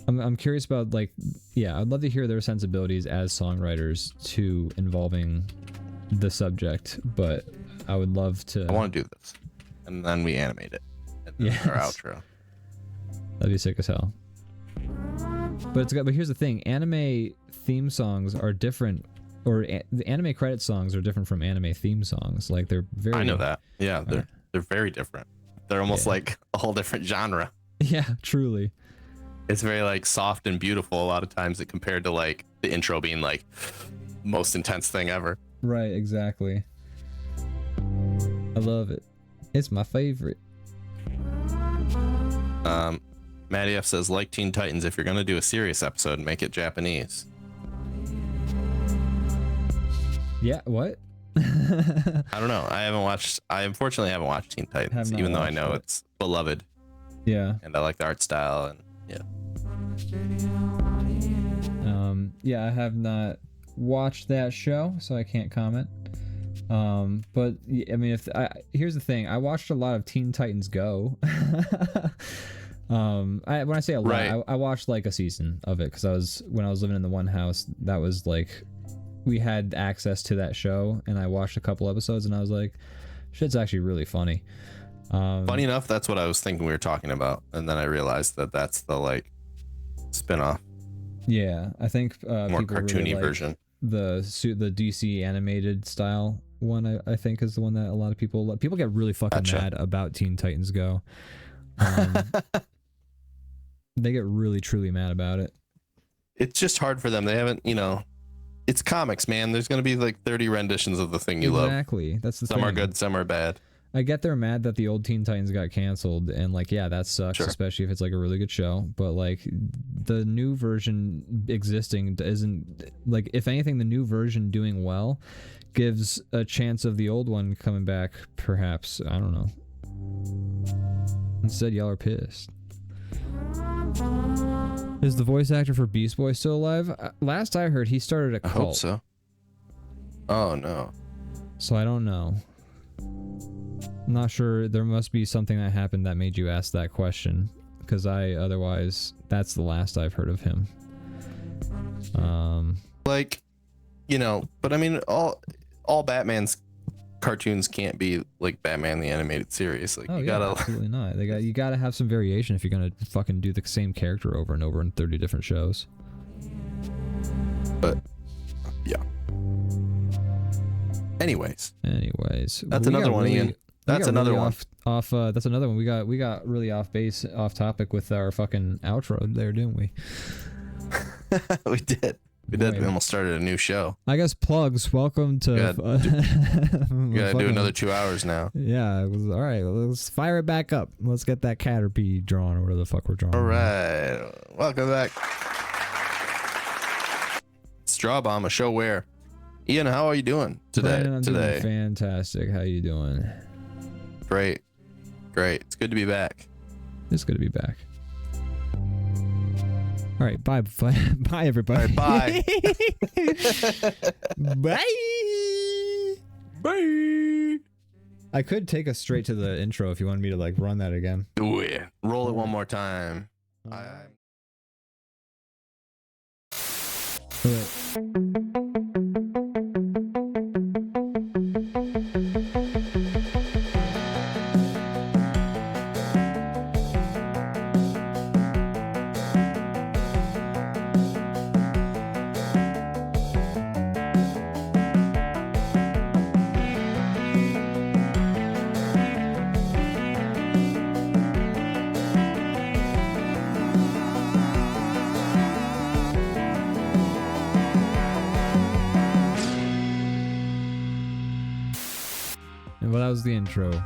[SPEAKER 1] I'm curious about like I'd love to hear their sensibilities as songwriters to involving the subject, but I would love to.
[SPEAKER 2] I want to do this, and then we animate it. And then our outro.
[SPEAKER 1] That'd be sick as hell. But here's the thing: anime theme songs are different, or the anime credit songs are different from anime theme songs. Like they're very.
[SPEAKER 2] I know that. Yeah, they're very different. They're almost like a whole different genre.
[SPEAKER 1] Yeah, truly.
[SPEAKER 2] It's very like soft and beautiful a lot of times, compared to like the intro being like most intense thing ever.
[SPEAKER 1] Right. Exactly. I love it. It's my favorite.
[SPEAKER 2] Matty F says, like Teen Titans, if you're going to do a serious episode, make it Japanese.
[SPEAKER 1] Yeah, what?
[SPEAKER 2] I don't know. I unfortunately haven't watched Teen Titans, even though I know it's beloved.
[SPEAKER 1] Yeah.
[SPEAKER 2] And I like the art style, and yeah.
[SPEAKER 1] Yeah, I have not watched that show, so I can't comment. But I mean, here's the thing. I watched a lot of Teen Titans Go. When I say a lot,
[SPEAKER 2] right.
[SPEAKER 1] I watched like a season of it because when I was living in the one house, that was like we had access to that show, and I watched a couple episodes, and I was like, shit's actually really funny.
[SPEAKER 2] Funny enough, that's what I was thinking we were talking about, and then I realized that that's the like spin-off.
[SPEAKER 1] Yeah, I think
[SPEAKER 2] more
[SPEAKER 1] people
[SPEAKER 2] cartoony
[SPEAKER 1] really like
[SPEAKER 2] version.
[SPEAKER 1] The DC animated style one. I think is the one that a lot of people get really fucking mad about Teen Titans Go. They get really truly mad about it.
[SPEAKER 2] It's just hard for them. They haven't, it's comics, man. There's going to be like 30 renditions of the thing you love.
[SPEAKER 1] Exactly. That's the thing.
[SPEAKER 2] Some are good, some are bad.
[SPEAKER 1] I get they're mad that the old Teen Titans got canceled, and like, yeah, that sucks, especially if it's like a really good show. But like, the new version existing isn't like, if anything, the new version doing well gives a chance of the old one coming back. Perhaps, I don't know. Instead, y'all are pissed. Is the voice actor for Beast Boy still alive? Last I heard, he started a cult.
[SPEAKER 2] I hope so. Oh no.
[SPEAKER 1] So I don't know. I'm not sure. There must be something that happened that made you ask that question, because otherwise that's the last I've heard of him.
[SPEAKER 2] Like, but I mean, all Batman's cartoons can't be like Batman the Animated Series. Like,
[SPEAKER 1] absolutely not. You gotta have some variation if you're gonna fucking do the same character over and over in 30 different shows.
[SPEAKER 2] But yeah. Anyways,
[SPEAKER 1] that's
[SPEAKER 2] another one, Ian. That's another one.
[SPEAKER 1] That's another one. We got really off topic with our fucking outro there, didn't we?
[SPEAKER 2] We did. We almost started a new show.
[SPEAKER 1] I guess plugs. Welcome to.
[SPEAKER 2] You gotta do another 2 hours now.
[SPEAKER 1] Yeah. All right. Let's fire it back up. Let's get that Caterpie drawn or whatever the fuck we're drawing.
[SPEAKER 2] All right. Welcome back. It's DrawBomb, a show where. Ian, how are you doing today?
[SPEAKER 1] Brandon, I'm doing fantastic. How you doing?
[SPEAKER 2] Great. Great. It's good to be back.
[SPEAKER 1] It's good to be back. All right, bye, bye, everybody.
[SPEAKER 2] All right, bye.
[SPEAKER 1] Bye.
[SPEAKER 2] Bye.
[SPEAKER 1] I could take us straight to the intro if you wanted me to like run that again.
[SPEAKER 2] Do it. Roll it one more time.
[SPEAKER 1] Well, that was the intro.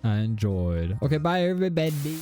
[SPEAKER 1] I enjoyed. Okay, bye everybody.